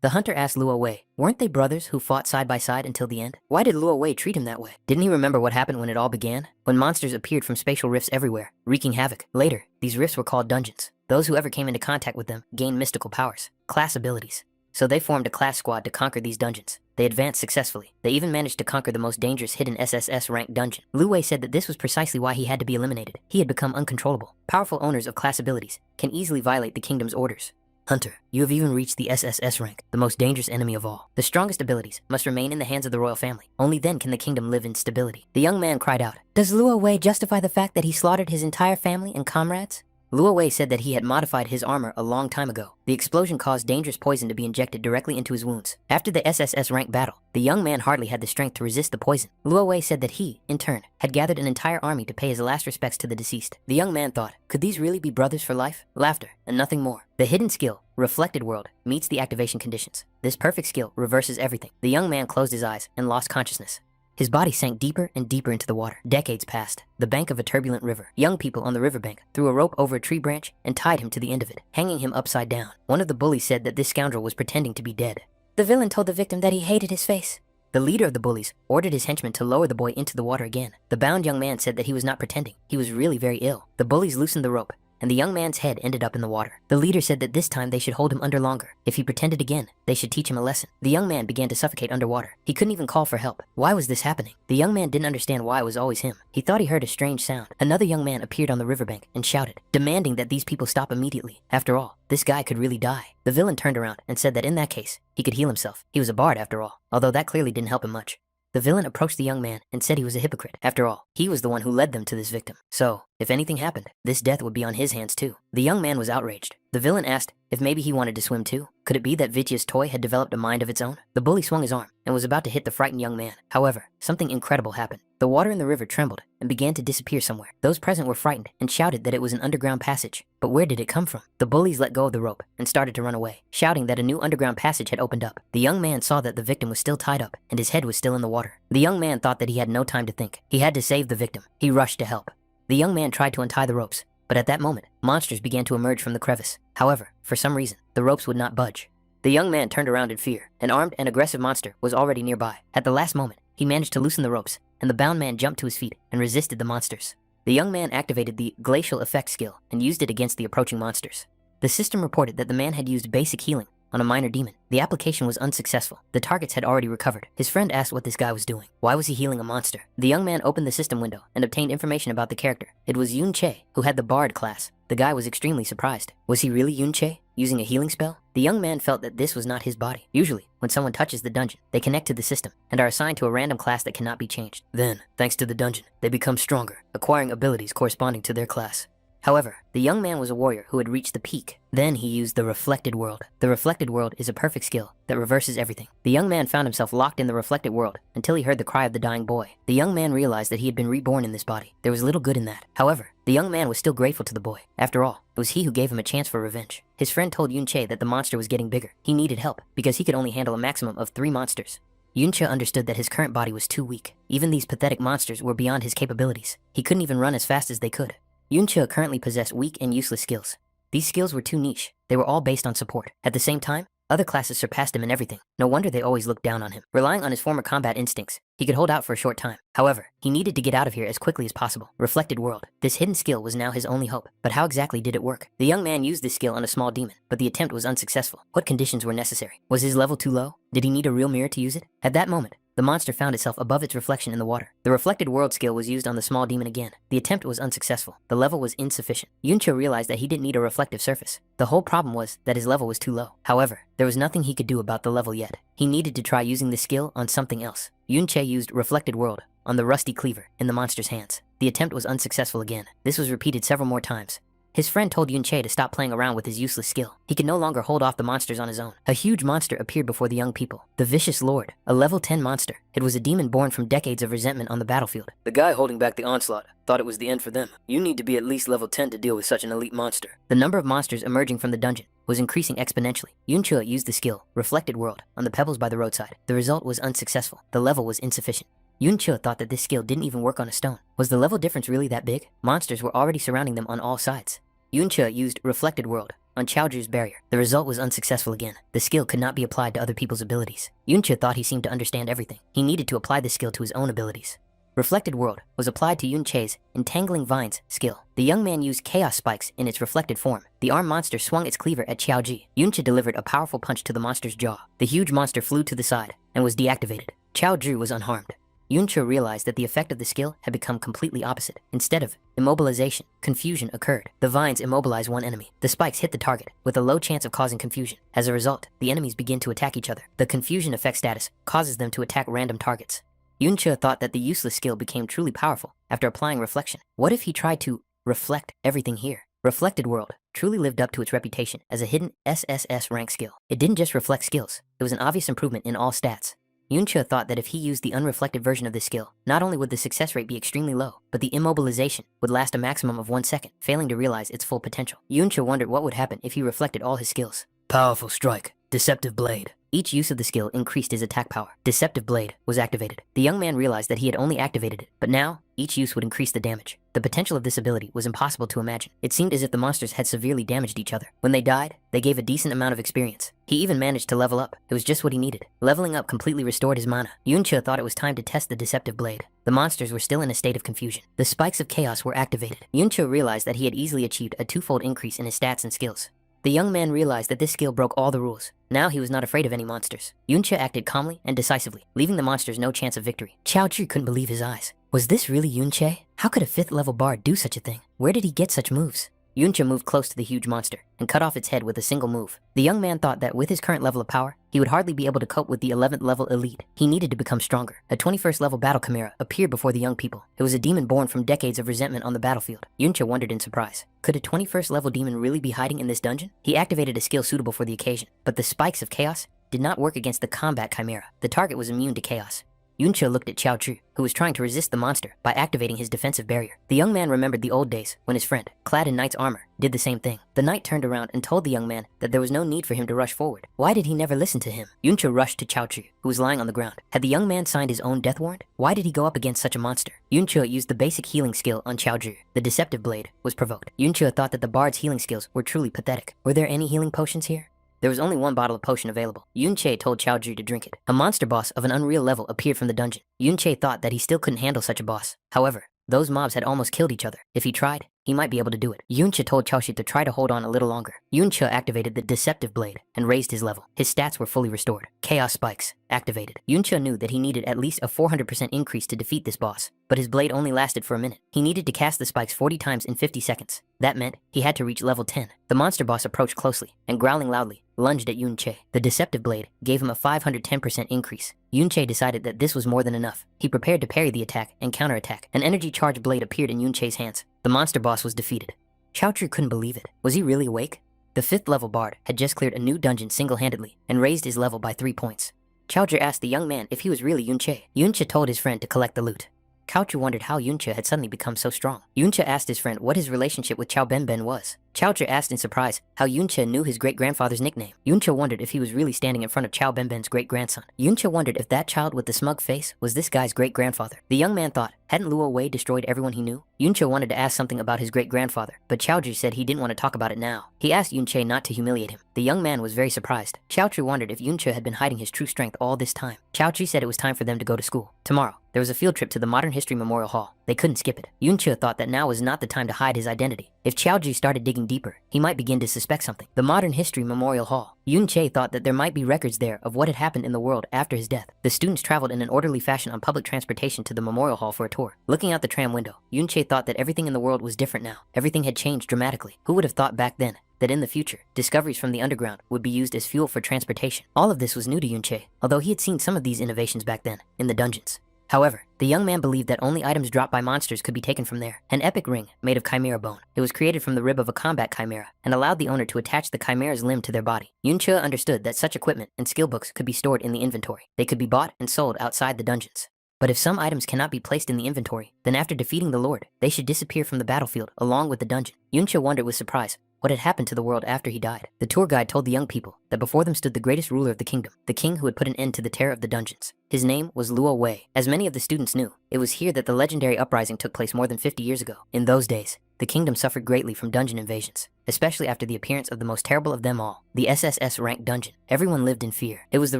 The hunter asked Luo Wei, weren't they brothers who fought side by side until the end? Why did Luo Wei treat him that way? Didn't he remember what happened when it all began? When monsters appeared from spatial rifts everywhere, wreaking havoc. Later, these rifts were called dungeons. Those who ever came into contact with them gained mystical powers, class abilities. So they formed a class squad to conquer these dungeons. They advanced successfully. They even managed to conquer the most dangerous hidden SSS ranked dungeon. Lu Wei said that this was precisely why he had to be eliminated. He had become uncontrollable. Powerful owners of class abilities can easily violate the kingdom's orders. Hunter, you have even reached the SSS rank, the most dangerous enemy of all. The strongest abilities must remain in the hands of the royal family. Only then can the kingdom live in stability. The young man cried out, "Does Luo Wei justify the fact that he slaughtered his entire family and comrades?" Luo Wei said that he had modified his armor a long time ago. The explosion caused dangerous poison to be injected directly into his wounds. After the SSS rank battle, the young man hardly had the strength to resist the poison. Luo Wei said that he, in turn, had gathered an entire army to pay his last respects to the deceased. The young man thought, could these really be brothers for life? Laughter, and nothing more. The hidden skill, Reflected World, meets the activation conditions. This perfect skill reverses everything. The young man closed his eyes and lost consciousness. His body sank deeper and deeper into the water. Decades passed. The bank of a turbulent river. Young people on the riverbank threw a rope over a tree branch and tied him to the end of it, hanging him upside down. One of the bullies said that this scoundrel was pretending to be dead. The villain told the victim that he hated his face. The leader of the bullies ordered his henchmen to lower the boy into the water again. The bound young man said that he was not pretending. He was really very ill. The bullies loosened the rope, and the young man's head ended up in the water. The leader said that this time they should hold him under longer. If he pretended again, they should teach him a lesson. The young man began to suffocate underwater. He couldn't even call for help. Why was this happening? The young man didn't understand why it was always him. He thought he heard a strange sound. Another young man appeared on the riverbank and shouted, demanding that these people stop immediately. After all, this guy could really die. The villain turned around and said that in that case, he could heal himself. He was a bard after all, although that clearly didn't help him much. The villain approached the young man and said he was a hypocrite. After all, he was the one who led them to this victim. So, if anything happened, this death would be on his hands too. The young man was outraged. The villain asked if maybe he wanted to swim too. Could it be that Vitya's toy had developed a mind of its own? The bully swung his arm and was about to hit the frightened young man. However, something incredible happened. The water in the river trembled and began to disappear somewhere. Those present were frightened and shouted that it was an underground passage. But where did it come from? The bullies let go of the rope and started to run away, shouting that a new underground passage had opened up. The young man saw that the victim was still tied up and his head was still in the water. The young man thought that he had no time to think. He had to save the victim. He rushed to help. The young man tried to untie the ropes, but at that moment, monsters began to emerge from the crevice. However, for some reason, the ropes would not budge. The young man turned around in fear. An armed and aggressive monster was already nearby. At the last moment, he managed to loosen the ropes, and the bound man jumped to his feet and resisted the monsters. The young man activated the glacial effect skill and used it against the approaching monsters. The system reported that the man had used basic healing on a minor demon. The application was unsuccessful. The targets had already recovered. His friend asked what this guy was doing. Why was he healing a monster? The young man opened the system window and obtained information about the character. It was Yun Che, who had the Bard class. The guy was extremely surprised. Was he really Yun Che, using a healing spell? The young man felt that this was not his body. Usually, when someone touches the dungeon, they connect to the system and are assigned to a random class that cannot be changed. Then, thanks to the dungeon, they become stronger, acquiring abilities corresponding to their class. However, the young man was a warrior who had reached the peak. Then he used the Reflected World. The Reflected World is a perfect skill that reverses everything. The young man found himself locked in the Reflected World until he heard the cry of the dying boy. The young man realized that he had been reborn in this body. There was little good in that. However, the young man was still grateful to the boy. After all, it was he who gave him a chance for revenge. His friend told Yun Che that the monster was getting bigger. He needed help because he could only handle a maximum of 3 monsters. Yun Che understood that his current body was too weak. Even these pathetic monsters were beyond his capabilities. He couldn't even run as fast as they could. Yun Che currently possessed weak and useless skills. These skills were too niche. They were all based on support. At the same time, other classes surpassed him in everything. No wonder they always looked down on him. Relying on his former combat instincts, he could hold out for a short time. However, he needed to get out of here as quickly as possible. Reflected World. This hidden skill was now his only hope. But how exactly did it work? The young man used this skill on a small demon, but the attempt was unsuccessful. What conditions were necessary? Was his level too low? Did he need a real mirror to use it? At that moment, the monster found itself above its reflection in the water. The Reflected World skill was used on the small demon again. The attempt was unsuccessful. The level was insufficient. Yun Che realized that he didn't need a reflective surface. The whole problem was that his level was too low. However, there was nothing he could do about the level yet. He needed to try using the skill on something else. Yun Che used Reflected World on the rusty cleaver in the monster's hands. The attempt was unsuccessful again. This was repeated several more times. His friend told Yun Che to stop playing around with his useless skill. He could no longer hold off the monsters on his own. A huge monster appeared before the young people. The Vicious Lord, a level 10 monster. It was a demon born from decades of resentment on the battlefield. The guy holding back the onslaught thought it was the end for them. You need to be at least level 10 to deal with such an elite monster. The number of monsters emerging from the dungeon was increasing exponentially. Yun Che used the skill, Reflected World, on the pebbles by the roadside. The result was unsuccessful. The level was insufficient. Yun Che thought that this skill didn't even work on a stone. Was the level difference really that big? Monsters were already surrounding them on all sides. Yunche used Reflected World on Chaoju's barrier. The result was unsuccessful again. The skill could not be applied to other people's abilities. Yunche thought he seemed to understand everything. He needed to apply the skill to his own abilities. Reflected World was applied to Yunche's Entangling Vines skill. The young man used Chaos Spikes in its reflected form. The armed monster swung its cleaver at Qiaoji. Yunche delivered a powerful punch to the monster's jaw. The huge monster flew to the side and was deactivated. Qiaoju was unharmed. Yunche realized that the effect of the skill had become completely opposite. Instead of immobilization, confusion occurred. The vines immobilize one enemy. The spikes hit the target with a low chance of causing confusion. As a result, the enemies begin to attack each other. The confusion effect status causes them to attack random targets. Yunche thought that the useless skill became truly powerful after applying reflection. What if he tried to reflect everything here? Reflected World truly lived up to its reputation as a hidden SSS rank skill. It didn't just reflect skills, it was an obvious improvement in all stats. Yunche thought that if he used the unreflected version of this skill, not only would the success rate be extremely low, but the immobilization would last a maximum of 1 second, failing to realize its full potential. Yunche wondered what would happen if he reflected all his skills. Powerful Strike, Deceptive Blade. Each use of the skill increased his attack power. Deceptive Blade was activated. The young man realized that he had only activated it, but now each use would increase the damage. The potential of this ability was impossible to imagine. It seemed as if the monsters had severely damaged each other. When they died, they gave a decent amount of experience. He even managed to level up. It was just what he needed. Leveling up completely restored his mana. Yunche thought it was time to test the Deceptive Blade. The monsters were still in a state of confusion. The spikes of chaos were activated. Yunche realized that he had easily achieved a 2-fold increase in his stats and skills. The young man realized that this skill broke all the rules. Now he was not afraid of any monsters. Yunche acted calmly and decisively, leaving the monsters no chance of victory. Qiaoju couldn't believe his eyes. Was this really Yunche? How could a 5th level bard do such a thing? Where did he get such moves? Yunche moved close to the huge monster and cut off its head with a single move. The young man thought that with his current level of power, he would hardly be able to cope with the 11th level elite. He needed to become stronger. A 21st level battle chimera appeared before the young people. It was a demon born from decades of resentment on the battlefield. Yunche wondered in surprise. Could a 21st level demon really be hiding in this dungeon? He activated a skill suitable for the occasion, but the spikes of chaos did not work against the combat chimera. The target was immune to chaos. Yunche looked at Qiaoju, who was trying to resist the monster by activating his defensive barrier. The young man remembered the old days when his friend, clad in knight's armor, did the same thing. The knight turned around and told the young man that there was no need for him to rush forward. Why did he never listen to him? Yunche rushed to Qiaoju, who was lying on the ground. Had the young man signed his own death warrant? Why did he go up against such a monster? Yunche used the basic healing skill on Qiaoju. The Deceptive Blade was provoked. Yunche thought that the bard's healing skills were truly pathetic. Were there any healing potions here? There was only one bottle of potion available. Yunche told Qiaoju to drink it. A monster boss of an unreal level appeared from the dungeon. Yunche thought that he still couldn't handle such a boss. However, those mobs had almost killed each other. If he tried, he might be able to do it. Yunche told Qiaoshi to try to hold on a little longer. Yunche activated the Deceptive Blade and raised his level. His stats were fully restored. Chaos Spikes activated. Yunche knew that he needed at least a 400% increase to defeat this boss, but his blade only lasted for a minute. He needed to cast the spikes 40 times in 50 seconds. That meant he had to reach level 10. The monster boss approached closely and, growling loudly, lunged at Yunche. The Deceptive Blade gave him a 510% increase. Yunche decided that this was more than enough. He prepared to parry the attack and counterattack. An energy charged blade appeared in Yunche's hands. The monster boss was defeated. Qiaoju couldn't believe it. Was he really awake? The 5th level bard had just cleared a new dungeon single-handedly and raised his level by 3 points. Qiaoju asked the young man if he was really Yunche. Yunche told his friend to collect the loot. Qiaoju wondered how Yunche had suddenly become so strong. Yunche asked his friend what his relationship with Qiao Benben was. Qiaoju asked in surprise how Yunche knew his great-grandfather's nickname. Yunche wondered if he was really standing in front of Qiao Benben's great-grandson. Yunche wondered if that child with the smug face was this guy's great-grandfather. The young man thought, hadn't Luo Wei destroyed everyone he knew? Yunche wanted to ask something about his great-grandfather, but Qiaoju said he didn't want to talk about it now. He asked Yunche not to humiliate him. The young man was very surprised. Qiaoju wondered if Yunche had been hiding his true strength all this time. Qiaoju said it was time for them to go to school. Tomorrow, there was a field trip to the Modern History Memorial Hall. They couldn't skip it. Yunche thought that now was not the time to hide his identity. If Qiaoju started digging deeper, he might begin to suspect something. The Modern History Memorial Hall. Yunche thought that there might be records there of what had happened in the world after his death. The students traveled in an orderly fashion on public transportation to the memorial hall for a tour. Looking out the tram window, Yunche thought that everything in the world was different now. Everything had changed dramatically. Who would have thought back then that in the future, discoveries from the underground would be used as fuel for transportation? All of this was new to Yunche, although he had seen some of these innovations back then, in the dungeons. However, the young man believed that only items dropped by monsters could be taken from there. An epic ring made of chimera bone. It was created from the rib of a combat chimera and allowed the owner to attach the chimera's limb to their body. Yunche understood that such equipment and skill books could be stored in the inventory. They could be bought and sold outside the dungeons. But if some items cannot be placed in the inventory, then after defeating the Lord, they should disappear from the battlefield along with the dungeon. Yunche wondered with surprise what had happened to the world after he died. The tour guide told the young people that before them stood the greatest ruler of the kingdom, the king who had put an end to the terror of the dungeons. His name was Luo Wei. As many of the students knew, it was here that the legendary uprising took place more than 50 years ago. In those days, the kingdom suffered greatly from dungeon invasions, especially after the appearance of the most terrible of them all, the SSS-ranked dungeon. Everyone lived in fear. It was the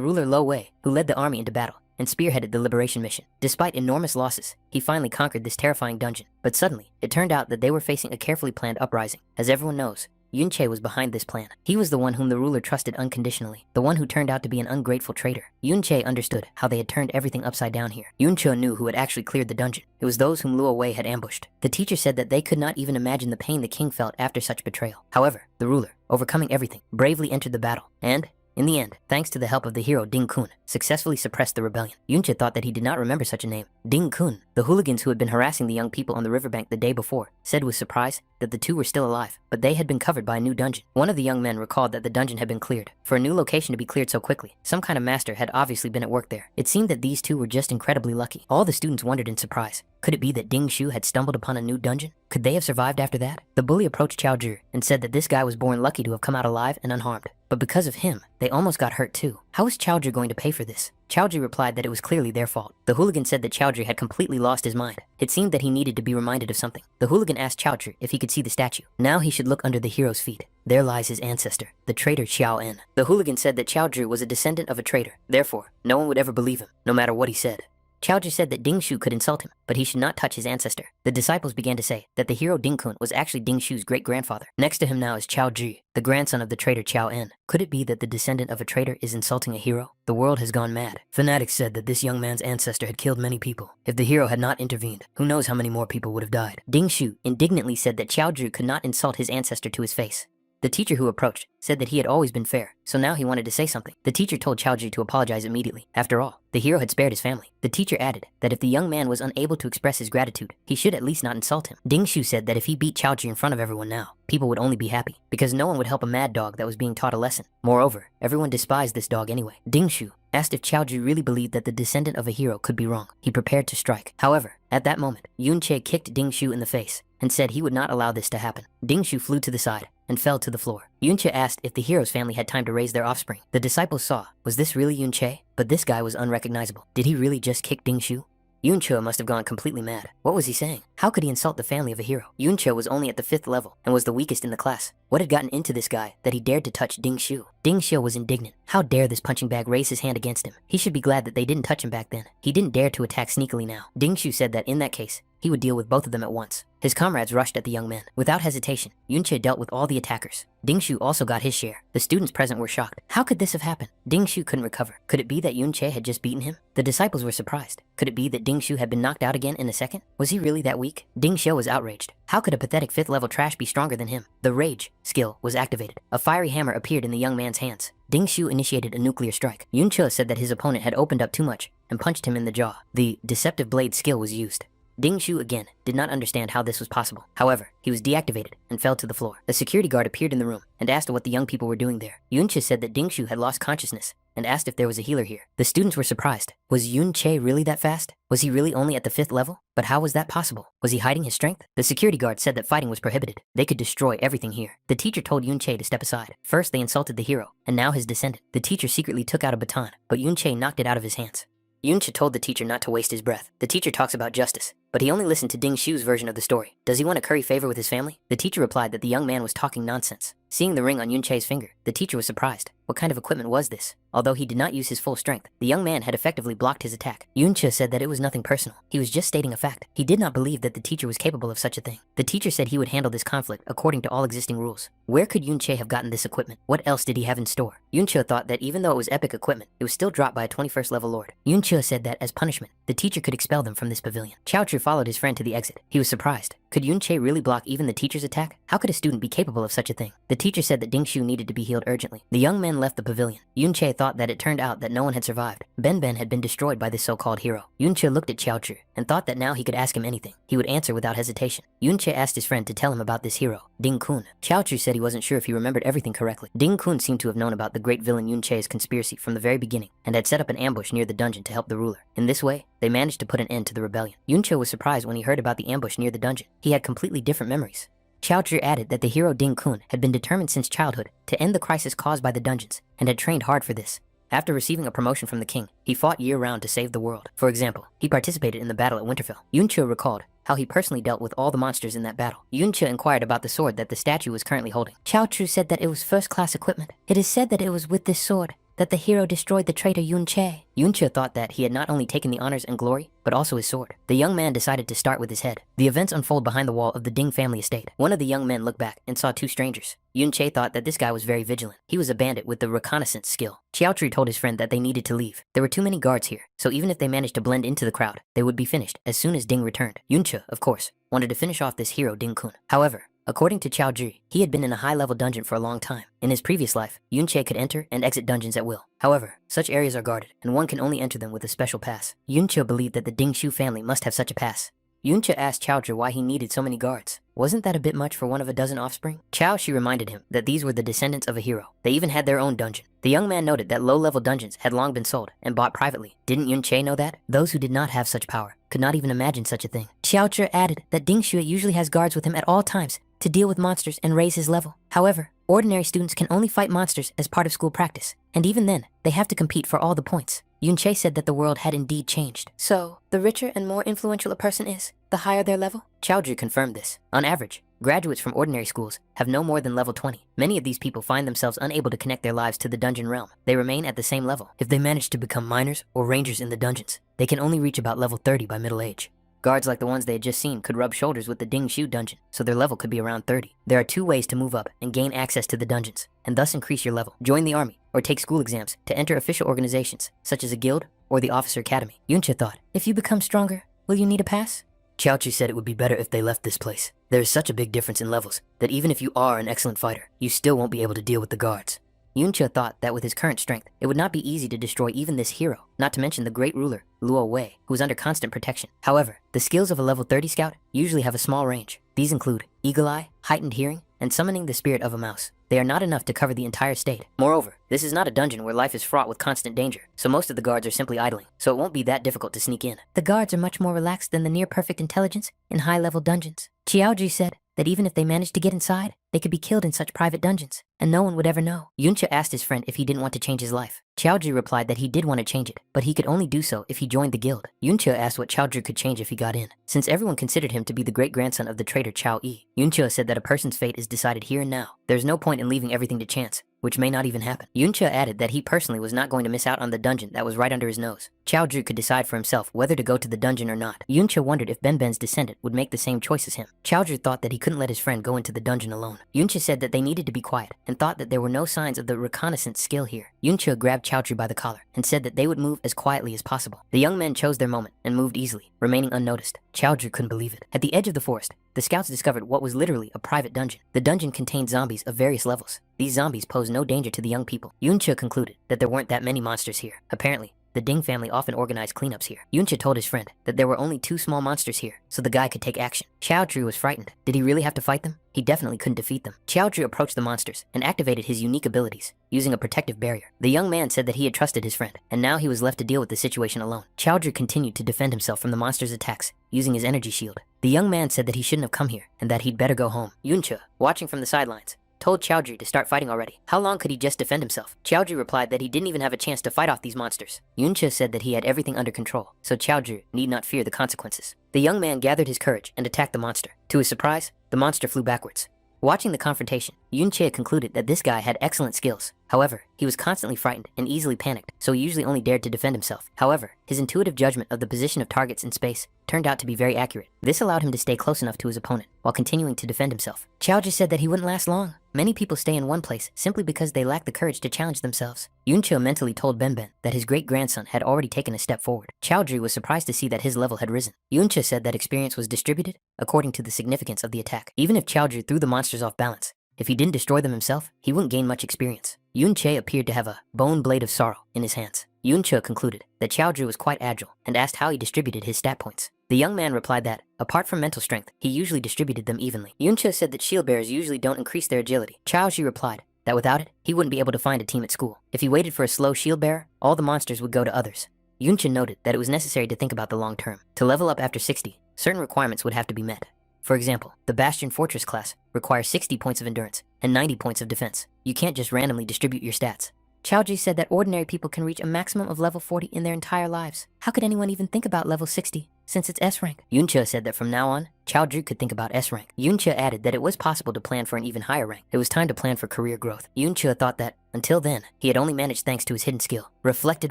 ruler Lo Wei who led the army into battle and spearheaded the liberation mission. Despite enormous losses, he finally conquered this terrifying dungeon. But suddenly, it turned out that they were facing a carefully planned uprising. As everyone knows, Yunche was behind this plan. He was the one whom the ruler trusted unconditionally, the one who turned out to be an ungrateful traitor. Yunche understood how they had turned everything upside down here. Yunche knew who had actually cleared the dungeon. It was those whom Luo Wei had ambushed. The teacher said that they could not even imagine the pain the king felt after such betrayal. However, the ruler, overcoming everything, bravely entered the battle, and in the end, thanks to the help of the hero Ding Kun, successfully suppressed the rebellion. Yunche thought that he did not remember such a name. Ding Kun, the hooligans who had been harassing the young people on the riverbank the day before, said with surprise that the two were still alive, but they had been covered by a new dungeon. One of the young men recalled that the dungeon had been cleared. For a new location to be cleared so quickly, some kind of master had obviously been at work there. It seemed that these two were just incredibly lucky. All the students wondered in surprise. Could it be that Ding Shu had stumbled upon a new dungeon? Could they have survived after that? The bully approached Chao Zhi and said that this guy was born lucky to have come out alive and unharmed. But because of him, they almost got hurt too. How was Chao Zhi going to pay for this? Chao Zhi replied that it was clearly their fault. The hooligan said that Chao Zhi had completely lost his mind. It seemed that he needed to be reminded of something. The hooligan asked Chao Zhi if he could see the statue. Now he should look under the hero's feet. There lies his ancestor, the traitor Xiao En. The hooligan said that Chao Zhi was a descendant of a traitor. Therefore, no one would ever believe him, no matter what he said. Chao Zhi said that Ding Shu could insult him, but he should not touch his ancestor. The disciples began to say that the hero Ding Kun was actually Ding Shu's great-grandfather. Next to him now is Chao Zhi, the grandson of the traitor Xiao En. Could it be that the descendant of a traitor is insulting a hero? The world has gone mad. Fanatics said that this young man's ancestor had killed many people. If the hero had not intervened, who knows how many more people would have died. Ding Shu indignantly said that Chao Zhi could not insult his ancestor to his face. The teacher who approached said that he had always been fair, so now he wanted to say something. The teacher told Chao Zhi to apologize immediately. After all, the hero had spared his family. The teacher added that if the young man was unable to express his gratitude, he should at least not insult him. Ding Shu said that if he beat Chao Zhi in front of everyone now, people would only be happy, because no one would help a mad dog that was being taught a lesson. Moreover, everyone despised this dog anyway. Ding Shu asked if Chao Zhi really believed that the descendant of a hero could be wrong. He prepared to strike. However, at that moment, Yunche kicked Ding Shu in the face and said he would not allow this to happen. Ding Shu flew to the side and fell to the floor. Yunche asked if the hero's family had time to raise their offspring. The disciples saw, was this really Yunche? But this guy was unrecognizable. Did he really just kick Ding Shu? Yunche must have gone completely mad. What was he saying? How could he insult the family of a hero? Yunche was only at the 5th level and was the weakest in the class. What had gotten into this guy that he dared to touch Ding Shu? Ding Shu was indignant. How dare this punching bag raise his hand against him? He should be glad that they didn't touch him back then. He didn't dare to attack sneakily now. Ding Shu said that in that case, he would deal with both of them at once. His comrades rushed at the young man. Without hesitation, Yunche dealt with all the attackers. Ding Shu also got his share. The students present were shocked. How could this have happened? Ding Shu couldn't recover. Could it be that Yunche had just beaten him? The disciples were surprised. Could it be that Ding Shu had been knocked out again in a second? Was he really that weak? Ding Shu was outraged. How could a pathetic 5th level trash be stronger than him? The rage skill was activated. A fiery hammer appeared in the young man's hands. Ding Shu initiated a nuclear strike. Yunche said that his opponent had opened up too much and punched him in the jaw. The deceptive blade skill was used. Ding Shu again did not understand how this was possible. However, he was deactivated and fell to the floor. A security guard appeared in the room and asked what the young people were doing there. Yunche said that Ding Shu had lost consciousness and asked if there was a healer here. The students were surprised. Was Yunche really that fast? Was he really only at the 5th level? But how was that possible? Was he hiding his strength? The security guard said that fighting was prohibited. They could destroy everything here. The teacher told Yunche to step aside. First they insulted the hero, and now his descendant. The teacher secretly took out a baton, but Yunche knocked it out of his hands. Yunche told the teacher not to waste his breath. The teacher talks about justice, but he only listened to Ding Shu's version of the story. Does he want to curry favor with his family? The teacher replied that the young man was talking nonsense. Seeing the ring on Yunche's finger, the teacher was surprised. What kind of equipment was this? Although he did not use his full strength, the young man had effectively blocked his attack. Yunche said that it was nothing personal. He was just stating a fact. He did not believe that the teacher was capable of such a thing. The teacher said he would handle this conflict according to all existing rules. Where could Yunche have gotten this equipment? What else did he have in store? Yunche thought that even though it was epic equipment, it was still dropped by a 21st level lord. Yunche said that as punishment, the teacher could expel them from this pavilion. Chao Chu followed his friend to the exit. He was surprised. Could Yunche really block even the teacher's attack? How could a student be capable of such a thing? The teacher said that Ding Shu needed to be healed urgently. The young men left the pavilion. Yunche thought that it turned out that no one had survived. Ben had been destroyed by this so-called hero. Yunche looked at Chao Chu and thought that now he could ask him anything. He would answer without hesitation. Yunche asked his friend to tell him about this hero, Ding Kun. Chao Chu said he wasn't sure if he remembered everything correctly. Ding Kun seemed to have known about the great villain Yunche's conspiracy from the very beginning and had set up an ambush near the dungeon to help the ruler. In this way, they managed to put an end to the rebellion. Yunche was surprised when he heard about the ambush near the dungeon. He had completely different memories. Chao Zhi added that the hero Ding Kun had been determined since childhood to end the crisis caused by the dungeons and had trained hard for this. After receiving a promotion from the king, he fought year-round to save the world. For example, he participated in the battle at Winterfell. Yunche recalled how he personally dealt with all the monsters in that battle. Yunche inquired about the sword that the statue was currently holding. Chaozu said that it was first-class equipment. It is said that it was with this sword that the hero destroyed the traitor Yunche. Yunche thought that he had not only taken the honors and glory, but also his sword. The young man decided to start with his head. The events unfold behind the wall of the Ding family estate. One of the young men looked back and saw two strangers. Yunche thought that this guy was very vigilant. He was a bandit with the reconnaissance skill. Xiaotru told his friend that they needed to leave. There were too many guards here, so even if they managed to blend into the crowd, they would be finished as soon as Ding returned. Yunche, of course, wanted to finish off this hero Ding-kun. However, according to Chao Ji, he had been in a high-level dungeon for a long time. In his previous life, Yunche could enter and exit dungeons at will. However, such areas are guarded, and one can only enter them with a special pass. Yunche believed that the Ding Shu family must have such a pass. Yunche asked Chao Ji why he needed so many guards. Wasn't that a bit much for one of a dozen offspring? Chao Shi reminded him that these were the descendants of a hero. They even had their own dungeon. The young man noted that low-level dungeons had long been sold and bought privately. Didn't Yunche know that? Those who did not have such power could not even imagine such a thing. Xiao Zhi added that Ding Shui usually has guards with him at all times to deal with monsters and raise his level. However, ordinary students can only fight monsters as part of school practice, and even then, they have to compete for all the points. Yunche said that the world had indeed changed. So, the richer and more influential a person is, the higher their level? Chaozu confirmed this. On average, graduates from ordinary schools have no more than level 20. Many of these people find themselves unable to connect their lives to the dungeon realm. They remain at the same level. If they manage to become miners or rangers in the dungeons, they can only reach about level 30 by middle age. Guards like the ones they had just seen could rub shoulders with the Ding Shu dungeon, so their level could be around 30. There are two ways to move up and gain access to the dungeons, and thus increase your level. Join the army, or take school exams to enter official organizations, such as a guild or the officer academy. Yunche thought, if you become stronger, will you need a pass? Chaozu said it would be better if they left this place. There is such a big difference in levels that even if you are an excellent fighter, you still won't be able to deal with the guards. Yunche thought that with his current strength, it would not be easy to destroy even this hero, not to mention the great ruler, Luo Wei, who was under constant protection. However, the skills of a level 30 scout usually have a small range. These include Eagle Eye, heightened hearing, and summoning the spirit of a mouse. They are not enough to cover the entire state. Moreover, this is not a dungeon where life is fraught with constant danger, so most of the guards are simply idling, so it won't be that difficult to sneak in. The guards are much more relaxed than the near-perfect intelligence in high-level dungeons. Qiaoji said that even if they managed to get inside, they could be killed in such private dungeons, and no one would ever know. Yunche asked his friend if he didn't want to change his life. Chaoji replied that he did want to change it, but he could only do so if he joined the guild. Yunche asked what Chaoji could change if he got in. Since everyone considered him to be the great-grandson of the traitor Chao Yi, Yunche said that a person's fate is decided here and now. There's no point in leaving everything to chance, which may not even happen. Yunche added that he personally was not going to miss out on the dungeon that was right under his nose. Chao Zhu could decide for himself whether to go to the dungeon or not. Yunche wondered if Benben's descendant would make the same choice as him. Chao Zhu thought that he couldn't let his friend go into the dungeon alone. Yunche said that they needed to be quiet and thought that there were no signs of the reconnaissance skill here. Yunche grabbed Chao Zhu by the collar and said that they would move as quietly as possible. The young men chose their moment and moved easily, remaining unnoticed. Chao Zhu couldn't believe it. At the edge of the forest, the scouts discovered what was literally a private dungeon. The dungeon contained zombies of various levels. These zombies posed no danger to the young people. Yunche concluded that there weren't that many monsters here. Apparently, the Ding family often organized cleanups here. Yunche told his friend that there were only 2 small monsters here, so the guy could take action. Xiaotru was frightened. Did he really have to fight them? He definitely couldn't defeat them. Xiaotru approached the monsters and activated his unique abilities, using a protective barrier. The young man said that he had trusted his friend, and now he was left to deal with the situation alone. Xiaotru continued to defend himself from the monsters' attacks, using his energy shield. The young man said that he shouldn't have come here, and that he'd better go home. Yunche, watching from the sidelines, told Chaoji to start fighting already. How long could he just defend himself? Chaoji replied that he didn't even have a chance to fight off these monsters. Yunche said that he had everything under control, so Chaoji need not fear the consequences. The young man gathered his courage and attacked the monster. To his surprise, the monster flew backwards. Watching the confrontation, Yunche concluded that this guy had excellent skills. However, he was constantly frightened and easily panicked, so he usually only dared to defend himself. However, his intuitive judgment of the position of targets in space turned out to be very accurate. This allowed him to stay close enough to his opponent while continuing to defend himself. Chaoji said that he wouldn't last long. Many people stay in one place simply because they lack the courage to challenge themselves. Yunche mentally told Benben that his great-grandson had already taken a step forward. Chaoji was surprised to see that his level had risen. Yunche said that experience was distributed according to the significance of the attack. Even if Chaoji threw the monsters off balance, if he didn't destroy them himself, he wouldn't gain much experience. Yunche appeared to have a bone blade of sorrow in his hands. Yunche concluded that Chaoji was quite agile and asked how he distributed his stat points. The young man replied that, apart from mental strength, he usually distributed them evenly. Yunche said that shield bearers usually don't increase their agility. Chaoji replied that without it, he wouldn't be able to find a team at school. If he waited for a slow shield bearer, all the monsters would go to others. Yunche noted that it was necessary to think about the long term. To level up after 60, certain requirements would have to be met. For example, the Bastion Fortress class requires 60 points of endurance and 90 points of defense. You can't just randomly distribute your stats. Chao Ji said that ordinary people can reach a maximum of level 40 in their entire lives. How could anyone even think about level 60? Since it's S rank. Yunche said that from now on, Chao Ju could think about S rank. Yunche added that it was possible to plan for an even higher rank. It was time to plan for career growth. Yunche thought that, until then, he had only managed thanks to his hidden skill, Reflected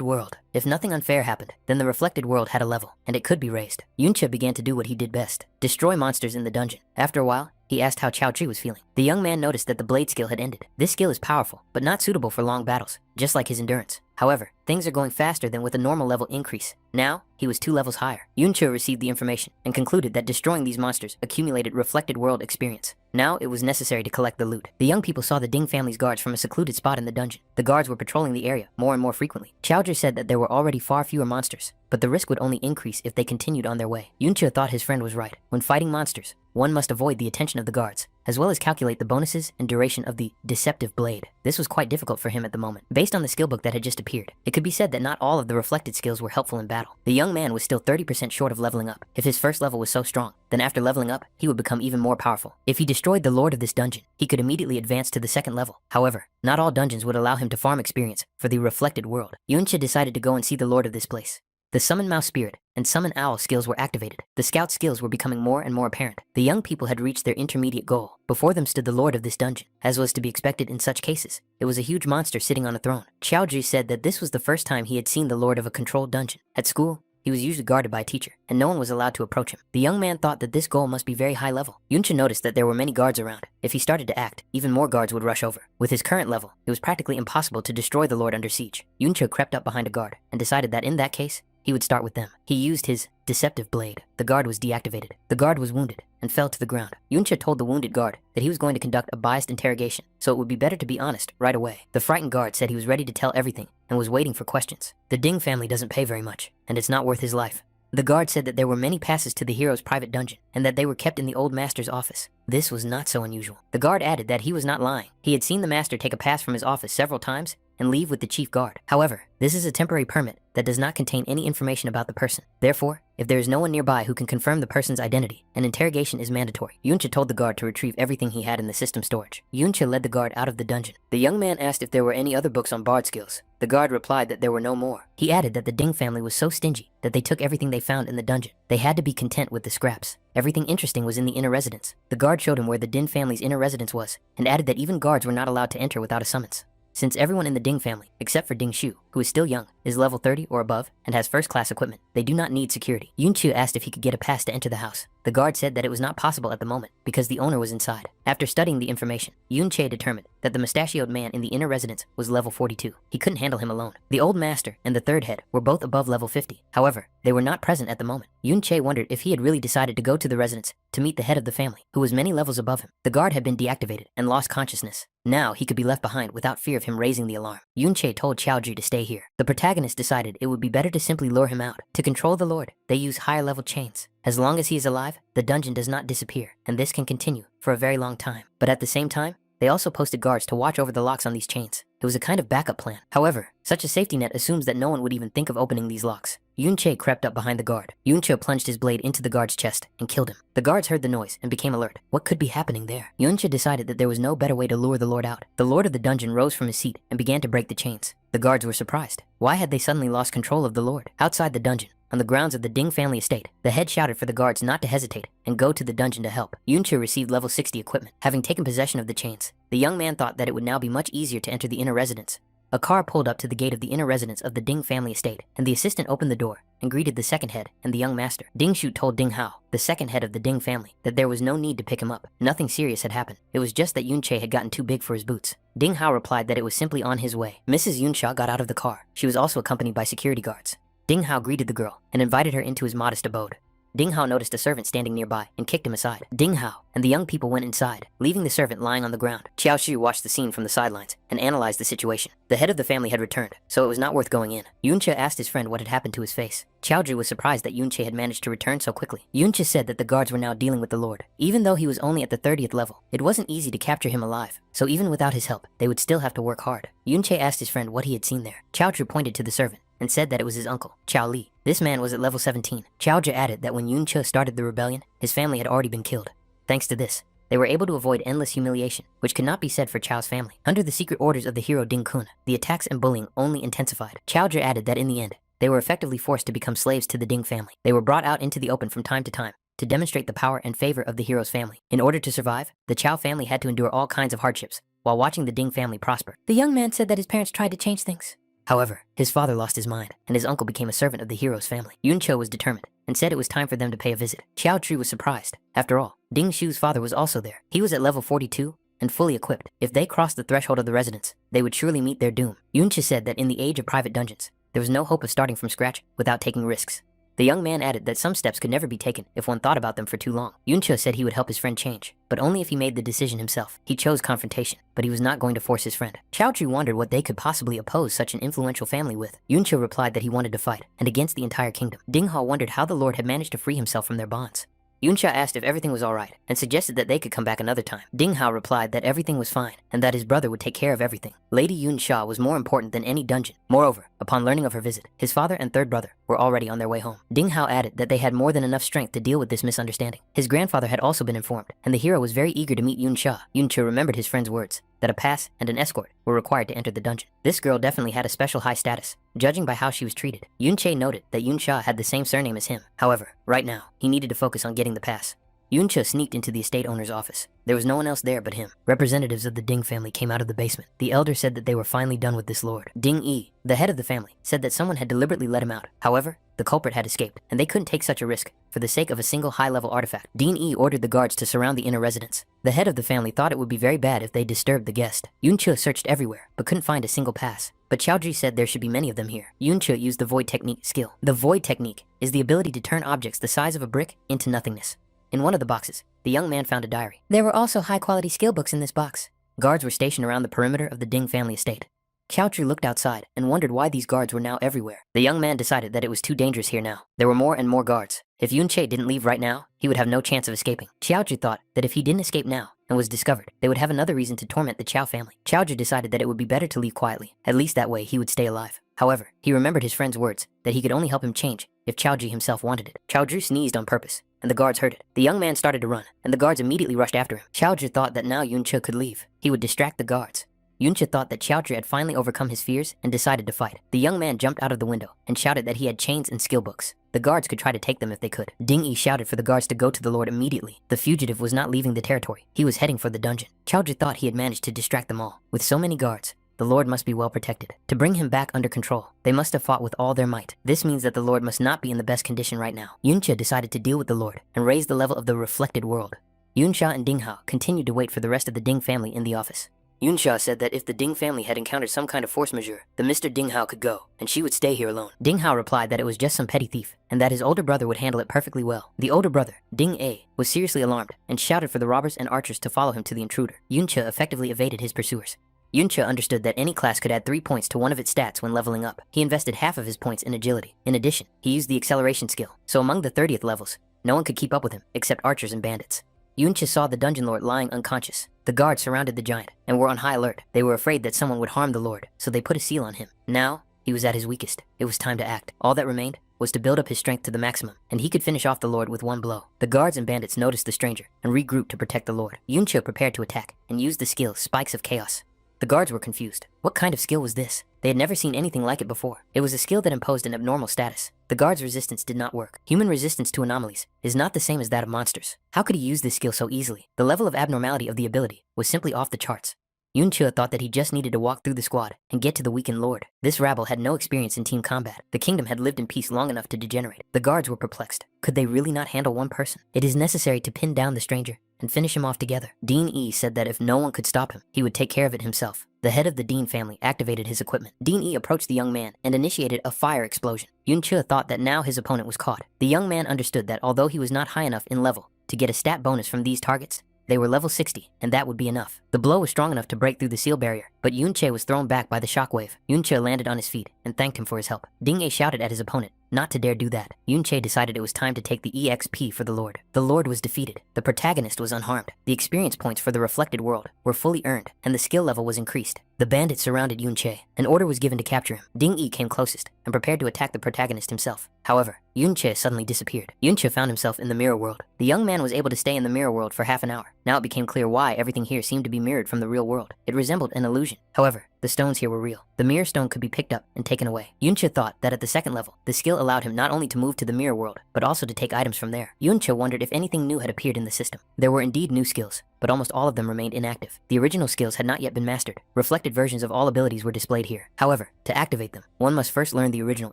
World. If nothing unfair happened, then the Reflected World had a level, and it could be raised. Yunche began to do what he did best, destroy monsters in the dungeon. After a while, he asked how Chao Chi was feeling. The young man noticed that the blade skill had ended. This skill is powerful, but not suitable for long battles, just like his endurance. However, things are going faster than with a normal level increase. Now, he was 2 levels higher. Yunche received the information and concluded that destroying these monsters accumulated Reflected World experience. Now it was necessary to collect the loot. The young people saw the Ding family's guards from a secluded spot in the dungeon. The guards were patrolling the area more and more frequently. Chaoji said that there were already far fewer monsters, but the risk would only increase if they continued on their way. Yunche thought his friend was right. When fighting monsters, one must avoid the attention of the guards, as well as calculate the bonuses and duration of the Deceptive Blade. This was quite difficult for him at the moment. Based on the skill book that had just appeared, it could be said that not all of the reflected skills were helpful in battle. The young man was still 30% short of leveling up. If his first level was so strong, then after leveling up, he would become even more powerful. If he destroyed the lord of this dungeon, he could immediately advance to the second level. However, not all dungeons would allow him to farm experience for the Reflected World. Yunche decided to go and see the lord of this place. The Summon Mouse Spirit and Summon Owl skills were activated. The Scout skills were becoming more and more apparent. The young people had reached their intermediate goal. Before them stood the lord of this dungeon. As was to be expected in such cases, it was a huge monster sitting on a throne. Xiaoji said that this was the first time he had seen the lord of a controlled dungeon. At school, he was usually guarded by a teacher, and no one was allowed to approach him. The young man thought that this goal must be very high level. Yunche noticed that there were many guards around. If he started to act, even more guards would rush over. With his current level, it was practically impossible to destroy the lord under siege. Yunche crept up behind a guard and decided that in that case, he would start with them. He used his Deceptive Blade. The guard was deactivated. The guard was wounded and fell to the ground. Yunche told the wounded guard that he was going to conduct a biased interrogation, so it would be better to be honest right away. The frightened guard said he was ready to tell everything and was waiting for questions. The Ding family doesn't pay very much, and it's not worth his life. The guard said that there were many passes to the hero's private dungeon and that they were kept in the old master's office. This was not so unusual. The guard added that he was not lying. He had seen the master take a pass from his office several times and leave with the chief guard. However, this is a temporary permit that does not contain any information about the person. Therefore, if there is no one nearby who can confirm the person's identity, an interrogation is mandatory. Yunche told the guard to retrieve everything he had in the system storage. Yunche led the guard out of the dungeon. The young man asked if there were any other books on bard skills. The guard replied that there were no more. He added that the Ding family was so stingy that they took everything they found in the dungeon. They had to be content with the scraps. Everything interesting was in the inner residence. The guard showed him where the Ding family's inner residence was and added that even guards were not allowed to enter without a summons. Since everyone in the Ding family, except for Ding Shu, who is still young, is level 30 or above and has first-class equipment, they do not need security. Yunche asked if he could get a pass to enter the house. The guard said that it was not possible at the moment because the owner was inside. After studying the information, Yunche determined that the mustachioed man in the inner residence was level 42. He couldn't handle him alone. The old master and the third head were both above level 50. However, they were not present at the moment. Yunche wondered if he had really decided to go to the residence to meet the head of the family, who was many levels above him. The guard had been deactivated and lost consciousness. Now he could be left behind without fear of him raising the alarm. Yunche told Xiaoji to stay here. The protagonist decided it would be better to simply lure him out. To control the lord, they use higher level chains. As long as he is alive, the dungeon does not disappear, and this can continue for a very long time. But at the same time, they also posted guards to watch over the locks on these chains. It was a kind of backup plan. However, such a safety net assumes that no one would even think of opening these locks. Yunche crept up behind the guard. Yunche plunged his blade into the guard's chest and killed him. The guards heard the noise and became alert. What could be happening there? Yunche decided that there was no better way to lure the lord out. The lord of the dungeon rose from his seat and began to break the chains. The guards were surprised. Why had they suddenly lost control of the lord? Outside the dungeon, on the grounds of the Ding family estate, the head shouted for the guards not to hesitate and go to the dungeon to help. Yunche received level 60 equipment. Having taken possession of the chains, the young man thought that it would now be much easier to enter the inner residence. A car pulled up to the gate of the inner residence of the Ding family estate, and the assistant opened the door and greeted the second head and the young master. Ding Shu told Ding Hao, the second head of the Ding family, that there was no need to pick him up. Nothing serious had happened. It was just that Yunche had gotten too big for his boots. Ding Hao replied that it was simply on his way. Mrs. Yunsha got out of the car. She was also accompanied by security guards. Ding Hao greeted the girl and invited her into his modest abode. Ding Hao noticed a servant standing nearby and kicked him aside. Ding Hao and the young people went inside, leaving the servant lying on the ground. Xiao Xu watched the scene from the sidelines and analyzed the situation. The head of the family had returned, so it was not worth going in. Yunche asked his friend what had happened to his face. Xiaoji was surprised that Yunche had managed to return so quickly. Yunche said that the guards were now dealing with the lord. Even though he was only at the 30th level, it wasn't easy to capture him alive, so even without his help, they would still have to work hard. Yunche asked his friend what he had seen there. Xiaoju pointed to the servant and said that it was his uncle, Chao Li. This man was at level 17. Xiaoji added that when Yunche started the rebellion, his family had already been killed. Thanks to this, they were able to avoid endless humiliation, which could not be said for Chao's family. Under the secret orders of the hero Ding Kun, the attacks and bullying only intensified. Chao Zhi added that in the end, they were effectively forced to become slaves to the Ding family. They were brought out into the open from time to time to demonstrate the power and favor of the hero's family. In order to survive, the Chao family had to endure all kinds of hardships while watching the Ding family prosper. The young man said that his parents tried to change things. However, his father lost his mind, and his uncle became a servant of the hero's family. Yun Cho was determined and said it was time for them to pay a visit. Qiao Tri was surprised. After all, Ding Shu's father was also there. He was at level 42 and fully equipped. If they crossed the threshold of the residence, they would surely meet their doom. Yun Chi said that in the age of private dungeons, there was no hope of starting from scratch without taking risks. The young man added that some steps could never be taken if one thought about them for too long. Yuncha said he would help his friend change, but only if he made the decision himself. He chose confrontation, but he was not going to force his friend. Chaochi wondered what they could possibly oppose such an influential family with. Yuncha replied that he wanted to fight, and against the entire kingdom. Ding Hao wondered how the lord had managed to free himself from their bonds. Yuncha asked if everything was alright, and suggested that they could come back another time. Ding Hao replied that everything was fine, and that his brother would take care of everything. Lady Yun Sha was more important than any dungeon. Moreover, upon learning of her visit, his father and third brother were already on their way home. Ding Hao added that they had more than enough strength to deal with this misunderstanding. His grandfather had also been informed, and the hero was very eager to meet Yun Sha. Yun Cha remembered his friend's words, that a pass and an escort were required to enter the dungeon. This girl definitely had a special high status, judging by how she was treated. Yun Che noted that Yun Sha had the same surname as him. However, right now, he needed to focus on getting the pass. Yuncha sneaked into the estate owner's office. There was no one else there but him. Representatives of the Ding family came out of the basement. The elder said that they were finally done with this lord. Ding Yi, the head of the family, said that someone had deliberately let him out. However, the culprit had escaped, and they couldn't take such a risk for the sake of a single high-level artifact. Ding Yi ordered the guards to surround the inner residence. The head of the family thought it would be very bad if they disturbed the guest. Yuncha searched everywhere, but couldn't find a single pass. But Chaoji said there should be many of them here. Yuncha used the Void Technique skill. The Void Technique is the ability to turn objects the size of a brick into nothingness. In one of the boxes, the young man found a diary. There were also high-quality skill books in this box. Guards were stationed around the perimeter of the Ding family estate. Chaochi looked outside and wondered why these guards were now everywhere. The young man decided that it was too dangerous here now. There were more and more guards. If Yun Che didn't leave right now, he would have no chance of escaping. Chaoji thought that if he didn't escape now and was discovered, they would have another reason to torment the Chao family. Chaoji decided that it would be better to leave quietly. At least that way he would stay alive. However, he remembered his friend's words that he could only help him change if Chaoji himself wanted it. Chaoji sneezed on purpose, and the guards heard it. The young man started to run, and the guards immediately rushed after him. Chaoji thought that now Yuncha could leave. He would distract the guards. Yuncha thought that Chaoji had finally overcome his fears and decided to fight. The young man jumped out of the window and shouted that he had chains and skill books. The guards could try to take them if they could. Ding Yi shouted for the guards to go to the lord immediately. The fugitive was not leaving the territory. He was heading for the dungeon. Chaoji thought he had managed to distract them all. With so many guards, the lord must be well protected. To bring him back under control, they must have fought with all their might. This means that the lord must not be in the best condition right now. Yuncha decided to deal with the lord and raise the level of the reflected world. Yunsha and Ding Hao continued to wait for the rest of the Ding family in the office. Yunsha said that if the Ding family had encountered some kind of force majeure, then Mr. Ding Hao could go, and she would stay here alone. Ding Hao replied that it was just some petty thief, and that his older brother would handle it perfectly well. The older brother, Ding A, was seriously alarmed and shouted for the robbers and archers to follow him to the intruder. Yuncha effectively evaded his pursuers. Yuncha understood that any class could add 3 points to one of its stats when leveling up. He invested half of his points in agility. In addition, he used the acceleration skill, so among the 30th levels, no one could keep up with him except archers and bandits. Yuncha saw the dungeon lord lying unconscious. The guards surrounded the giant and were on high alert. They were afraid that someone would harm the lord, so they put a seal on him. Now, he was at his weakest. It was time to act. All that remained was to build up his strength to the maximum, and he could finish off the lord with one blow. The guards and bandits noticed the stranger and regrouped to protect the lord. Yuncha prepared to attack and used the skill Spikes of Chaos. The guards were confused. What kind of skill was this? They had never seen anything like it before. It was a skill that imposed an abnormal status. The guard's resistance did not work. Human resistance to anomalies is not the same as that of monsters. How could he use this skill so easily? The level of abnormality of the ability was simply off the charts. Yuncha thought that he just needed to walk through the squad and get to the weakened lord. This rabble had no experience in team combat. The kingdom had lived in peace long enough to degenerate. The guards were perplexed. Could they really not handle one person? It is necessary to pin down the stranger and finish him off together. Dean E said that if no one could stop him, he would take care of it himself. The head of the Dean family activated his equipment. Dean E approached the young man and initiated a fire explosion. Yuncha thought that now his opponent was caught. The young man understood that although he was not high enough in level to get a stat bonus from these targets, they were level 60, and that would be enough. The blow was strong enough to break through the seal barrier, but Yunche was thrown back by the shockwave. Yunche landed on his feet and thanked him for his help. Ding A shouted at his opponent not to dare do that. Yunche decided it was time to take the EXP for the lord. The lord was defeated. The protagonist was unharmed. The experience points for the reflected world were fully earned, and the skill level was increased. The bandits surrounded Yunche. An order was given to capture him. Ding E came closest and prepared to attack the protagonist himself. However, Yunche suddenly disappeared. Yunche found himself in the mirror world. The young man was able to stay in the mirror world for half an hour. Now it became clear why everything here seemed to be mirrored from the real world. It resembled an illusion. However, the stones here were real. The mirror stone could be picked up and taken away. Yuncha thought that at the second level, the skill allowed him not only to move to the mirror world, but also to take items from there. Yuncha wondered if anything new had appeared in the system. There were indeed new skills, but almost all of them remained inactive. The original skills had not yet been mastered. Reflected versions of all abilities were displayed here. However, to activate them, one must first learn the original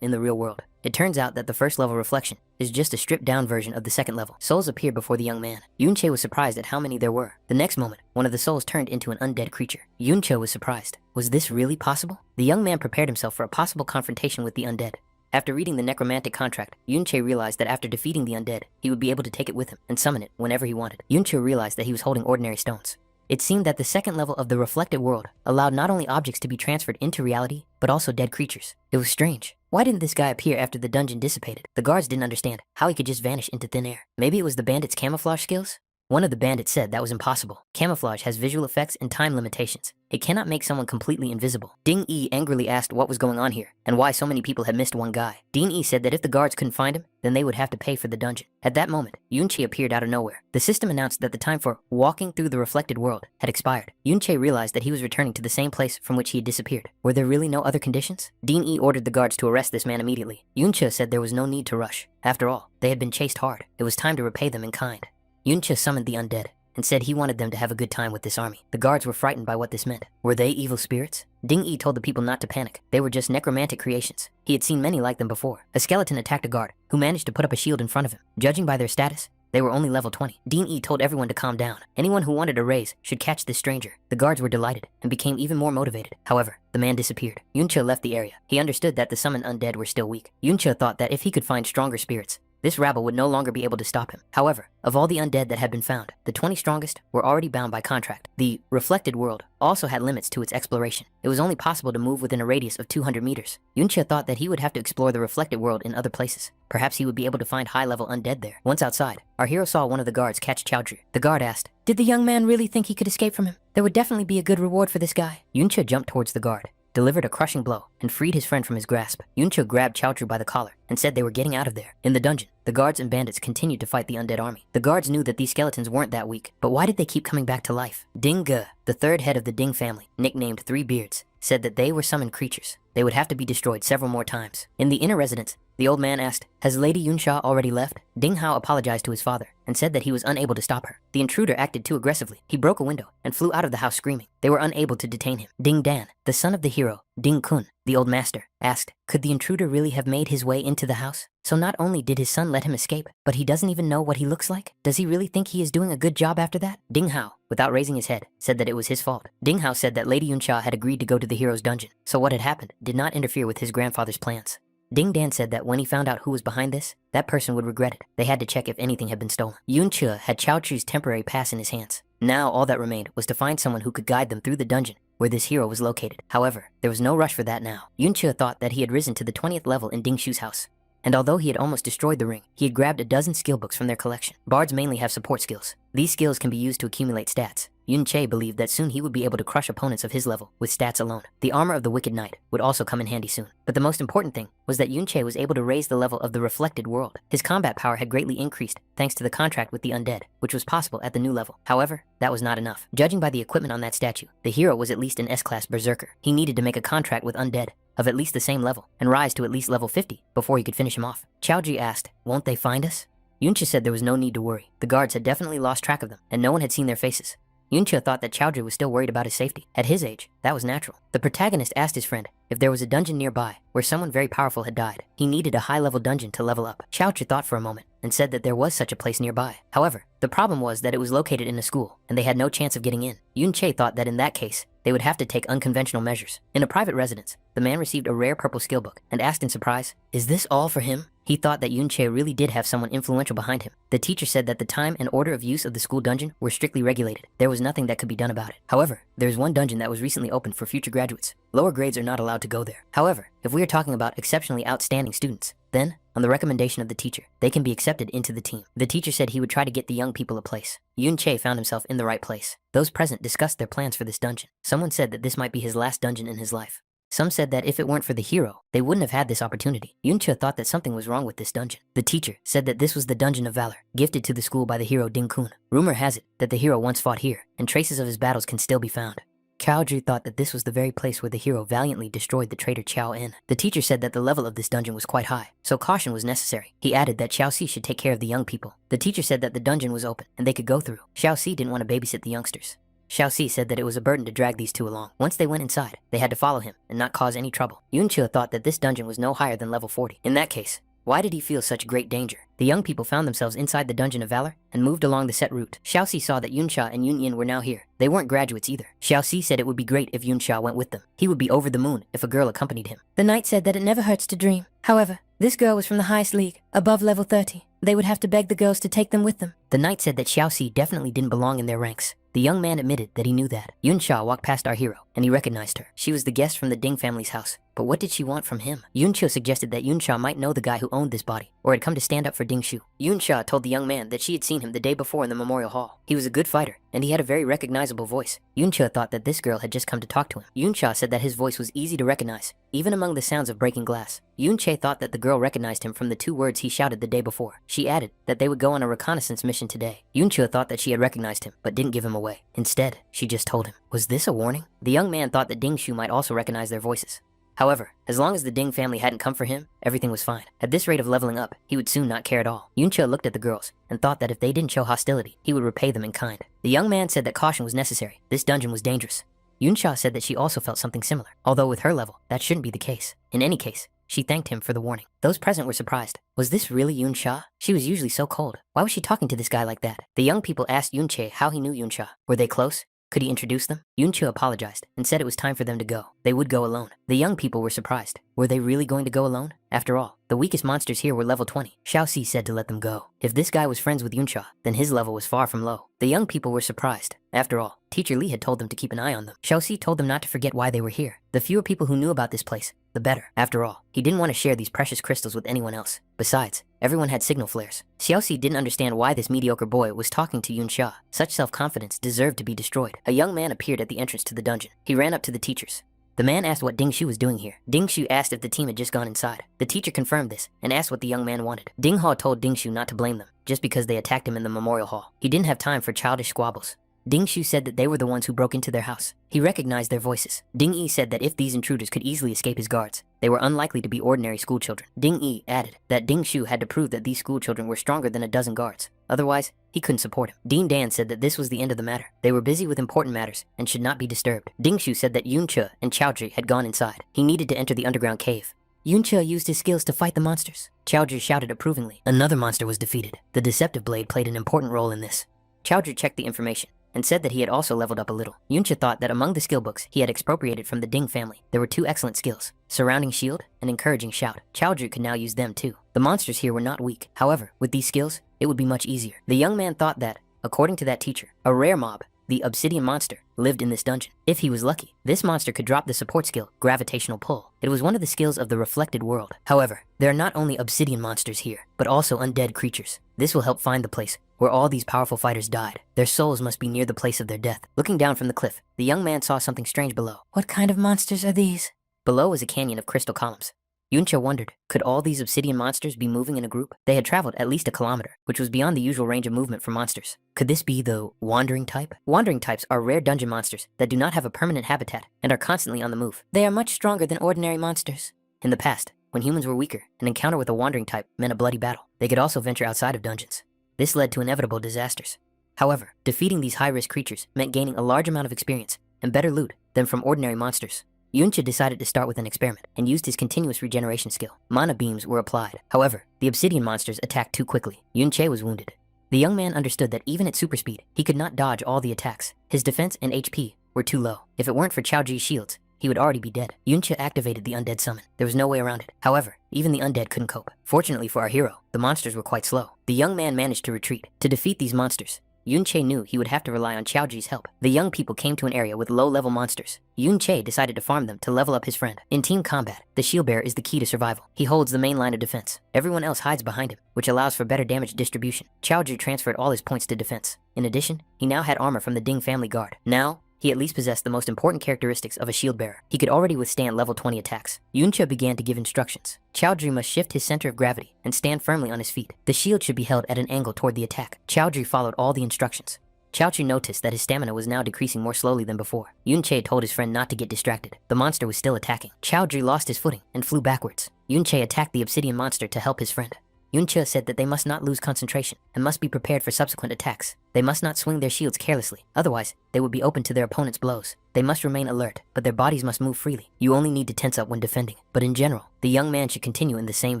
in the real world. It turns out that the first level reflection is just a stripped down version of the second level. Souls appeared before the young man. Yunche was surprised at how many there were. The next moment, one of the souls turned into an undead creature. Yunche was surprised. Was this really possible? The young man prepared himself for a possible confrontation with the undead. After reading the necromantic contract, Yunche realized that after defeating the undead, he would be able to take it with him and summon it whenever he wanted. Yunche realized that he was holding ordinary stones. It seemed that the second level of the reflected world allowed not only objects to be transferred into reality, but also dead creatures. It was strange. Why didn't this guy appear after the dungeon dissipated? The guards didn't understand how he could just vanish into thin air. Maybe it was the bandits' camouflage skills? One of the bandits said that was impossible. Camouflage has visual effects and time limitations. It cannot make someone completely invisible. Ding Yi angrily asked what was going on here and why so many people had missed one guy. Ding Yi said that if the guards couldn't find him, then they would have to pay for the dungeon. At that moment, Yunche appeared out of nowhere. The system announced that the time for walking through the reflected world had expired. Yunche realized that he was returning to the same place from which he had disappeared. Were there really no other conditions? Ding Yi ordered the guards to arrest this man immediately. Yunche said there was no need to rush. After all, they had been chased hard. It was time to repay them in kind. Yunche summoned the undead and said he wanted them to have a good time with this army. The guards were frightened by what this meant. Were they evil spirits? Ding Yi told the people not to panic. They were just necromantic creations. He had seen many like them before. A skeleton attacked a guard, who managed to put up a shield in front of him. Judging by their status, they were only level 20. Ding Yi told everyone to calm down. Anyone who wanted a raise should catch this stranger. The guards were delighted and became even more motivated. However, the man disappeared. Yunche left the area. He understood that the summoned undead were still weak. Yunche thought that if he could find stronger spirits, this rabble would no longer be able to stop him. However, of all the undead that had been found, the 20 strongest were already bound by contract. The reflected world also had limits to its exploration. It was only possible to move within a radius of 200 meters. Yunche thought that he would have to explore the reflected world in other places. Perhaps he would be able to find high-level undead there. Once outside, our hero saw one of the guards catch Chaudhry. The guard asked, "Did the young man really think he could escape from him? There would definitely be a good reward for this guy." Yunche jumped towards the guard, delivered a crushing blow, and freed his friend from his grasp. Yunche grabbed Chaudhry by the collar and said they were getting out of there. In the dungeon, the guards and bandits continued to fight the undead army. The guards knew that these skeletons weren't that weak, but why did they keep coming back to life? Ding Ge, the third head of the Ding family, nicknamed Three Beards, said that they were summoned creatures. They would have to be destroyed several more times. In the inner residence, the old man asked, "Has Lady Yunsha already left?" Ding Hao apologized to his father and said that he was unable to stop her. The intruder acted too aggressively. He broke a window and flew out of the house screaming. They were unable to detain him. Ding Dan, the son of the hero, Ding Kun, the old master, asked, could the intruder really have made his way into the house? So not only did his son let him escape, but he doesn't even know what he looks like? Does he really think he is doing a good job after that? Ding Hao, without raising his head, said that it was his fault. Ding Hao said that Lady Yunsha had agreed to go to the hero's dungeon, so what had happened did not interfere with his grandfather's plans. Ding Dan said that when he found out who was behind this, that person would regret it. They had to check if anything had been stolen. Yunche had Chaudhry's temporary pass in his hands. Now all that remained was to find someone who could guide them through the dungeon where this hero was located. However, there was no rush for that now. Yunche thought that he had risen to the 20th level in Ding Shu's house. And although he had almost destroyed the ring, he had grabbed a dozen skill books from their collection. Bards mainly have support skills. These skills can be used to accumulate stats. Yunche believed that soon he would be able to crush opponents of his level with stats alone. The armor of the Wicked Knight would also come in handy soon. But the most important thing was that Yunche was able to raise the level of the reflected world. His combat power had greatly increased thanks to the contract with the undead, which was possible at the new level. However, that was not enough. Judging by the equipment on that statue, the hero was at least an S-class berserker. He needed to make a contract with undead of at least the same level and rise to at least level 50 before he could finish him off. Chaudhry asked, "Won't they find us?" Yunche said there was no need to worry. The guards had definitely lost track of them and no one had seen their faces. Yunche thought that Chaudhry was still worried about his safety. At his age, that was natural. The protagonist asked his friend if there was a dungeon nearby where someone very powerful had died. He needed a high-level dungeon to level up. Chaudhry thought for a moment and said that there was such a place nearby. However, the problem was that it was located in a school and they had no chance of getting in. Yunche thought that in that case, they would have to take unconventional measures. In a private residence, the man received a rare purple skill book and asked in surprise, "Is this all for him?" He thought that Yunche really did have someone influential behind him. The teacher said that the time and order of use of the school dungeon were strictly regulated. There was nothing that could be done about it. However, there is one dungeon that was recently opened for future graduates. Lower grades are not allowed to go there. However, if we are talking about exceptionally outstanding students, then, on the recommendation of the teacher, they can be accepted into the team. The teacher said he would try to get the young people a place. Yunche found himself in the right place. Those present discussed their plans for this dungeon. Someone said that this might be his last dungeon in his life. Some said that if it weren't for the hero, they wouldn't have had this opportunity. Yuncha thought that something was wrong with this dungeon. The teacher said that this was the Dungeon of Valor, gifted to the school by the hero Ding-kun. Rumor has it that the hero once fought here, and traces of his battles can still be found. Chaoju thought that this was the very place where the hero valiantly destroyed the traitor Chao En. The teacher said that the level of this dungeon was quite high, so caution was necessary. He added that Xiao Si should take care of the young people. The teacher said that the dungeon was open, and they could go through. Xiao Si didn't want to babysit the youngsters. Xiao Si said that it was a burden to drag these two along. Once they went inside, they had to follow him and not cause any trouble. Yuncha thought that this dungeon was no higher than level 40. In that case, why did he feel such great danger? The young people found themselves inside the Dungeon of Valor and moved along the set route. Xiao Si saw that Yunsha and Yunyin were now here. They weren't graduates either. Xiao Si said it would be great if Yunsha went with them. He would be over the moon if a girl accompanied him. The knight said that it never hurts to dream. However, this girl was from the highest league, above level 30. They would have to beg the girls to take them with them. The knight said that Xiao Si definitely didn't belong in their ranks. The young man admitted that he knew that. Yunsha walked past our hero, and he recognized her. She was the guest from the Ding family's house. But what did she want from him? Yunsha suggested that Yunsha might know the guy who owned this body, or had come to stand up for Ding Shu. Yunsha told the young man that she had seen him the day before in the memorial hall. He was a good fighter, and he had a very recognizable voice. Yunsha thought that this girl had just come to talk to him. Yunsha said that his voice was easy to recognize, even among the sounds of breaking glass. Yunche thought that the girl recognized him from the 2 words he shouted the day before. She added that they would go on a reconnaissance mission today. Yunche thought that she had recognized him, but didn't give him away. Instead, she just told him. Was this a warning? The young man thought that Ding Shu might also recognize their voices. However, as long as the Ding family hadn't come for him, everything was fine. At this rate of leveling up, he would soon not care at all. Yuncha looked at the girls and thought that if they didn't show hostility, he would repay them in kind. The young man said that caution was necessary. This dungeon was dangerous. Yunsha said that she also felt something similar, although with her level, that shouldn't be the case. In any case, she thanked him for the warning. Those present were surprised. Was this really Yunsha? She was usually so cold. Why was she talking to this guy like that? The young people asked Yunche how he knew Yunsha. Were they close? Could he introduce them? Yunche apologized and said it was time for them to go. They would go alone. The young people were surprised. Were they really going to go alone? After all, the weakest monsters here were level 20. Xiao Si said to let them go. If this guy was friends with Yunsha, then his level was far from low. The young people were surprised. After all, Teacher Li had told them to keep an eye on them. Xiao Si told them not to forget why they were here. The fewer people who knew about this place, the better. After all, he didn't want to share these precious crystals with anyone else. Besides, everyone had signal flares. Xiao Si didn't understand why this mediocre boy was talking to Yunsha. Such self-confidence deserved to be destroyed. A young man appeared at the entrance to the dungeon. He ran up to the teachers. The man asked what Ding Shu was doing here. Ding Shu asked if the team had just gone inside. The teacher confirmed this and asked what the young man wanted. Ding Hao told Ding Shu not to blame them, just because they attacked him in the memorial hall. He didn't have time for childish squabbles. Ding Shu said that they were the ones who broke into their house. He recognized their voices. Ding Yi said that if these intruders could easily escape his guards, they were unlikely to be ordinary schoolchildren. Ding Yi added that Ding Shu had to prove that these schoolchildren were stronger than a dozen guards. Otherwise, he couldn't support him. Dean Dan said that this was the end of the matter. They were busy with important matters and should not be disturbed. Ding Shu said that Yunche and Chaoji had gone inside. He needed to enter the underground cave. Yuncha used his skills to fight the monsters. Chaoji shouted approvingly. Another monster was defeated. The deceptive blade played an important role in this. Chaoji checked the information and said that he had also leveled up a little. Yuncha thought that among the skill books he had expropriated from the Ding family, there were 2 excellent skills, Surrounding Shield and Encouraging Shout. Chaoju could now use them too. The monsters here were not weak. However, with these skills, it would be much easier. The young man thought that, according to that teacher, a rare mob, the Obsidian Monster, lived in this dungeon. If he was lucky, this monster could drop the support skill, Gravitational Pull. It was one of the skills of the Reflected World. However, there are not only Obsidian monsters here, but also undead creatures. This will help find the place where all these powerful fighters died. Their souls must be near the place of their death. Looking down from the cliff, the young man saw something strange below. What kind of monsters are these? Below was a canyon of crystal columns. Yuncha wondered, could all these obsidian monsters be moving in a group? They had traveled at least a kilometer, which was beyond the usual range of movement for monsters. Could this be the wandering type? Wandering types are rare dungeon monsters that do not have a permanent habitat and are constantly on the move. They are much stronger than ordinary monsters. In the past, when humans were weaker, an encounter with a wandering type meant a bloody battle. They could also venture outside of dungeons. This led to inevitable disasters. However, defeating these high-risk creatures meant gaining a large amount of experience and better loot than from ordinary monsters. Yuncha decided to start with an experiment and used his continuous regeneration skill. Mana beams were applied. However, the obsidian monsters attacked too quickly. Yunche was wounded. The young man understood that even at super speed, he could not dodge all the attacks. His defense and HP were too low. If it weren't for Chaoji's shields, he would already be dead. Yuncha activated the undead summon. There was no way around it. However, even the undead couldn't cope. Fortunately for our hero, the monsters were quite slow. The young man managed to retreat. To defeat these monsters, Yunche knew he would have to rely on Chaoji's help. The young people came to an area with low-level monsters. Yunche decided to farm them to level up his friend. In team combat, the shield bearer is the key to survival. He holds the main line of defense. Everyone else hides behind him, which allows for better damage distribution. Chaoji transferred all his points to defense. In addition, he now had armor from the Ding family guard. Now, he at least possessed the most important characteristics of a shield bearer. He could already withstand level 20 attacks. Yuncha began to give instructions. Chaudhry must shift his center of gravity and stand firmly on his feet. The shield should be held at an angle toward the attack. Chaudhry followed all the instructions. Chaudhry noticed that his stamina was now decreasing more slowly than before. Yunche told his friend not to get distracted. The monster was still attacking. Chaudhry lost his footing and flew backwards. Yunche attacked the obsidian monster to help his friend. Yuncha said that they must not lose concentration and must be prepared for subsequent attacks. They must not swing their shields carelessly, otherwise they would be open to their opponent's blows. They must remain alert, but their bodies must move freely. You only need to tense up when defending. But in general, the young man should continue in the same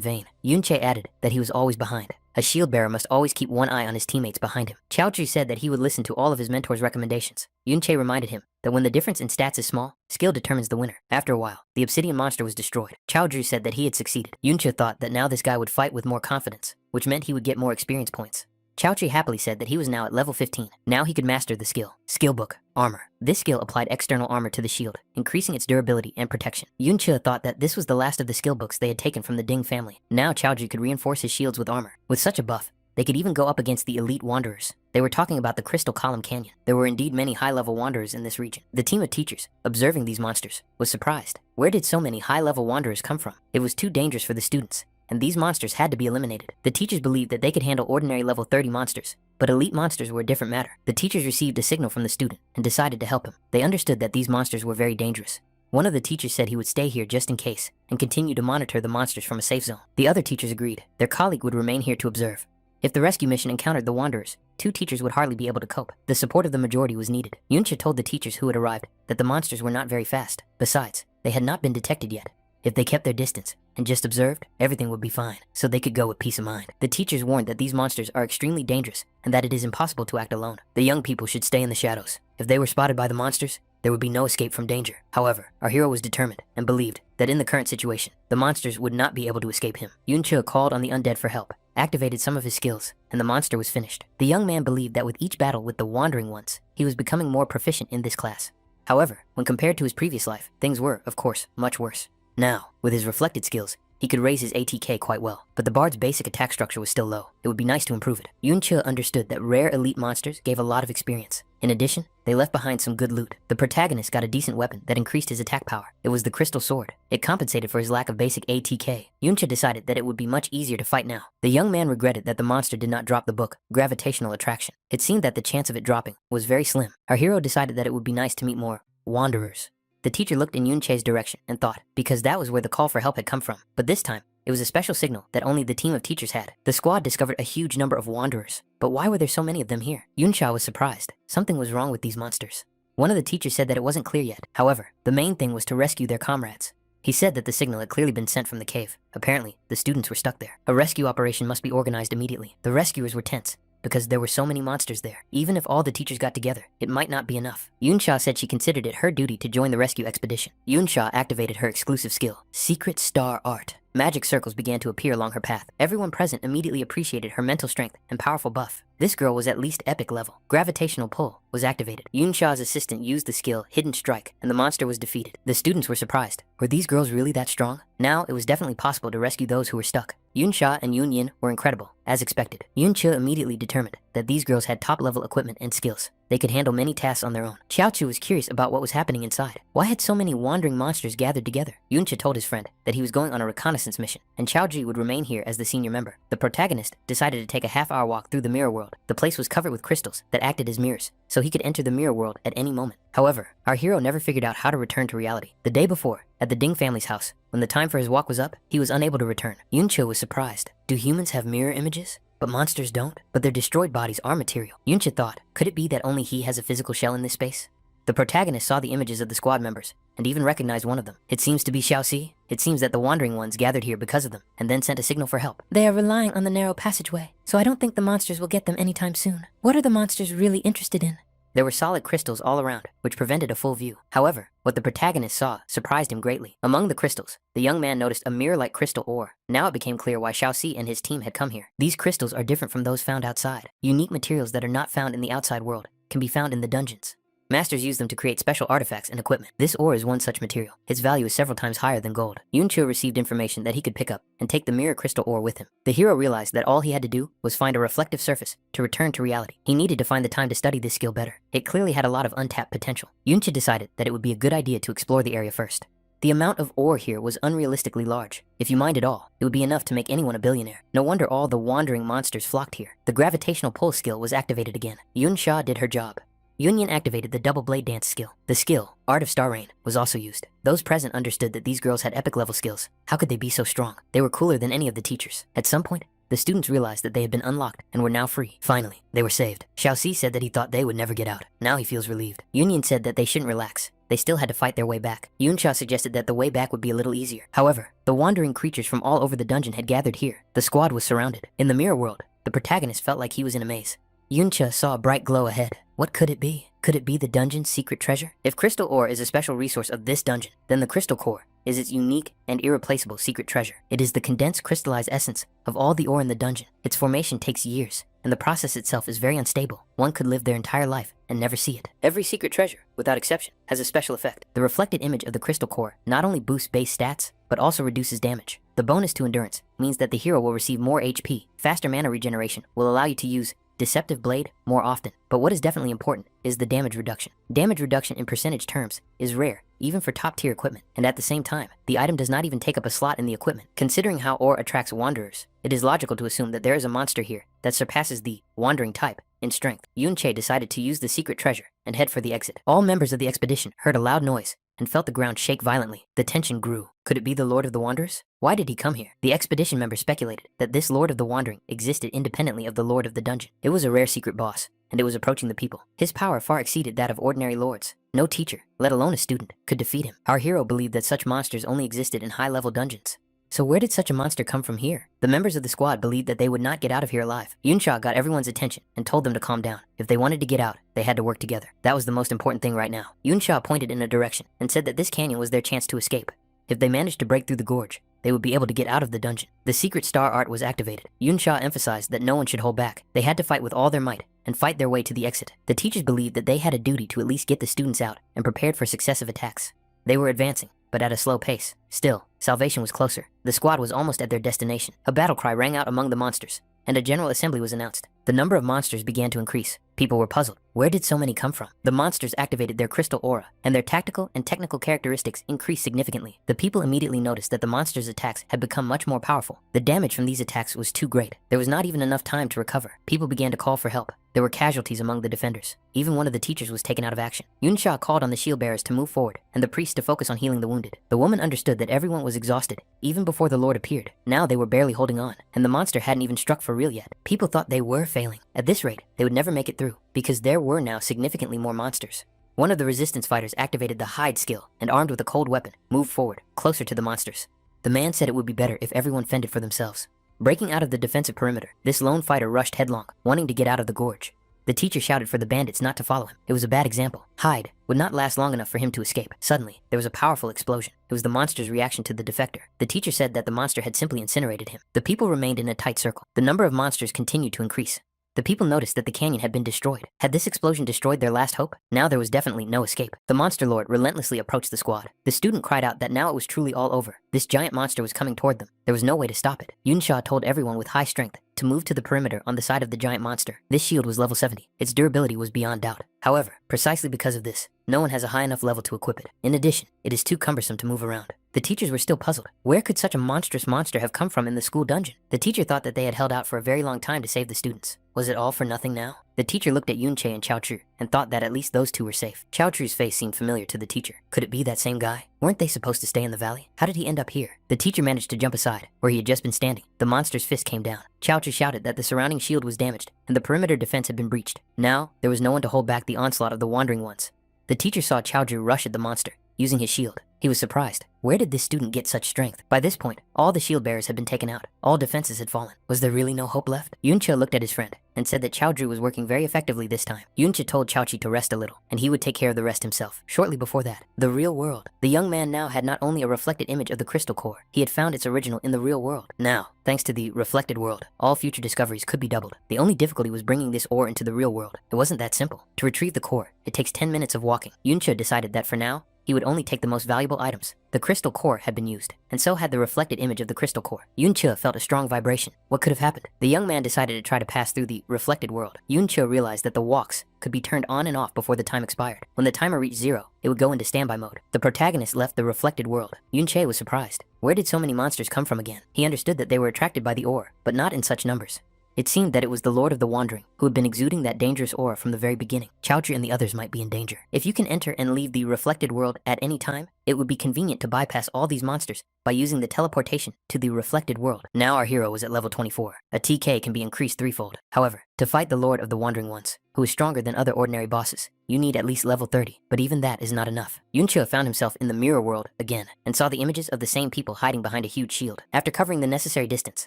vein. Yunche added that he was always behind. A shield bearer must always keep one eye on his teammates behind him. Chaudhry said that he would listen to all of his mentor's recommendations. Yunche reminded him that when the difference in stats is small, skill determines the winner. After a while, the obsidian monster was destroyed. Chaudhry said that he had succeeded. Yunche thought that now this guy would fight with more confidence, which meant he would get more experience points. Chaudhry happily said that he was now at level 15. Now he could master the skill. Skill book, armor. This skill applied external armor to the shield, increasing its durability and protection. Yunche thought that this was the last of the skill books they had taken from the Ding family. Now Chaudhry could reinforce his shields with armor. With such a buff, they could even go up against the elite wanderers. They were talking about the Crystal Column Canyon. There were indeed many high-level wanderers in this region. The team of teachers, observing these monsters, was surprised. Where did so many high-level wanderers come from? It was too dangerous for the students, and these monsters had to be eliminated. The teachers believed that they could handle ordinary level 30 monsters, but elite monsters were a different matter. The teachers received a signal from the student and decided to help him. They understood that these monsters were very dangerous. One of the teachers said he would stay here just in case and continue to monitor the monsters from a safe zone. The other teachers agreed. Their colleague would remain here to observe. If the rescue mission encountered the wanderers, 2 teachers would hardly be able to cope. The support of the majority was needed. Yuncha told the teachers who had arrived that the monsters were not very fast. Besides, they had not been detected yet. If they kept their distance and just observed, everything would be fine, so they could go with peace of mind. The teachers warned that these monsters are extremely dangerous and that it is impossible to act alone. The young people should stay in the shadows. If they were spotted by the monsters, there would be no escape from danger. However, our hero was determined and believed that in the current situation, the monsters would not be able to escape him. Yuncha called on the undead for help, activated some of his skills, and the monster was finished. The young man believed that with each battle with the wandering ones, he was becoming more proficient in this class. However, when compared to his previous life, things were, of course, much worse. Now, with his reflected skills, he could raise his ATK quite well, but the bard's basic attack structure was still low. It would be nice to improve it. Yuncha understood that rare elite monsters gave a lot of experience. In addition, they left behind some good loot. The protagonist got a decent weapon that increased his attack power. It was the crystal sword. It compensated for his lack of basic ATK. Yuncha decided that it would be much easier to fight now. The young man regretted that the monster did not drop the book, Gravitational Attraction. It seemed that the chance of it dropping was very slim. Our hero decided that it would be nice to meet more wanderers. The teacher looked in Yunche's direction and thought, because that was where the call for help had come from. But this time, it was a special signal that only the team of teachers had. The squad discovered a huge number of wanderers. But why were there so many of them here? Yuncha was surprised. Something was wrong with these monsters. One of the teachers said that it wasn't clear yet. However, the main thing was to rescue their comrades. He said that the signal had clearly been sent from the cave. Apparently, the students were stuck there. A rescue operation must be organized immediately. The rescuers were tense, because there were so many monsters there. Even if all the teachers got together, it might not be enough. Yunsha said she considered it her duty to join the rescue expedition. Yunsha activated her exclusive skill, Secret Star Art. Magic circles began to appear along her path. Everyone present immediately appreciated her mental strength and powerful buff. This girl was at least epic level. Gravitational pull was activated. Yunsha's assistant used the skill Hidden Strike, and the monster was defeated. The students were surprised. Were these girls really that strong? Now it was definitely possible to rescue those who were stuck. Yunsha and Yunyin were incredible, as expected. Yuncha immediately determined that these girls had top-level equipment and skills. They could handle many tasks on their own. Xiaochu was curious about what was happening inside. Why had so many wandering monsters gathered together? Yuncha told his friend that he was going on a reconnaissance mission, and Xiaoji would remain here as the senior member. The protagonist decided to take a half-hour walk through the mirror world. The place was covered with crystals that acted as mirrors, so he could enter the mirror world at any moment. However, our hero never figured out how to return to reality. The day before, at the Ding family's house, when the time for his walk was up, he was unable to return. Yuncha was surprised. Do humans have mirror images? But monsters don't. But their destroyed bodies are material. Yuncha thought, could it be that only he has a physical shell in this space? The protagonist saw the images of the squad members, and even recognized one of them. It seems to be Xiaoxi. It seems that the wandering ones gathered here because of them, and then sent a signal for help. They are relying on the narrow passageway, so I don't think the monsters will get them anytime soon. What are the monsters really interested in? There were solid crystals all around, which prevented a full view. However, what the protagonist saw surprised him greatly. Among the crystals, the young man noticed a mirror-like crystal ore. Now it became clear why Xiaoxi and his team had come here. These crystals are different from those found outside. Unique materials that are not found in the outside world can be found in the dungeons. Masters use them to create special artifacts and equipment. This ore is one such material. Its value is several times higher than gold. Yuncha received information that he could pick up and take the mirror crystal ore with him. The hero realized that all he had to do was find a reflective surface to return to reality. He needed to find the time to study this skill better. It clearly had a lot of untapped potential. Yuncha decided that it would be a good idea to explore the area first. The amount of ore here was unrealistically large. If you mined it all, it would be enough to make anyone a billionaire. No wonder all the wandering monsters flocked here. The gravitational pull skill was activated again. Yunsha did her job. Yunyan activated the double blade dance skill. The skill, Art of Star Rain, was also used. Those present understood that these girls had epic level skills. How could they be so strong? They were cooler than any of the teachers. At some point, the students realized that they had been unlocked and were now free. Finally, they were saved. Xiaoxi said that he thought they would never get out. Now he feels relieved. Yunyan said that they shouldn't relax. They still had to fight their way back. Yunsha suggested that the way back would be a little easier. However, the wandering creatures from all over the dungeon had gathered here. The squad was surrounded. In the mirror world, the protagonist felt like he was in a maze. Yuncha saw a bright glow ahead. What could it be? Could it be the dungeon's secret treasure? If crystal ore is a special resource of this dungeon, then the crystal core is its unique and irreplaceable secret treasure. It is the condensed crystallized essence of all the ore in the dungeon. Its formation takes years, and the process itself is very unstable. One could live their entire life and never see it. Every secret treasure, without exception, has a special effect. The reflected image of the crystal core not only boosts base stats, but also reduces damage. The bonus to endurance means that the hero will receive more HP. Faster mana regeneration will allow you to use Deceptive Blade more often. But what is definitely important is the damage reduction. Damage reduction in percentage terms is rare, even for top tier equipment. And at the same time, the item does not even take up a slot in the equipment. Considering how ore attracts wanderers, it is logical to assume that there is a monster here that surpasses the wandering type in strength. Yunche decided to use the secret treasure and head for the exit. All members of the expedition heard a loud noise and felt the ground shake violently. The tension grew. Could it be the Lord of the Wanderers? Why did he come here? The expedition members speculated that this Lord of the Wandering existed independently of the Lord of the Dungeon. It was a rare secret boss, and it was approaching the people. His power far exceeded that of ordinary lords. No teacher, let alone a student, could defeat him. Our hero believed that such monsters only existed in high-level dungeons. So where did such a monster come from here? The members of the squad believed that they would not get out of here alive. Yunsha got everyone's attention and told them to calm down. If they wanted to get out, they had to work together. That was the most important thing right now. Yunsha pointed in a direction and said that this canyon was their chance to escape. If they managed to break through the gorge, they would be able to get out of the dungeon. The secret star art was activated. Yunsha emphasized that no one should hold back. They had to fight with all their might and fight their way to the exit. The teachers believed that they had a duty to at least get the students out and prepared for successive attacks. They were advancing, but at a slow pace. Still, salvation was closer. The squad was almost at their destination. A battle cry rang out among the monsters, and a general assembly was announced. The number of monsters began to increase. People were puzzled. Where did so many come from? The monsters activated their crystal aura, and their tactical and technical characteristics increased significantly. The people immediately noticed that the monsters' attacks had become much more powerful. The damage from these attacks was too great. There was not even enough time to recover. People began to call for help. There were casualties among the defenders. Even one of the teachers was taken out of action. Yunsha called on the shield bearers to move forward, and the priests to focus on healing the wounded. The woman understood that everyone was exhausted, even before the Lord appeared. Now they were barely holding on, and the monster hadn't even struck for real yet. People thought they were failing. At this rate, they would never make it through, because there were now significantly more monsters. One of the resistance fighters activated the hide skill, and armed with a cold weapon, moved forward, closer to the monsters. The man said it would be better if everyone fended for themselves. Breaking out of the defensive perimeter, this lone fighter rushed headlong, wanting to get out of the gorge. The teacher shouted for the bandits not to follow him. It was a bad example. Hyde would not last long enough for him to escape. Suddenly, there was a powerful explosion. It was the monster's reaction to the defector. The teacher said that the monster had simply incinerated him. The people remained in a tight circle. The number of monsters continued to increase. The people noticed that the canyon had been destroyed. Had this explosion destroyed their last hope? Now there was definitely no escape. The monster lord relentlessly approached the squad. The student cried out that now it was truly all over. This giant monster was coming toward them. There was no way to stop it. Yunsha told everyone with high strength to move to the perimeter on the side of the giant monster. This shield was level 70. Its durability was beyond doubt. However, precisely because of this, no one has a high enough level to equip it. In addition, it is too cumbersome to move around. The teachers were still puzzled. Where could such a monstrous monster have come from in the school dungeon? The teacher thought that they had held out for a very long time to save the students. Was it all for nothing now? The teacher looked at Yunche and Chao Chu and thought that at least those two were safe. Chao Chu's face seemed familiar to the teacher. Could it be that same guy? Weren't they supposed to stay in the valley? How did he end up here? The teacher managed to jump aside, where he had just been standing. The monster's fist came down. Chao Chu shouted that the surrounding shield was damaged and the perimeter defense had been breached. Now, there was no one to hold back the onslaught of the wandering ones. The teacher saw Chao Chu rush at the monster, using his shield. He was surprised. Where did this student get such strength? By this point, all the shield bearers had been taken out. All defenses had fallen. Was there really no hope left? Yuncha looked at his friend and said that Chaodru was working very effectively this time. Yuncha told Chaochi to rest a little, and he would take care of the rest himself. Shortly before that, the real world. The young man now had not only a reflected image of the crystal core, he had found its original in the real world. Now, thanks to the reflected world, all future discoveries could be doubled. The only difficulty was bringing this ore into the real world. It wasn't that simple. To retrieve the core, it takes 10 minutes of walking. Yuncha decided that for now, he would only take the most valuable items. The crystal core had been used, and so had the reflected image of the crystal core. Yuncha felt a strong vibration. What could have happened? The young man decided to try to pass through the reflected world. Yuncha realized that the walks could be turned on and off before the time expired. When the timer reached 0, it would go into standby mode. The protagonist left the reflected world. Yuncha was surprised. Where did so many monsters come from again? He understood that they were attracted by the ore, but not in such numbers. It seemed that it was the Lord of the Wandering who had been exuding that dangerous aura from the very beginning. Chaodru and the others might be in danger. If you can enter and leave the reflected world at any time, it would be convenient to bypass all these monsters by using the teleportation to the reflected world. Now our hero was at level 24. A TK can be increased threefold. However, to fight the Lord of the Wandering Ones, who is stronger than other ordinary bosses, you need at least level 30, but even that is not enough. Yuncha found himself in the mirror world again and saw the images of the same people hiding behind a huge shield. After covering the necessary distance,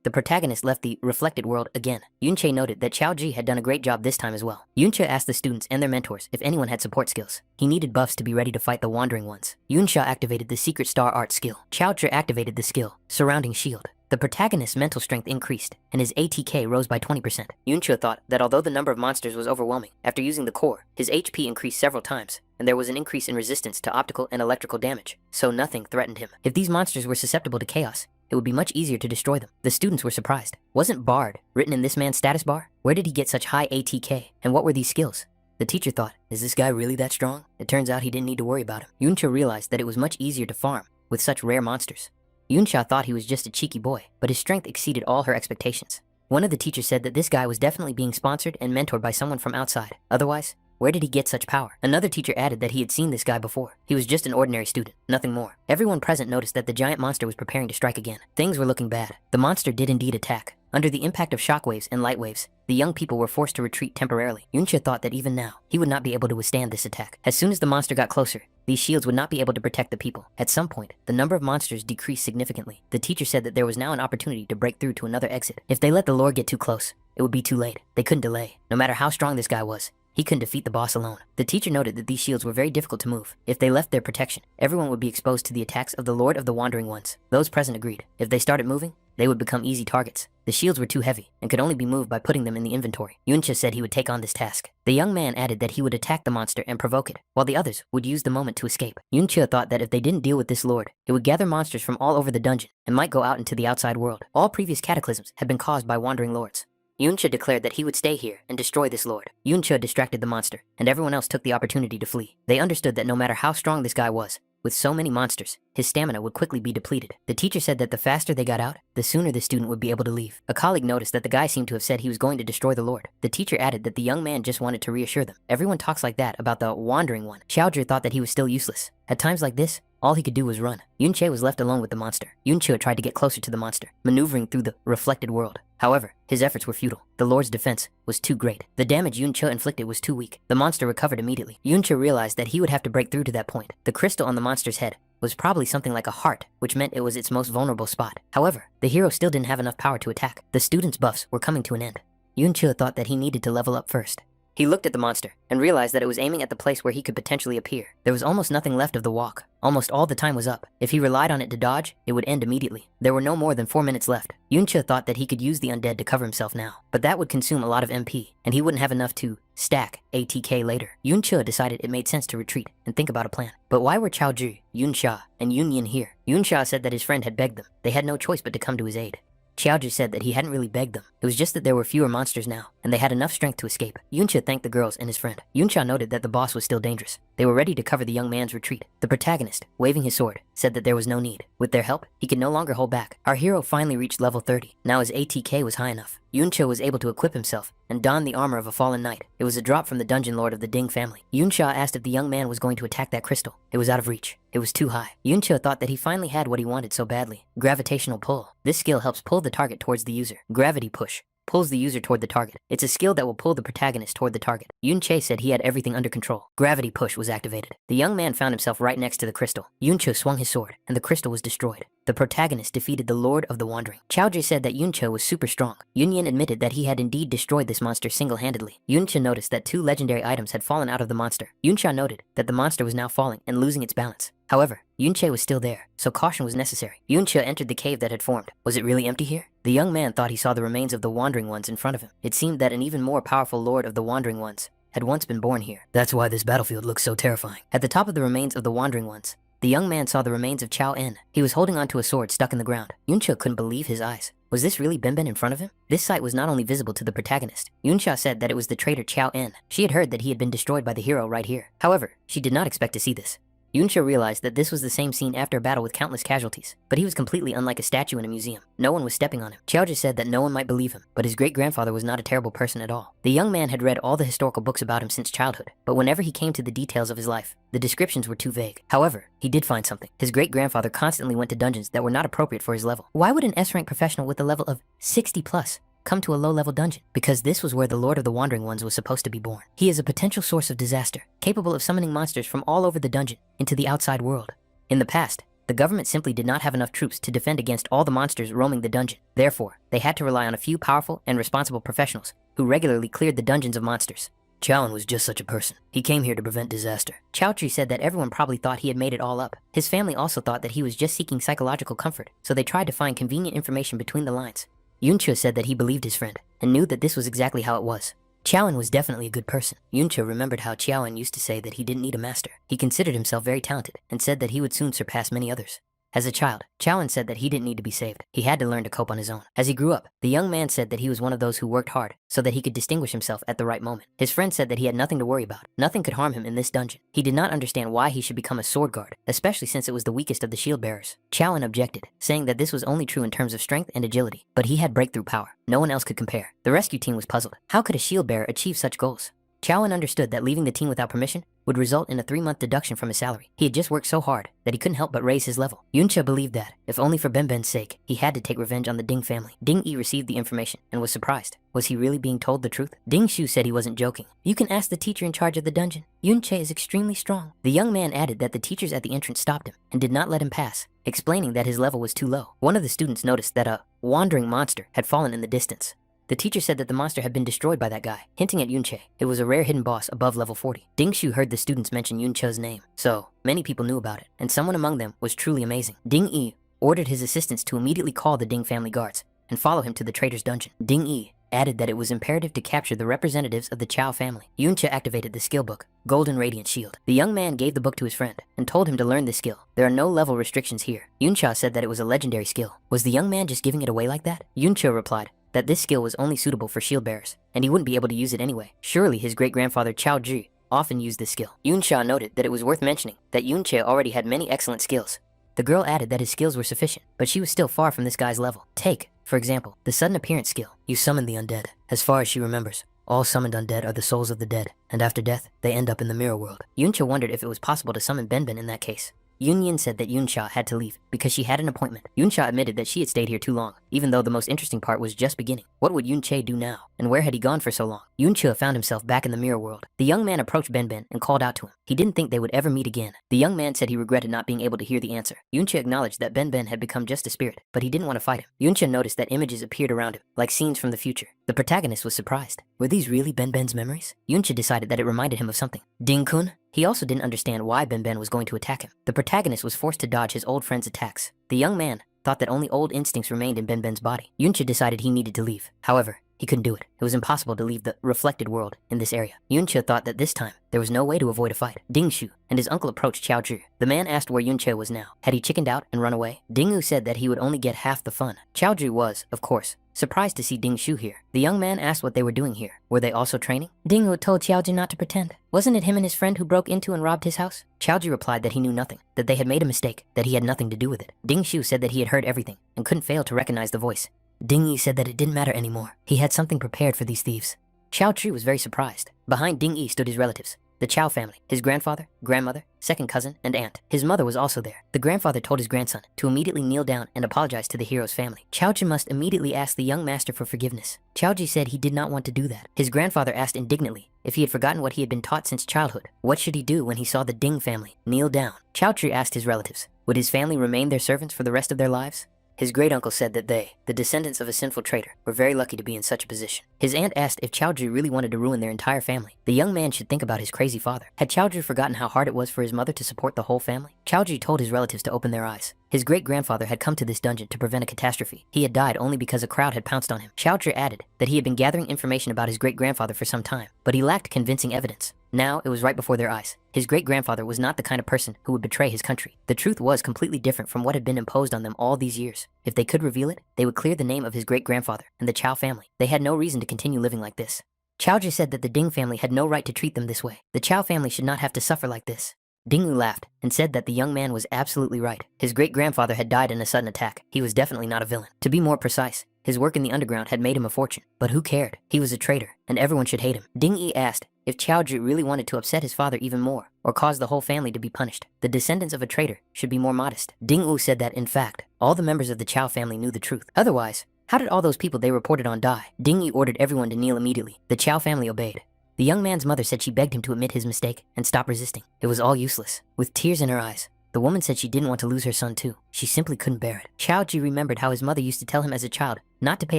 the protagonist left the reflected world again. Yuncha noted that Chaoji had done a great job this time as well. Yuncha asked the students and their mentors if anyone had support skills. He needed buffs to be ready to fight the Wandering Ones. Yuncha activated the Secret Star Art skill. Chaodru activated the skill Surrounding Shield. The protagonist's mental strength increased, and his ATK rose by 20%. Yuncha thought that although the number of monsters was overwhelming, after using the core, his HP increased several times, and there was an increase in resistance to optical and electrical damage, so nothing threatened him. If these monsters were susceptible to chaos, it would be much easier to destroy them. The students were surprised. Wasn't Bard written in this man's status bar? Where did he get such high ATK, and what were these skills? The teacher thought, is this guy really that strong? It turns out he didn't need to worry about him. Yuncha realized that it was much easier to farm with such rare monsters. Yuncha thought he was just a cheeky boy, but his strength exceeded all her expectations. One of the teachers said that this guy was definitely being sponsored and mentored by someone from outside. Otherwise, where did he get such power? Another teacher added that he had seen this guy before. He was just an ordinary student, nothing more. Everyone present noticed that the giant monster was preparing to strike again. Things were looking bad. The monster did indeed attack. Under the impact of shockwaves and light waves, the young people were forced to retreat temporarily. Yuncha thought that even now, he would not be able to withstand this attack. As soon as the monster got closer, these shields would not be able to protect the people. At some point, the number of monsters decreased significantly. The teacher said that there was now an opportunity to break through to another exit. If they let the lore get too close, it would be too late. They couldn't delay. No matter how strong this guy was, he couldn't defeat the boss alone. The teacher noted that these shields were very difficult to move. If they left their protection, everyone would be exposed to the attacks of the Lord of the Wandering Ones. Those present agreed. If they started moving, they would become easy targets. The shields were too heavy and could only be moved by putting them in the inventory. Yuncha said he would take on this task. The young man added that he would attack the monster and provoke it, while the others would use the moment to escape. Yuncha thought that if they didn't deal with this lord, it would gather monsters from all over the dungeon and might go out into the outside world. All previous cataclysms had been caused by wandering lords. Yuncha declared that he would stay here and destroy this lord. Yuncha distracted the monster, and everyone else took the opportunity to flee. They understood that no matter how strong this guy was, with so many monsters, his stamina would quickly be depleted. The teacher said that the faster they got out, the sooner the student would be able to leave. A colleague noticed that the guy seemed to have said he was going to destroy the lord. The teacher added that the young man just wanted to reassure them. Everyone talks like that about the wandering one. Xiaozhi thought that he was still useless. At times like this, all he could do was run. Yunche was left alone with the monster. Yunche tried to get closer to the monster, maneuvering through the reflected world. However, his efforts were futile. The lord's defense was too great. The damage Yunche inflicted was too weak. The monster recovered immediately. Yunche realized that he would have to break through to that point. The crystal on the monster's head was probably something like a heart, which meant it was its most vulnerable spot. However, the hero still didn't have enough power to attack. The student's buffs were coming to an end. Yunche thought that he needed to level up first. He looked at the monster and realized that it was aiming at the place where he could potentially appear. There was almost nothing left of the walk. Almost all the time was up. If he relied on it to dodge, it would end immediately. There were no more than 4 minutes left. Yunche thought that he could use the undead to cover himself now, but that would consume a lot of MP, and he wouldn't have enough to stack ATK later. Yunche decided it made sense to retreat and think about a plan. But why were Chaoju, Yunsha, and Yunyin here? Yunsha said that his friend had begged them. They had no choice but to come to his aid. Xiaozhi said that he hadn't really begged them. It was just that there were fewer monsters now, and they had enough strength to escape. Yuncha thanked the girls and his friend. Yuncha noted that the boss was still dangerous. They were ready to cover the young man's retreat. The protagonist, waving his sword, said that there was no need. With their help, he could no longer hold back. Our hero finally reached level 30. Now his ATK was high enough. Yuncha was able to equip himself and don the armor of a fallen knight. It was a drop from the dungeon lord of the Ding family. Yuncha asked if the young man was going to attack that crystal. It was out of reach. It was too high. Yuncha thought that he finally had what he wanted so badly. Gravitational pull. This skill helps pull the target towards the user. Gravity push. pulls the user toward the target. It's a skill that will pull the protagonist toward the target. Yun-che said he had everything under control. Gravity push was activated. The young man found himself right next to the crystal. Yun-che swung his sword, and the crystal was destroyed. The protagonist defeated the Lord of the Wandering. Chao-ji said that Yun-che was super strong. Yun-yin admitted that he had indeed destroyed this monster single-handedly. Yun-che noticed that 2 legendary items had fallen out of the monster. Yun-cha noted that the monster was now falling and losing its balance. However, Yun-che was still there, so caution was necessary. Yun-che entered the cave that had formed. Was it really empty here? The young man thought he saw the remains of the Wandering Ones in front of him. It seemed that an even more powerful Lord of the Wandering Ones had once been born here. That's why this battlefield looks so terrifying. At the top of the remains of the Wandering Ones, the young man saw the remains of Chao En. He was holding onto a sword stuck in the ground. Yun-che couldn't believe his eyes. Was this really Benben in front of him? This sight was not only visible to the protagonist. Yun-cha said that it was the traitor Chao En. She had heard that he had been destroyed by the hero right here. However, she did not expect to see this. Yun-cha realized that this was the same scene after a battle with countless casualties, but he was completely unlike a statue in a museum. No one was stepping on him. Chao-ji said that no one might believe him, but his great-grandfather was not a terrible person at all. The young man had read all the historical books about him since childhood, but whenever he came to the details of his life, the descriptions were too vague. However, he did find something. His great-grandfather constantly went to dungeons that were not appropriate for his level. Why would an S-rank professional with a level of 60 plus come to a low-level dungeon? Because this was where the Lord of the Wandering Ones was supposed to be born. He is a potential source of disaster, capable of summoning monsters from all over the dungeon into the outside world. In the past, the government simply did not have enough troops to defend against all the monsters roaming the dungeon. Therefore, they had to rely on a few powerful and responsible professionals who regularly cleared the dungeons of monsters. Chaoan was just such a person. He came here to prevent disaster. Chao-chi said that everyone probably thought he had made it all up. His family also thought that he was just seeking psychological comfort, so they tried to find convenient information between the lines. Yun-che said that he believed his friend and knew that this was exactly how it was. Chaoan was definitely a good person. Yun-che remembered how Chaoan used to say that he didn't need a master. He considered himself very talented and said that he would soon surpass many others. As a child, Chaoan said that he didn't need to be saved. He had to learn to cope on his own. As he grew up, the young man said that he was one of those who worked hard so that he could distinguish himself at the right moment. His friend said that he had nothing to worry about. Nothing could harm him in this dungeon. He did not understand why he should become a sword guard, especially since it was the weakest of the shield bearers. Chaoan objected, saying that this was only true in terms of strength and agility, but he had breakthrough power. No one else could compare. The rescue team was puzzled. How could a shield bearer achieve such goals? Chaoan understood that leaving the team without permission would result in a 3-month deduction from his salary. He had just worked so hard that he couldn't help but raise his level. Yun-che believed that, if only for Benben's sake, he had to take revenge on the Ding family. Ding-yi received the information and was surprised. Was he really being told the truth? Ding-shu said he wasn't joking. You can ask the teacher in charge of the dungeon. Yun-che is extremely strong. The young man added that the teachers at the entrance stopped him and did not let him pass, explaining that his level was too low. One of the students noticed that a wandering monster had fallen in the distance. The teacher said that the monster had been destroyed by that guy, hinting at Yun-che. It was a rare hidden boss above level 40. Ding-shu heard the students mention Yun-che's name, so many people knew about it, and someone among them was truly amazing. Ding-yi ordered his assistants to immediately call the Ding family guards and follow him to the traitor's dungeon. Ding-yi added that it was imperative to capture the representatives of the Chao family. Yun-che activated the skill book, Golden Radiant Shield. The young man gave the book to his friend and told him to learn this skill. There are no level restrictions here. Yun-cha said that it was a legendary skill. Was the young man just giving it away like that? Yun-che replied that this skill was only suitable for shield bearers, and he wouldn't be able to use it anyway. Surely his great-grandfather Chao Ji often used this skill. Yun-cha noted that it was worth mentioning that Yun-che already had many excellent skills. The girl added that his skills were sufficient, but she was still far from this guy's level. Take, for example, the sudden appearance skill. You summon the undead. As far as she remembers, all summoned undead are the souls of the dead, and after death, they end up in the mirror world. Yun-cha wondered if it was possible to summon Benben in that case. Yun-yin said that Yun-cha had to leave because she had an appointment. Yun-cha admitted that she had stayed here too long, even though the most interesting part was just beginning. What would Yun-che do now? And where had he gone for so long? Yun-che found himself back in the mirror world. The young man approached Benben and called out to him. He didn't think they would ever meet again. The young man said he regretted not being able to hear the answer. Yun-che acknowledged that Benben had become just a spirit, but he didn't want to fight him. Yun-che noticed that images appeared around him, like scenes from the future. The protagonist was surprised. Were these really Benben's memories? Yun-che decided that it reminded him of something. Ding-kun? He also didn't understand why Benben was going to attack him. The protagonist was forced to dodge his old friend's attacks. The young man thought that only old instincts remained in Benben's body. Yun-che decided he needed to leave. However, he couldn't do it. It was impossible to leave the reflected world in this area. Yun-che thought that this time, there was no way to avoid a fight. Ding-shu and his uncle approached Chao Zhi. The man asked where Yun-che was now. Had he chickened out and run away? Ding-yu said that he would only get half the fun. Chao Zhi was, of course, surprised to see Ding-shu here. The young man asked what they were doing here. Were they also training? Ding-yu told Chao Zhi not to pretend. Wasn't it him and his friend who broke into and robbed his house? Chao Zhi replied that he knew nothing, that they had made a mistake, that he had nothing to do with it. Ding-shu said that he had heard everything and couldn't fail to recognize the voice. Ding-yi said that it didn't matter anymore. He had something prepared for these thieves. Chao Tri was very surprised. Behind Ding-yi stood his relatives. the Chow family, his grandfather, grandmother, second cousin, and aunt. His mother was also there. The grandfather told his grandson to immediately kneel down and apologize to the hero's family. Chaoji must immediately ask the young master for forgiveness. Chaoji said he did not want to do that. His grandfather asked indignantly if he had forgotten what he had been taught since childhood. What should he do when he saw the Ding family kneel down? Chaoji asked his relatives, would his family remain their servants for the rest of their lives? His great-uncle said that they, the descendants of a sinful traitor, were very lucky to be in such a position. His aunt asked if Chaoji really wanted to ruin their entire family. The young man should think about his crazy father. Had Chaoji forgotten how hard it was for his mother to support the whole family? Chaoji told his relatives to open their eyes. His great-grandfather had come to this dungeon to prevent a catastrophe. He had died only because a crowd had pounced on him. Chaoji added that he had been gathering information about his great-grandfather for some time, but he lacked convincing evidence. Now, it was right before their eyes. His great-grandfather was not the kind of person who would betray his country. The truth was completely different from what had been imposed on them all these years. If they could reveal it, they would clear the name of his great-grandfather and the Chow family. They had no reason to continue living like this. Chaoji said that the Ding family had no right to treat them this way. The Chow family should not have to suffer like this. Ding-wu laughed and said that the young man was absolutely right. His great-grandfather had died in a sudden attack. He was definitely not a villain. To be more precise, his work in the underground had made him a fortune. But who cared? He was a traitor, and everyone should hate him. Ding-yi asked if Chaoji really wanted to upset his father even more, or cause the whole family to be punished. The descendants of a traitor should be more modest. Ding-wu said that, in fact, all the members of the Chow family knew the truth. Otherwise, how did all those people they reported on die? Ding-yi ordered everyone to kneel immediately. The Chow family obeyed. The young man's mother said she begged him to admit his mistake and stop resisting. It was all useless. With tears in her eyes, the woman said she didn't want to lose her son too. She simply couldn't bear it. Chaoji remembered how his mother used to tell him as a child not to pay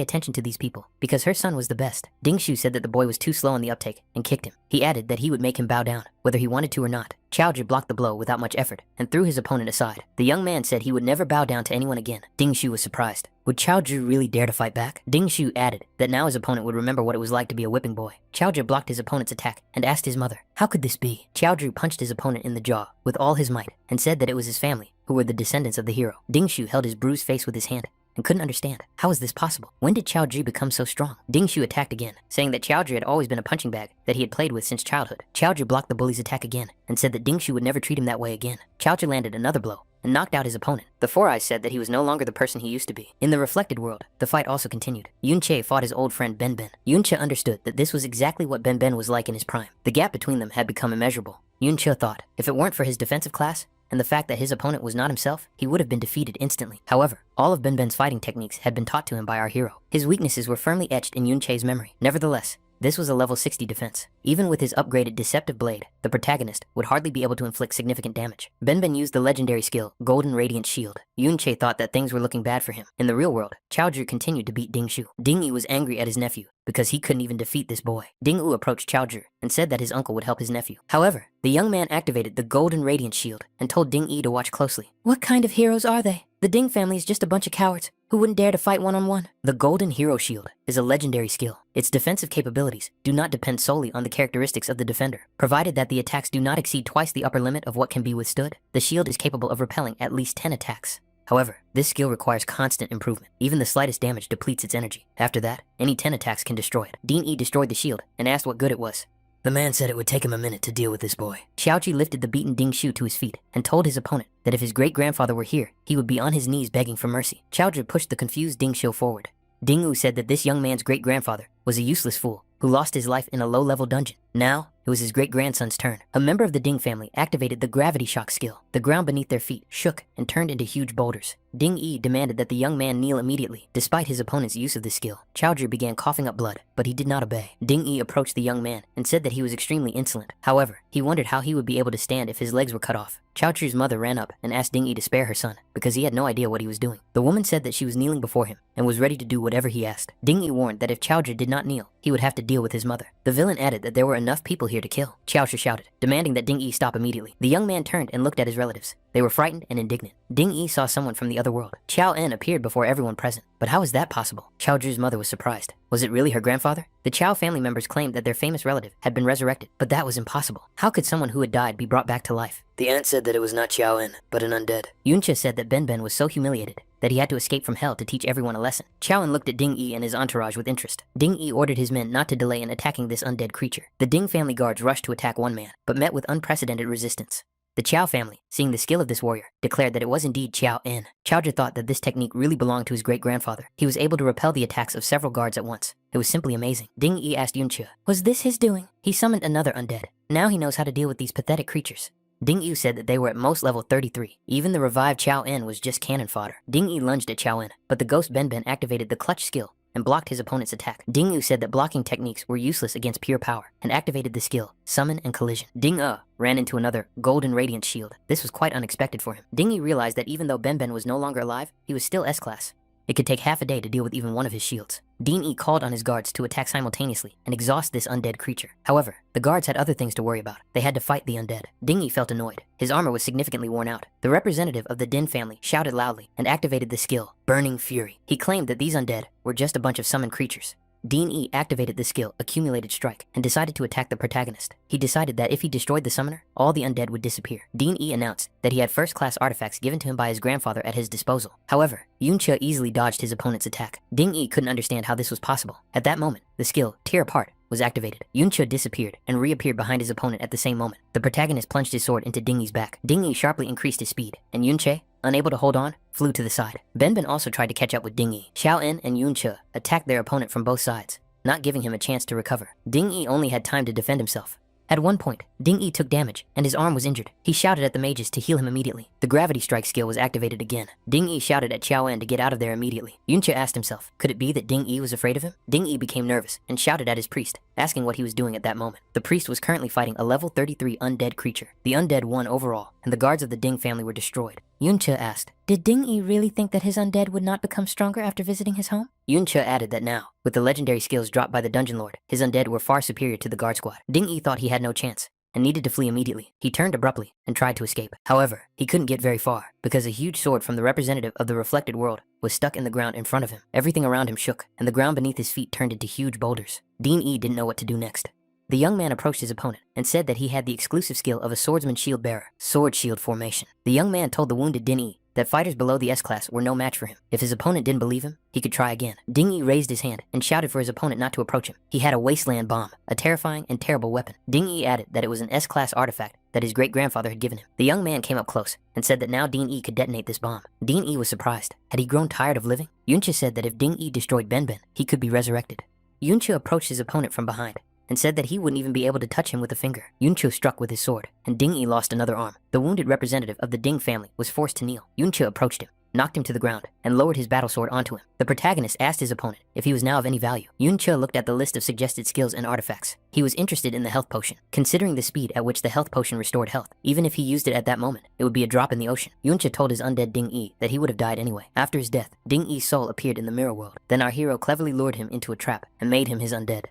attention to these people because her son was the best. Ding Shu said that the boy was too slow on the uptake and kicked him. He added that he would make him bow down, whether he wanted to or not. Chaoji blocked the blow without much effort and threw his opponent aside. The young man said he would never bow down to anyone again. Ding Shu was surprised. Would Chaoji really dare to fight back? Ding Shu added that now his opponent would remember what it was like to be a whipping boy. Chaoji blocked his opponent's attack and asked his mother, how could this be? Chaoji punched his opponent in the jaw with all his might and said that it was his family who were the descendants of the hero. Ding Shu held his bruised face with his hand and couldn't understand. How was this possible? When did Chaoji become so strong? Ding Shu attacked again, saying that Chaoji had always been a punching bag that he had played with since childhood. Chaoji blocked the bully's attack again and said that Ding Shu would never treat him that way again. Chaoji landed another blow and knocked out his opponent. The Four Eyes said that he was no longer the person he used to be. In the reflected world, the fight also continued. Yun Che fought his old friend Ben Ben. Yun Che understood that this was exactly what Ben Ben was like in his prime. The gap between them had become immeasurable. Yun Che thought, if it weren't for his defensive class, and the fact that his opponent was not himself, he would have been defeated instantly. However, all of Ben Ben's fighting techniques had been taught to him by our hero. His weaknesses were firmly etched in Yun Che's memory. Nevertheless, this was a level 60 defense. Even with his upgraded deceptive blade, the protagonist would hardly be able to inflict significant damage. Ben Ben used the legendary skill, Golden Radiant Shield. Yun Che thought that things were looking bad for him. In the real world, Chaoji continued to beat Ding Shu. Ding Yi was angry at his nephew because he couldn't even defeat this boy. Ding Wu approached Chaoji and said that his uncle would help his nephew. However, the young man activated the Golden Radiant Shield and told Ding Yi to watch closely. What kind of heroes are they? The Ding family is just a bunch of cowards who wouldn't dare to fight one-on-one. The Golden Hero Shield is a legendary skill. Its defensive capabilities do not depend solely on the characteristics of the defender. Provided that the attacks do not exceed twice the upper limit of what can be withstood, the shield is capable of repelling at least 10 attacks. However, this skill requires constant improvement. Even the slightest damage depletes its energy. After that, any 10 attacks can destroy it. Ding Yi destroyed the shield and asked what good it was. The man said it would take him a minute to deal with this boy. Xiaoqi lifted the beaten Ding Shu to his feet and told his opponent that if his great-grandfather were here, he would be on his knees begging for mercy. Xiaoqi pushed the confused Ding Shu forward. Ding Wu said that this young man's great-grandfather was a useless fool who lost his life in a low-level dungeon. Now, it was his great-grandson's turn. A member of the Ding family activated the gravity shock skill. The ground beneath their feet shook and turned into huge boulders. Ding Yi demanded that the young man kneel immediately. Despite his opponent's use of this skill, Chaoji began coughing up blood, but he did not obey. Ding Yi approached the young man and said that he was extremely insolent. However, he wondered how he would be able to stand if his legs were cut off. Chaoji's mother ran up and asked Ding Yi to spare her son because he had no idea what he was doing. The woman said that she was kneeling before him and was ready to do whatever he asked. Ding Yi warned that if Chaoji did not kneel, he would have to deal with his mother. The villain added that there were enough people here to kill. Chaoji shouted, demanding that Ding Yi stop immediately. The young man turned and looked at his relatives. They were frightened and indignant. Ding Yi saw someone from the other world. Qiao En appeared before everyone present. But how is that possible? Qiao Zhi's mother was surprised. Was it really her grandfather? The Qiao family members claimed that their famous relative had been resurrected, but that was impossible. How could someone who had died be brought back to life? The aunt said that it was not Qiao En, but an undead. Yuncha said that Ben Ben was so humiliated that he had to escape from hell to teach everyone a lesson. Qiao En looked at Ding Yi and his entourage with interest. Ding Yi ordered his men not to delay in attacking this undead creature. The Ding family guards rushed to attack one man, but met with unprecedented resistance. The Chow family, seeing the skill of this warrior, declared that it was indeed Chow En. Chowja thought that this technique really belonged to his great-grandfather. He was able to repel the attacks of several guards at once. It was simply amazing. Ding Yi asked Yunche, Was this his doing? he summoned another undead. Now he knows how to deal with these pathetic creatures. Ding Yu said that they were at most level 33. Even the revived Chow En was just cannon fodder. Ding Yi lunged at Chow En, but the ghost Ben Ben activated the clutch skill and blocked his opponent's attack. Ding Yu said that blocking techniques were useless against pure power and activated the skill, summon and collision. Ding ran into another golden radiant shield. This was quite unexpected for him. Ding Yi realized that even though Ben Ben was no longer alive, he was still S-class. It could take half a day to deal with even one of his shields. Ding Yi called on his guards to attack simultaneously and exhaust this undead creature. However, the guards had other things to worry about. They had to fight the undead. Ding Yi felt annoyed. His armor was significantly worn out. The representative of the Din family shouted loudly and activated the skill, Burning Fury. He claimed that these undead were just a bunch of summoned creatures. Din Yi activated the skill, Accumulated Strike, and decided to attack the protagonist. He decided that if he destroyed the summoner, all the undead would disappear. Din Yi announced that he had first-class artifacts given to him by his grandfather at his disposal. However, Yunche easily dodged his opponent's attack. Ding Yi couldn't understand how this was possible. At that moment, the skill, Tear Apart, was activated. Yunche disappeared and reappeared behind his opponent at the same moment. The protagonist plunged his sword into Ding Yi's back. Ding Yi sharply increased his speed, and Yunche, unable to hold on, flew to the side. Ben Ben also tried to catch up with Ding Yi. Xiao En and Yunche attacked their opponent from both sides, not giving him a chance to recover. Ding Yi only had time to defend himself. At one point, Ding Yi took damage and his arm was injured. He shouted at the mages to heal him immediately. The gravity strike skill was activated again. Ding Yi shouted at Xiao En to get out of there immediately. Yunche asked himself, could it be that Ding Yi was afraid of him? Ding Yi became nervous and shouted at his priest, asking what he was doing at that moment. The priest was currently fighting a level 33 undead creature. The undead won overall, and the guards of the Ding family were destroyed. Yunche asked, Did Ding Yi really think that his undead would not become stronger after visiting his home? Yunche added that now, with the legendary skills dropped by the Dungeon Lord, his undead were far superior to the guard squad. Ding Yi thought he had no chance and needed to flee immediately. He turned abruptly and tried to escape. However, he couldn't get very far because a huge sword from the representative of the reflected world was stuck in the ground in front of him. Everything around him shook, and the ground beneath his feet turned into huge boulders. Ding Yi didn't know what to do next. The young man approached his opponent and said that he had the exclusive skill of a swordsman shield bearer, sword shield formation. The young man told the wounded Ding Yi that fighters below the S-class were no match for him. If his opponent didn't believe him, he could try again. Ding Yi raised his hand and shouted for his opponent not to approach him. He had a wasteland bomb, a terrifying and terrible weapon. Ding Yi added that it was an S-class artifact that his great-grandfather had given him. The young man came up close and said that now Ding Yi could detonate this bomb. Ding Yi was surprised. Had he grown tired of living? Yunche said that if Ding Yi destroyed Ben Ben, he could be resurrected. Yunche approached his opponent from behind and said that he wouldn't even be able to touch him with a finger. Yunche struck with his sword, and Ding Yi lost another arm. The wounded representative of the Ding family was forced to kneel. Yunche approached him, knocked him to the ground, and lowered his battle sword onto him. The protagonist asked his opponent if he was now of any value. Yunche looked at the list of suggested skills and artifacts. He was interested in the health potion. Considering the speed at which the health potion restored health, even if he used it at that moment, it would be a drop in the ocean. Yunche told his undead Ding Yi that he would have died anyway. After his death, Ding Yi's soul appeared in the mirror world. Then our hero cleverly lured him into a trap and made him his undead.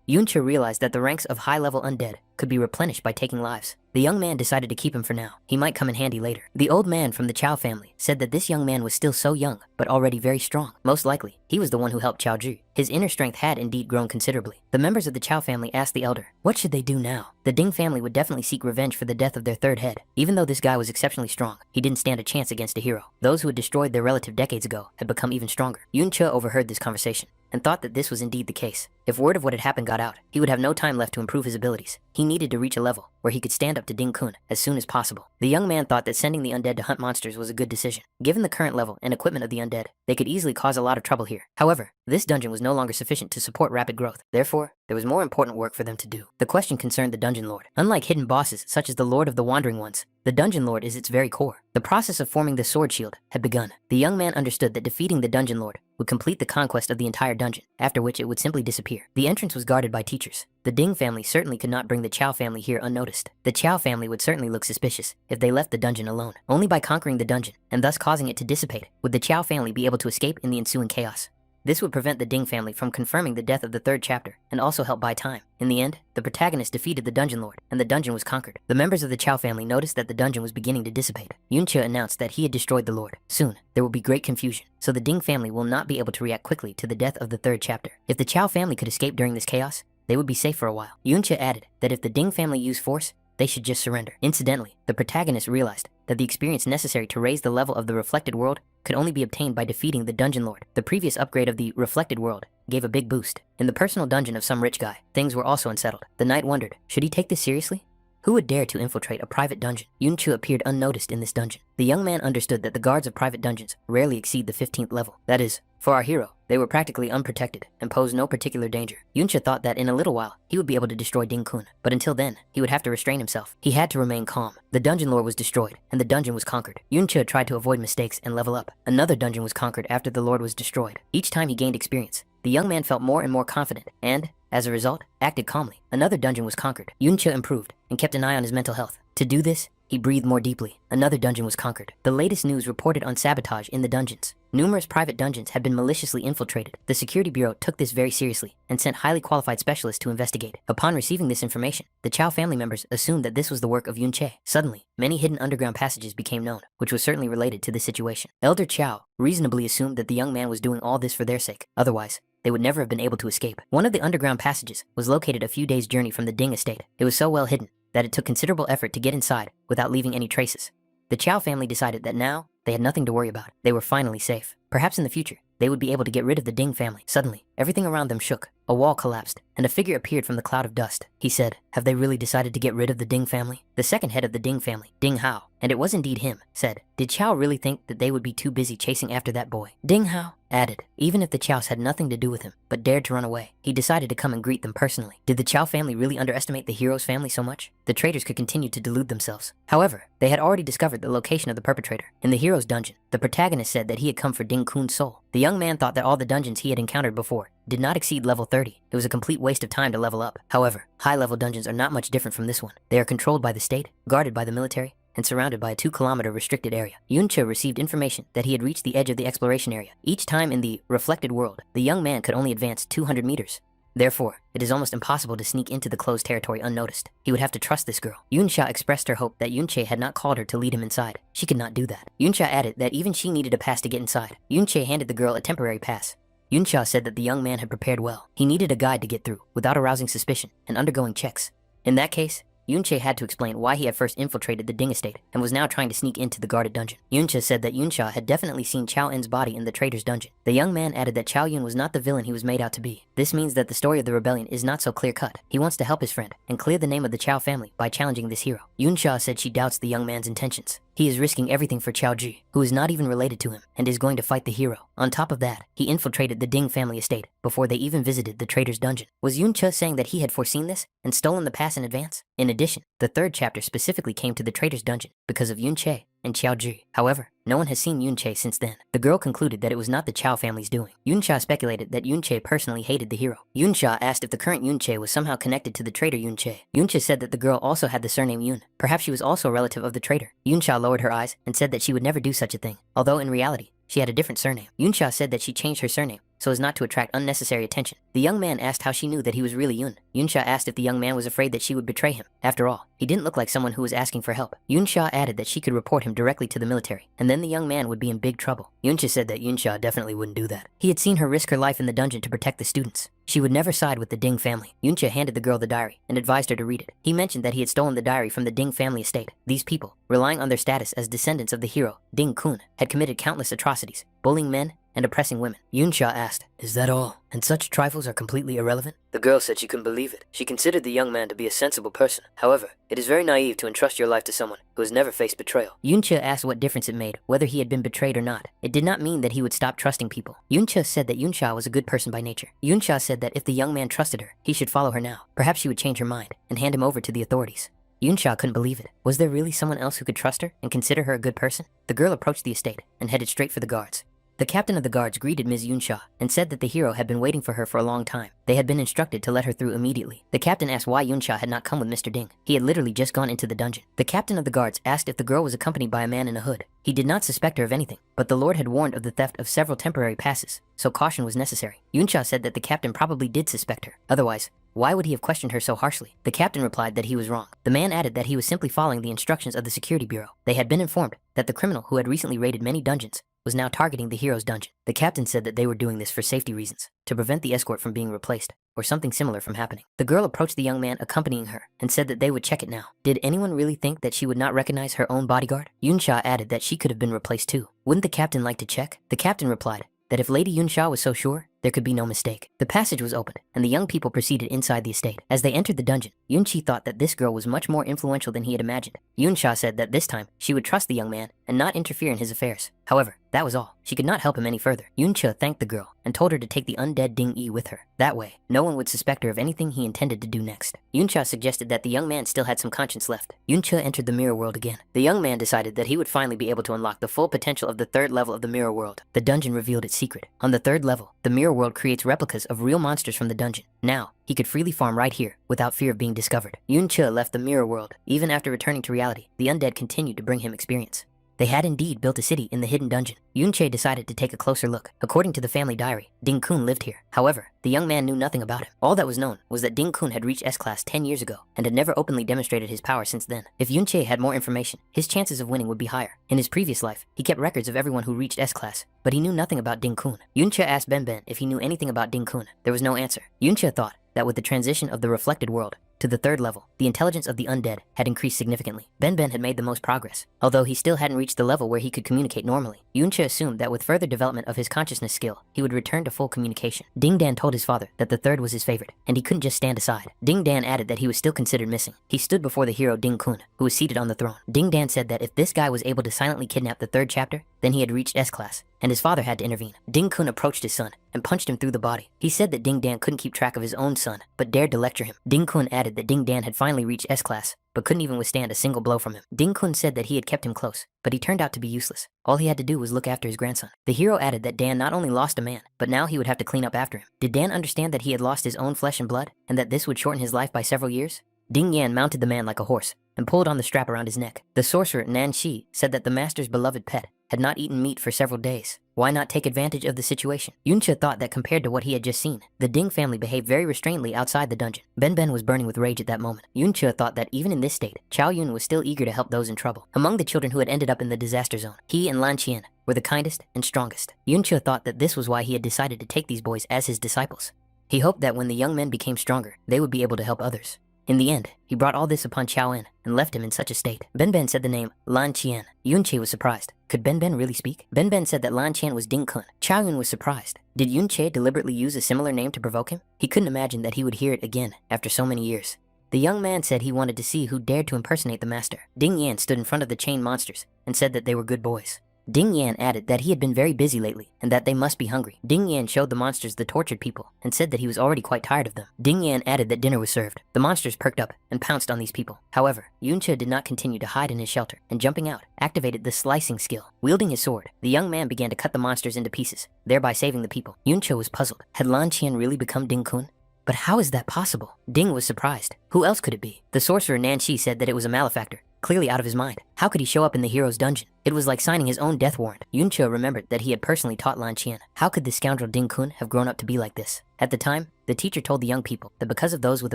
Yunche realized that the ranks of high-level undead could be replenished by taking lives. The young man decided to keep him for now. He might come in handy later. The old man from the Chow family said that this young man was still so young, but already very strong. Most likely, he was the one who helped Chow Ju. His inner strength had indeed grown considerably. The members of the Chow family asked the elder, what should they do now? The Ding family would definitely seek revenge for the death of their third head. Even though this guy was exceptionally strong, he didn't stand a chance against a hero. Those who had destroyed their relative decades ago had become even stronger. Yunche overheard this conversation and thought that this was indeed the case. If word of what had happened got out, he would have no time left to improve his abilities. He needed to reach a level where he could stand up to Ding Kun as soon as possible. The young man thought that sending the undead to hunt monsters was a good decision. Given the current level and equipment of the undead, they could easily cause a lot of trouble here. However, this dungeon was no longer sufficient to support rapid growth. Therefore, there was more important work for them to do. The question concerned the Dungeon Lord. Unlike hidden bosses such as the Lord of the Wandering Ones, the Dungeon Lord is its very core. The process of forming the sword shield had begun. The young man understood that defeating the Dungeon Lord would complete the conquest of the entire dungeon, after which it would simply disappear. The entrance was guarded by teachers. The Ding family certainly could not bring the Chow family here unnoticed. The Chow family would certainly look suspicious if they left the dungeon alone. Only by conquering the dungeon, and thus causing it to dissipate, would the Chow family be able to escape in the ensuing chaos. This would prevent the Ding family from confirming the death of the third chapter, and also help buy time. In the end, the protagonist defeated the Dungeon Lord, and the dungeon was conquered. The members of the Chow family noticed that the dungeon was beginning to dissipate. Yunche announced that he had destroyed the Lord. Soon, there will be great confusion, so the Ding family will not be able to react quickly to the death of the third chapter. If the Chow family could escape during this chaos, they would be safe for a while. Yunche added that if the Ding family used force, they should just surrender. Incidentally, the protagonist realized that the experience necessary to raise the level of the reflected world could only be obtained by defeating the Dungeon Lord. The previous upgrade of the reflected world gave a big boost. In the personal dungeon of some rich guy, things were also unsettled. The knight wondered, should he take this seriously? Who would dare to infiltrate a private dungeon? Yuncha appeared unnoticed in this dungeon. The young man understood that the guards of private dungeons rarely exceed the 15th level. That is, for our hero, they were practically unprotected and posed no particular danger. Yuncha thought that in a little while, he would be able to destroy Ding-kun, but until then, he would have to restrain himself. He had to remain calm. The dungeon lord was destroyed, and the dungeon was conquered. Yuncha tried to avoid mistakes and level up. Another dungeon was conquered after the lord was destroyed. Each time he gained experience, the young man felt more and more confident, and, as a result, acted calmly. Another dungeon was conquered. Yuncha improved and kept an eye on his mental health. To do this, he breathed more deeply. Another dungeon was conquered. The latest news reported on sabotage in the dungeons. Numerous private dungeons had been maliciously infiltrated. The Security Bureau took this very seriously and sent highly qualified specialists to investigate. Upon receiving this information, the Chow family members assumed that this was the work of Yunche. Suddenly, many hidden underground passages became known, which was certainly related to this situation. Elder Chow reasonably assumed that the young man was doing all this for their sake. Otherwise, they would never have been able to escape. One of the underground passages was located a few days' journey from the Ding estate. It was so well hidden that it took considerable effort to get inside without leaving any traces. The Chow family decided that now they had nothing to worry about. They were finally safe. Perhaps in the future, they would be able to get rid of the Ding family. Suddenly, everything around them shook. A wall collapsed, and a figure appeared from the cloud of dust. He said, "Have they really decided to get rid of the Ding family?" The second head of the Ding family, Ding Hao, and it was indeed him, said, "Did Chow really think that they would be too busy chasing after that boy?" Ding Hao added, even if the Chows had nothing to do with him, but dared to run away, he decided to come and greet them personally. Did the Chow family really underestimate the hero's family so much? The traitors could continue to delude themselves. However, they had already discovered the location of the perpetrator. In the hero's dungeon, the protagonist said that he had come for Ding Kun's soul. The young man thought that all the dungeons he had encountered before did not exceed level 30. It was a complete waste of time to level up. However, high-level dungeons are not much different from this one. They are controlled by the state, guarded by the military, and surrounded by a 2-kilometer restricted area. Yuncha received information that he had reached the edge of the exploration area. Each time in the reflected world, the young man could only advance 200 meters. Therefore, it is almost impossible to sneak into the closed territory unnoticed. He would have to trust this girl. Yunsha expressed her hope that Yunche had not called her to lead him inside. She could not do that. Yunsha added that even she needed a pass to get inside. Yunche handed the girl a temporary pass. Yunsha said that the young man had prepared well. He needed a guide to get through, without arousing suspicion and undergoing checks. In that case, Yunche had to explain why he had first infiltrated the Ding estate and was now trying to sneak into the guarded dungeon. Yuncha said that Yunsha had definitely seen Chow Yun's body in the traitor's dungeon. The young man added that Chow Yun was not the villain he was made out to be. This means that the story of the rebellion is not so clear-cut. He wants to help his friend and clear the name of the Chow family by challenging this hero. Yunsha said she doubts the young man's intentions. He is risking everything for Chow Ji, who is not even related to him and is going to fight the hero. On top of that, he infiltrated the Ding family estate before they even visited the traitor's dungeon. Was Yuncha saying that he had foreseen this and stolen the pass in advance? In addition, the third chapter specifically came to the traitor's dungeon because of Yunche and Xiao Ji. However, no one has seen Yunche since then. The girl concluded that it was not the Chow family's doing. Yunsha speculated that Yunche personally hated the hero. Yunsha asked if the current Yunche was somehow connected to the traitor Yunche. Yunche said that the girl also had the surname Yun. Perhaps she was also a relative of the traitor. Yunsha lowered her eyes and said that she would never do such a thing, although in reality, she had a different surname. Yunsha said that she changed her surname so as not to attract unnecessary attention. The young man asked how she knew that he was really Yun. Yunsha asked if the young man was afraid that she would betray him. After all, he didn't look like someone who was asking for help. Yunsha added that she could report him directly to the military, and then the young man would be in big trouble. Yunsha said that Yunsha definitely wouldn't do that. He had seen her risk her life in the dungeon to protect the students. She would never side with the Ding family. Yunsha handed the girl the diary and advised her to read it. He mentioned that he had stolen the diary from the Ding family estate. These people, relying on their status as descendants of the hero, Ding Kun, had committed countless atrocities, bullying men and oppressing women. Yunsha asked, "Is that all? And such trifles are completely irrelevant?" The girl said she couldn't believe it. She considered the young man to be a sensible person. However, it is very naive to entrust your life to someone who has never faced betrayal. Yunsha asked what difference it made, whether he had been betrayed or not. It did not mean that he would stop trusting people. Yunsha said that Yunsha was a good person by nature. Yunsha said that if the young man trusted her, he should follow her now. Perhaps she would change her mind and hand him over to the authorities. Yunsha couldn't believe it. Was there really someone else who could trust her and consider her a good person? The girl approached the estate and headed straight for the guards. The captain of the guards greeted Ms. Yunsha and said that the hero had been waiting for her for a long time. They had been instructed to let her through immediately. The captain asked why Yunsha had not come with Mr. Ding. He had literally just gone into the dungeon. The captain of the guards asked if the girl was accompanied by a man in a hood. He did not suspect her of anything, but the lord had warned of the theft of several temporary passes, so caution was necessary. Yunsha said that the captain probably did suspect her. Otherwise, why would he have questioned her so harshly? The captain replied that he was wrong. The man added that he was simply following the instructions of the security bureau. They had been informed that the criminal who had recently raided many dungeons was now targeting the hero's dungeon. The captain said that they were doing this for safety reasons, to prevent the escort from being replaced, or something similar from happening. The girl approached the young man accompanying her and said that they would check it now. Did anyone really think that she would not recognize her own bodyguard? Yunsha added that she could have been replaced too. Wouldn't the captain like to check? The captain replied that if Lady Yunsha was so sure, there could be no mistake. The passage was opened, and the young people proceeded inside the estate. As they entered the dungeon, Yunchi thought that this girl was much more influential than he had imagined. Yunsha said that this time, she would trust the young man and not interfere in his affairs. However, that was all. She could not help him any further. Yuncha thanked the girl and told her to take the undead Ding Yi with her. That way, no one would suspect her of anything he intended to do next. Yunsha suggested that the young man still had some conscience left. Yuncha entered the mirror world again. The young man decided that he would finally be able to unlock the full potential of the third level of the mirror world. The dungeon revealed its secret. On the third level, the mirror world creates replicas of real monsters from the dungeon. Now, he could freely farm right here without fear of being discovered. Yuncha left the mirror world. Even after returning to reality, the undead continued to bring him experience. They had indeed built a city in the hidden dungeon. Yunche decided to take a closer look. According to the family diary, Ding Kun lived here. However, the young man knew nothing about him. All that was known was that Ding Kun had reached S-Class 10 years ago and had never openly demonstrated his power since then. If Yunche had more information, his chances of winning would be higher. In his previous life, he kept records of everyone who reached S-Class, but he knew nothing about Ding Kun. Yunche asked Ben Ben if he knew anything about Ding Kun. There was no answer. Yunche thought that with the transition of the reflected world to the third level, the intelligence of the undead had increased significantly. Ben Ben had made the most progress, although he still hadn't reached the level where he could communicate normally. Yuncha assumed that with further development of his consciousness skill, he would return to full communication. Ding Dan told his father that the third was his favorite, and he couldn't just stand aside. Ding Dan added that he was still considered missing. He stood before the hero Ding Kun, who was seated on the throne. Ding Dan said that if this guy was able to silently kidnap the third chapter, then he had reached S-Class, and his father had to intervene. Ding Kun approached his son and punched him through the body. He said that Ding Dan couldn't keep track of his own son, but dared to lecture him. Ding Kun added that Ding Dan had finally reached S-Class, but couldn't even withstand a single blow from him. Ding Kun said that he had kept him close, but he turned out to be useless. All he had to do was look after his grandson. The hero added that Dan not only lost a man, but now he would have to clean up after him. Did Dan understand that he had lost his own flesh and blood, and that this would shorten his life by several years? Ding Yan mounted the man like a horse and pulled on the strap around his neck. The sorcerer Nan Shi said that the master's beloved pet had not eaten meat for several days. Why not take advantage of the situation? Yuncha thought that compared to what he had just seen, the Ding family behaved very restrainedly outside the dungeon. Ben Ben was burning with rage at that moment. Yuncha thought that even in this state, Chao Yun was still eager to help those in trouble. Among the children who had ended up in the disaster zone, he and Lan Qian were the kindest and strongest. Yuncha thought that this was why he had decided to take these boys as his disciples. He hoped that when the young men became stronger, they would be able to help others. In the end, he brought all this upon Chao En and left him in such a state. Ben Ben said the name Lan Qian. Yunche was surprised. Could Ben Ben really speak? Ben Ben said that Lan Qian was Ding Kun. Chao Yun was surprised. Did Yunche deliberately use a similar name to provoke him? He couldn't imagine that he would hear it again after so many years. The young man said he wanted to see who dared to impersonate the master. Ding Yan stood in front of the chained monsters and said that they were good boys. Ding Yan added that he had been very busy lately and that they must be hungry. Ding Yan showed the monsters the tortured people and said that he was already quite tired of them. Ding Yan added that dinner was served. The monsters perked up and pounced on these people. However, Yuncha did not continue to hide in his shelter and jumping out, activated the slicing skill. Wielding his sword, the young man began to cut the monsters into pieces, thereby saving the people. Yuncha was puzzled. Had Lan Qian really become Ding Kun? But how is that possible? Ding was surprised. Who else could it be? The sorcerer Nan Shi said that it was a malefactor, clearly out of his mind. How could he show up in the hero's dungeon? It was like signing his own death warrant. Yuncha remembered that he had personally taught Lan Qian. How could the scoundrel Ding Kun have grown up to be like this? At the time, the teacher told the young people that because of those with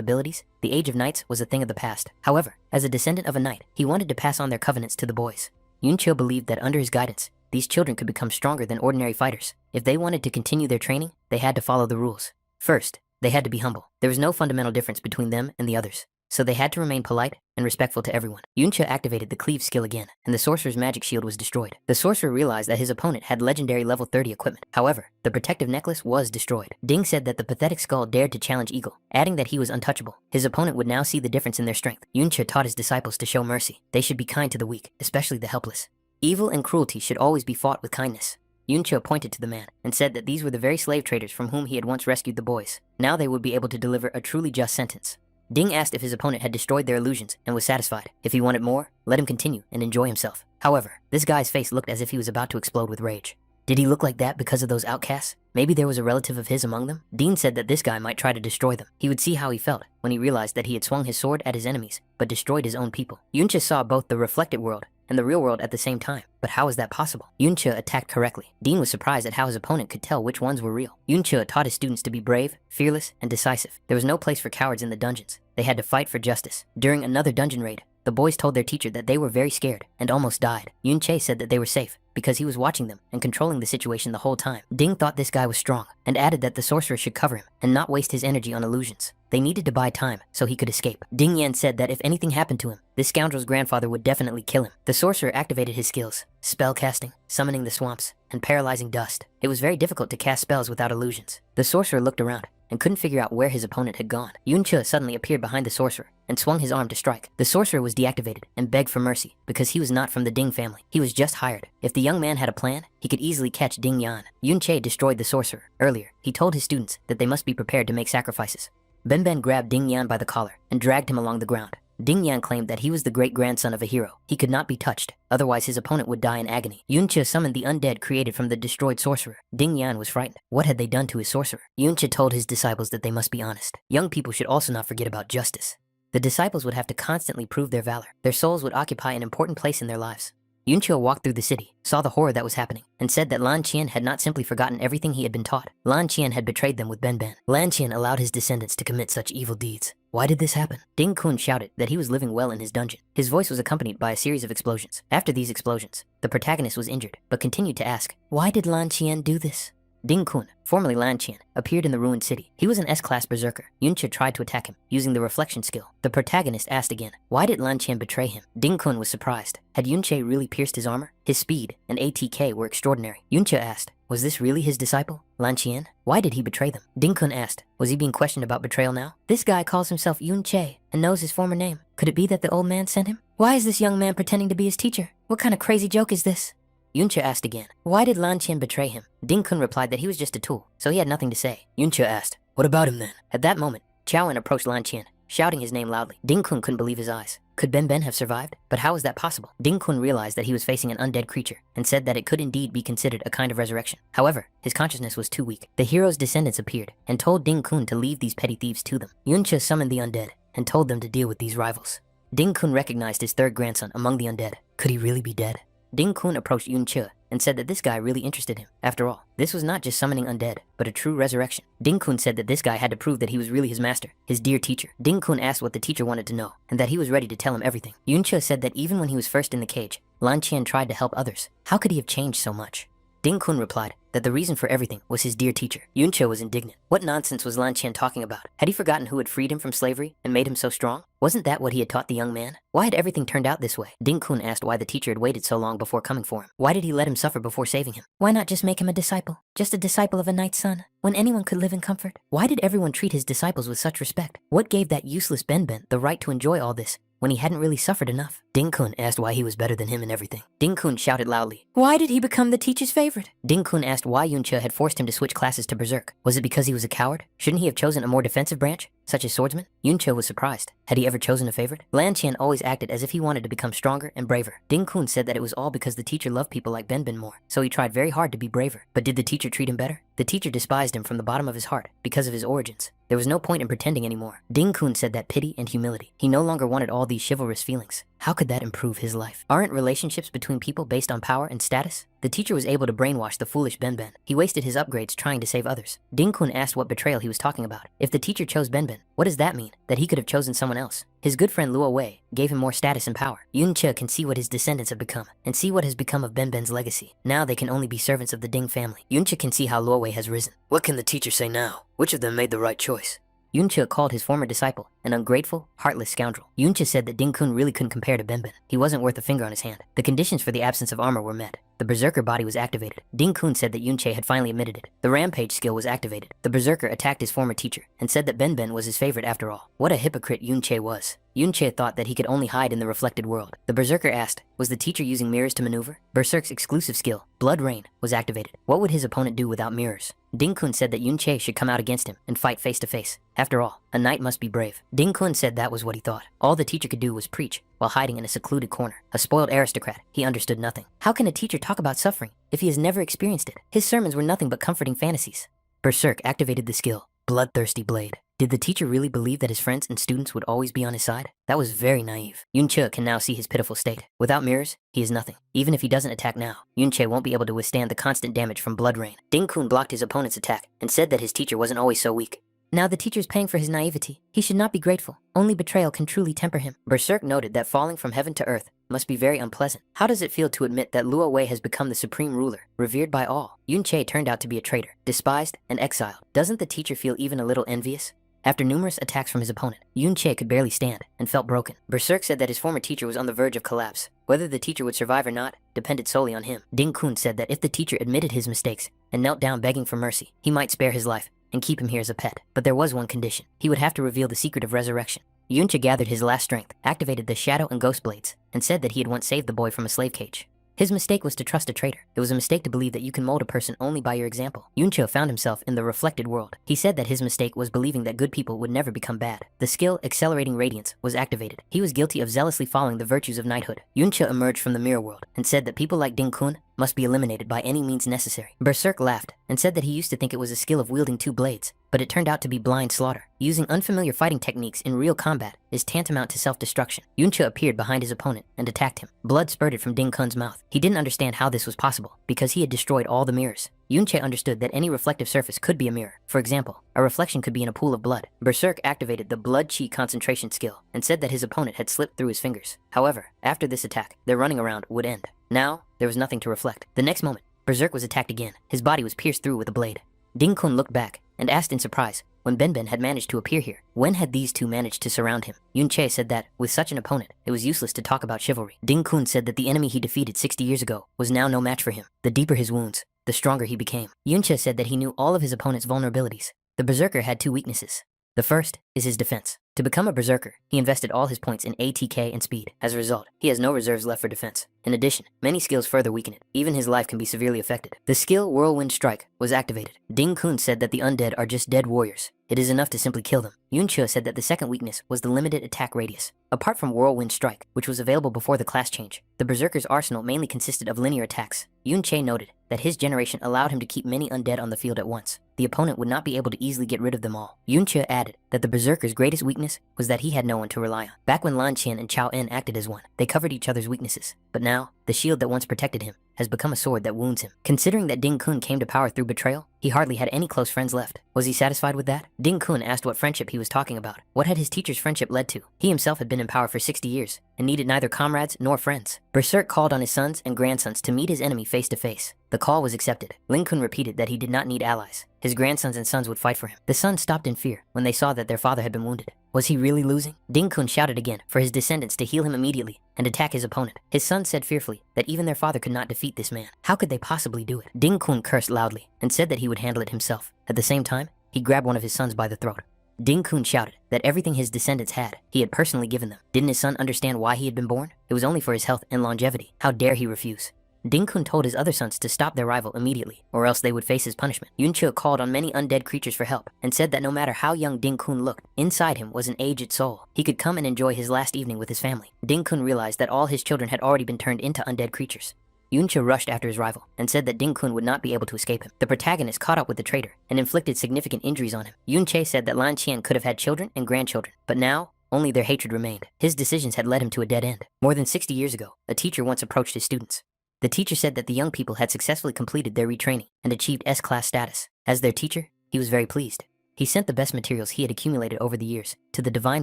abilities, the age of knights was a thing of the past. However, as a descendant of a knight, he wanted to pass on their covenants to the boys. Yuncha believed that under his guidance, these children could become stronger than ordinary fighters. If they wanted to continue their training, they had to follow the rules. First, they had to be humble. There was no fundamental difference between them and the others, so they had to remain polite and respectful to everyone. Yuncha activated the cleave skill again, and the sorcerer's magic shield was destroyed. The sorcerer realized that his opponent had legendary level 30 equipment. However, the protective necklace was destroyed. Ding said that the pathetic skull dared to challenge Eagle, adding that he was untouchable. His opponent would now see the difference in their strength. Yuncha taught his disciples to show mercy. They should be kind to the weak, especially the helpless. Evil and cruelty should always be fought with kindness. Yuncha pointed to the man and said that these were the very slave traders from whom he had once rescued the boys. Now they would be able to deliver a truly just sentence. Ding asked if his opponent had destroyed their illusions and was satisfied. If he wanted more, let him continue and enjoy himself. However, this guy's face looked as if he was about to explode with rage. Did he look like that because of those outcasts? Maybe there was a relative of his among them? Dean said that this guy might try to destroy them. He would see how he felt when he realized that he had swung his sword at his enemies, but destroyed his own people. Yuncha saw both the reflected world and the real world at the same time. But how is that possible? Yuncha attacked correctly. Dean was surprised at how his opponent could tell which ones were real. Yuncha taught his students to be brave, fearless, and decisive. There was no place for cowards in the dungeons. They had to fight for justice. During another dungeon raid, the boys told their teacher that they were very scared and almost died. Yunche said that they were safe because he was watching them and controlling the situation the whole time. Ding thought this guy was strong and added that the sorcerer should cover him and not waste his energy on illusions. They needed to buy time so he could escape. Ding Yan said that if anything happened to him, this scoundrel's grandfather would definitely kill him. The sorcerer activated his skills, spell casting, summoning the swamps, and paralyzing dust. It was very difficult to cast spells without illusions. The sorcerer looked around and couldn't figure out where his opponent had gone. Yunche suddenly appeared behind the sorcerer and swung his arm to strike. The sorcerer was deactivated and begged for mercy because he was not from the Ding family. He was just hired. If the young man had a plan, he could easily catch Ding Yan. Yunche destroyed the sorcerer. Earlier, he told his students that they must be prepared to make sacrifices. Ben grabbed Ding Yan by the collar and dragged him along the ground. Ding Yan claimed that he was the great-grandson of a hero. He could not be touched, otherwise his opponent would die in agony. Yunche summoned the undead created from the destroyed sorcerer. Ding Yan was frightened. What had they done to his sorcerer? Yunche told his disciples that they must be honest. Young people should also not forget about justice. The disciples would have to constantly prove their valor. Their souls would occupy an important place in their lives. Yunche walked through the city, saw the horror that was happening, and said that Lan Qian had not simply forgotten everything he had been taught. Lan Qian had betrayed them with Ben. Lan Qian allowed his descendants to commit such evil deeds. Why did this happen? Ding Kun shouted that he was living well in his dungeon. His voice was accompanied by a series of explosions. After these explosions, the protagonist was injured, but continued to ask, why did Lan Qian do this? Ding Kun, formerly Lan Qian, appeared in the ruined city. He was an S-class berserker. Yunche tried to attack him, using the reflection skill. The protagonist asked again, why did Lan Qian betray him? Ding Kun was surprised. Had Yunche really pierced his armor? His speed and ATK were extraordinary. Yunche asked, was this really his disciple, Lan Qian? Why did he betray them? Ding Kun asked, was he being questioned about betrayal now? This guy calls himself Yunche and knows his former name. Could it be that the old man sent him? Why is this young man pretending to be his teacher? What kind of crazy joke is this? Yunche asked again, why did Lan Qian betray him? Ding Kun replied that he was just a tool, so he had nothing to say. Yunche asked, what about him then? At that moment, Chaoan approached Lan Qian, shouting his name loudly. Ding Kun couldn't believe his eyes. Could Ben have survived? But how was that possible? Ding Kun realized that he was facing an undead creature and said that it could indeed be considered a kind of resurrection. However, his consciousness was too weak. The hero's descendants appeared and told Ding Kun to leave these petty thieves to them. Yunche summoned the undead and told them to deal with these rivals. Ding Kun recognized his third grandson among the undead. Could he really be dead? Ding Kun approached Yunche and said that this guy really interested him. After all, this was not just summoning undead, but a true resurrection. Ding Kun said that this guy had to prove that he was really his master, his dear teacher. Ding Kun asked what the teacher wanted to know, and that he was ready to tell him everything. Yunche said that even when he was first in the cage, Lan Qian tried to help others. How could he have changed so much? Ding Kun replied that the reason for everything was his dear teacher. Yunche was indignant. What nonsense was Lan Qian talking about? Had he forgotten who had freed him from slavery and made him so strong? Wasn't that what he had taught the young man? Why had everything turned out this way? Ding Kun asked why the teacher had waited so long before coming for him. Why did he let him suffer before saving him? Why not just make him a disciple? Just a disciple of a knight's son, when anyone could live in comfort? Why did everyone treat his disciples with such respect? What gave that useless Ben the right to enjoy all this when he hadn't really suffered enough? Ding Kun asked why he was better than him in everything. Ding Kun shouted loudly, why did he become the teacher's favorite? Ding Kun asked why Yunche had forced him to switch classes to berserk. Was it because he was a coward? Shouldn't he have chosen a more defensive branch, such as swordsman? Yunche was surprised. Had he ever chosen a favorite? Lan Qian always acted as if he wanted to become stronger and braver. Ding Kun said that it was all because the teacher loved people like Ben more, so he tried very hard to be braver. But did the teacher treat him better? The teacher despised him from the bottom of his heart because of his origins. There was no point in pretending anymore. Ding Kun said that pity and humility. He no longer wanted all these chivalrous feelings. How could that improve his life? Aren't relationships between people based on power and status? The teacher was able to brainwash the foolish Ben. He wasted his upgrades trying to save others. Ding Kun asked what betrayal he was talking about. If the teacher chose Ben, what does that mean? That he could have chosen someone else? His good friend Luo Wei gave him more status and power. Yunche can see what his descendants have become and see what has become of Ben's legacy. Now they can only be servants of the Ding family. Yunche can see how Luo Wei has risen. What can the teacher say now? Which of them made the right choice? Yunche called his former disciple an ungrateful, heartless scoundrel. Yunche said that Ding Kun really couldn't compare to Ben. He wasn't worth a finger on his hand. The conditions for the absence of armor were met. The berserker body was activated. Ding Kun said that Yunche had finally admitted it. The rampage skill was activated. The berserker attacked his former teacher and said that Ben was his favorite after all. What a hypocrite Yunche was. Yunche thought that he could only hide in the reflected world. The berserker asked, was the teacher using mirrors to maneuver? Berserk's exclusive skill, Blood Rain, was activated. What would his opponent do without mirrors? Ding Kun said that Yunche should come out against him and fight face to face. After all, a knight must be brave. Ding Kun said that was what he thought. All the teacher could do was preach while hiding in a secluded corner. A spoiled aristocrat, he understood nothing. How can a teacher talk about suffering if he has never experienced it? His sermons were nothing but comforting fantasies. Berserk activated the skill, Bloodthirsty Blade. Did the teacher really believe that his friends and students would always be on his side? That was very naive. Yunche can now see his pitiful state. Without mirrors, he is nothing. Even if he doesn't attack now, Yunche won't be able to withstand the constant damage from Blood Rain. Ding Kun blocked his opponent's attack and said that his teacher wasn't always so weak. Now the teacher's paying for his naivety. He should not be grateful. Only betrayal can truly temper him. Berserk noted that falling from heaven to earth must be very unpleasant. How does it feel to admit that Luo Wei has become the supreme ruler, revered by all? Yunche turned out to be a traitor, despised and exiled. Doesn't the teacher feel even a little envious? After numerous attacks from his opponent, Yun-che could barely stand and felt broken. Berserk said that his former teacher was on the verge of collapse. Whether the teacher would survive or not depended solely on him. Ding-kun said that if the teacher admitted his mistakes and knelt down begging for mercy, he might spare his life and keep him here as a pet. But there was one condition. He would have to reveal the secret of resurrection. Yun-che gathered his last strength, activated the shadow and ghost blades, and said that he had once saved the boy from a slave cage. His mistake was to trust a traitor. It was a mistake to believe that you can mold a person only by your example. Yun-che found himself in the reflected world. He said that his mistake was believing that good people would never become bad. The skill Accelerating Radiance was activated. He was guilty of zealously following the virtues of knighthood. Yun-che emerged from the mirror world and said that people like Ding-kun must be eliminated by any means necessary. Berserk laughed and said that he used to think it was a skill of wielding two blades, but it turned out to be blind slaughter. Using unfamiliar fighting techniques in real combat is tantamount to self-destruction. Yun-che appeared behind his opponent and attacked him. Blood spurted from Ding-kun's mouth. He didn't understand how this was possible because he had destroyed all the mirrors. Yun-che understood that any reflective surface could be a mirror. For example, a reflection could be in a pool of blood. Berserk activated the blood chi concentration skill and said that his opponent had slipped through his fingers. However, after this attack, their running around would end. Now, there was nothing to reflect. The next moment, Berserk was attacked again. His body was pierced through with a blade. Ding-kun looked back and asked in surprise when Ben had managed to appear here. When had these two managed to surround him? Yun-che said that, with such an opponent, it was useless to talk about chivalry. Ding-kun said that the enemy he defeated 60 years ago was now no match for him. The deeper his wounds, the stronger he became. Yun-che said that he knew all of his opponent's vulnerabilities. The berserker had two weaknesses. The first is his defense. To become a berserker, he invested all his points in ATK and speed. As a result, he has no reserves left for defense. In addition, many skills further weaken it. Even his life can be severely affected. The skill Whirlwind Strike was activated. Ding-kun said that the undead are just dead warriors. It is enough to simply kill them. Yun-che said that the second weakness was the limited attack radius. Apart from Whirlwind Strike, which was available before the class change, the berserker's arsenal mainly consisted of linear attacks. Yun-che noted that his generation allowed him to keep many undead on the field at once. The opponent would not be able to easily get rid of them all. Yun-che added that the berserker's greatest weakness was that he had no one to rely on. Back when Lan Qian and Chao En acted as one, they covered each other's weaknesses. But now, the shield that once protected him has become a sword that wounds him. Considering that Ding-kun came to power through betrayal, he hardly had any close friends left. Was he satisfied with that? Ding-kun asked what friendship he was talking about. What had his teacher's friendship led to? He himself had been in power for 60 years and needed neither comrades nor friends. Berserk called on his sons and grandsons to meet his enemy face to face. The call was accepted. Ling-kun repeated that he did not need allies. His grandsons and sons would fight for him. The sons stopped in fear when they saw that their father had been wounded. Was he really losing? Ding-kun shouted again for his descendants to heal him immediately and attack his opponent. His sons said fearfully that even their father could not defeat this man. How could they possibly do it? Ding-kun cursed loudly and said that he would handle it himself. At the same time, he grabbed one of his sons by the throat. Ding-kun shouted that everything his descendants had, he had personally given them. Didn't his son understand why he had been born? It was only for his health and longevity. How dare he refuse? Ding-kun told his other sons to stop their rival immediately, or else they would face his punishment. Yun-che called on many undead creatures for help, and said that no matter how young Ding-kun looked, inside him was an aged soul. He could come and enjoy his last evening with his family. Ding-kun realized that all his children had already been turned into undead creatures. Yun-che rushed after his rival, and said that Ding-kun would not be able to escape him. The protagonist caught up with the traitor, and inflicted significant injuries on him. Yun-che said that Lan Qian could have had children and grandchildren, but now, only their hatred remained. His decisions had led him to a dead end. More than 60 years ago, a teacher once approached his students. The teacher said that the young people had successfully completed their retraining and achieved S-class status. As their teacher, he was very pleased. He sent the best materials he had accumulated over the years to the divine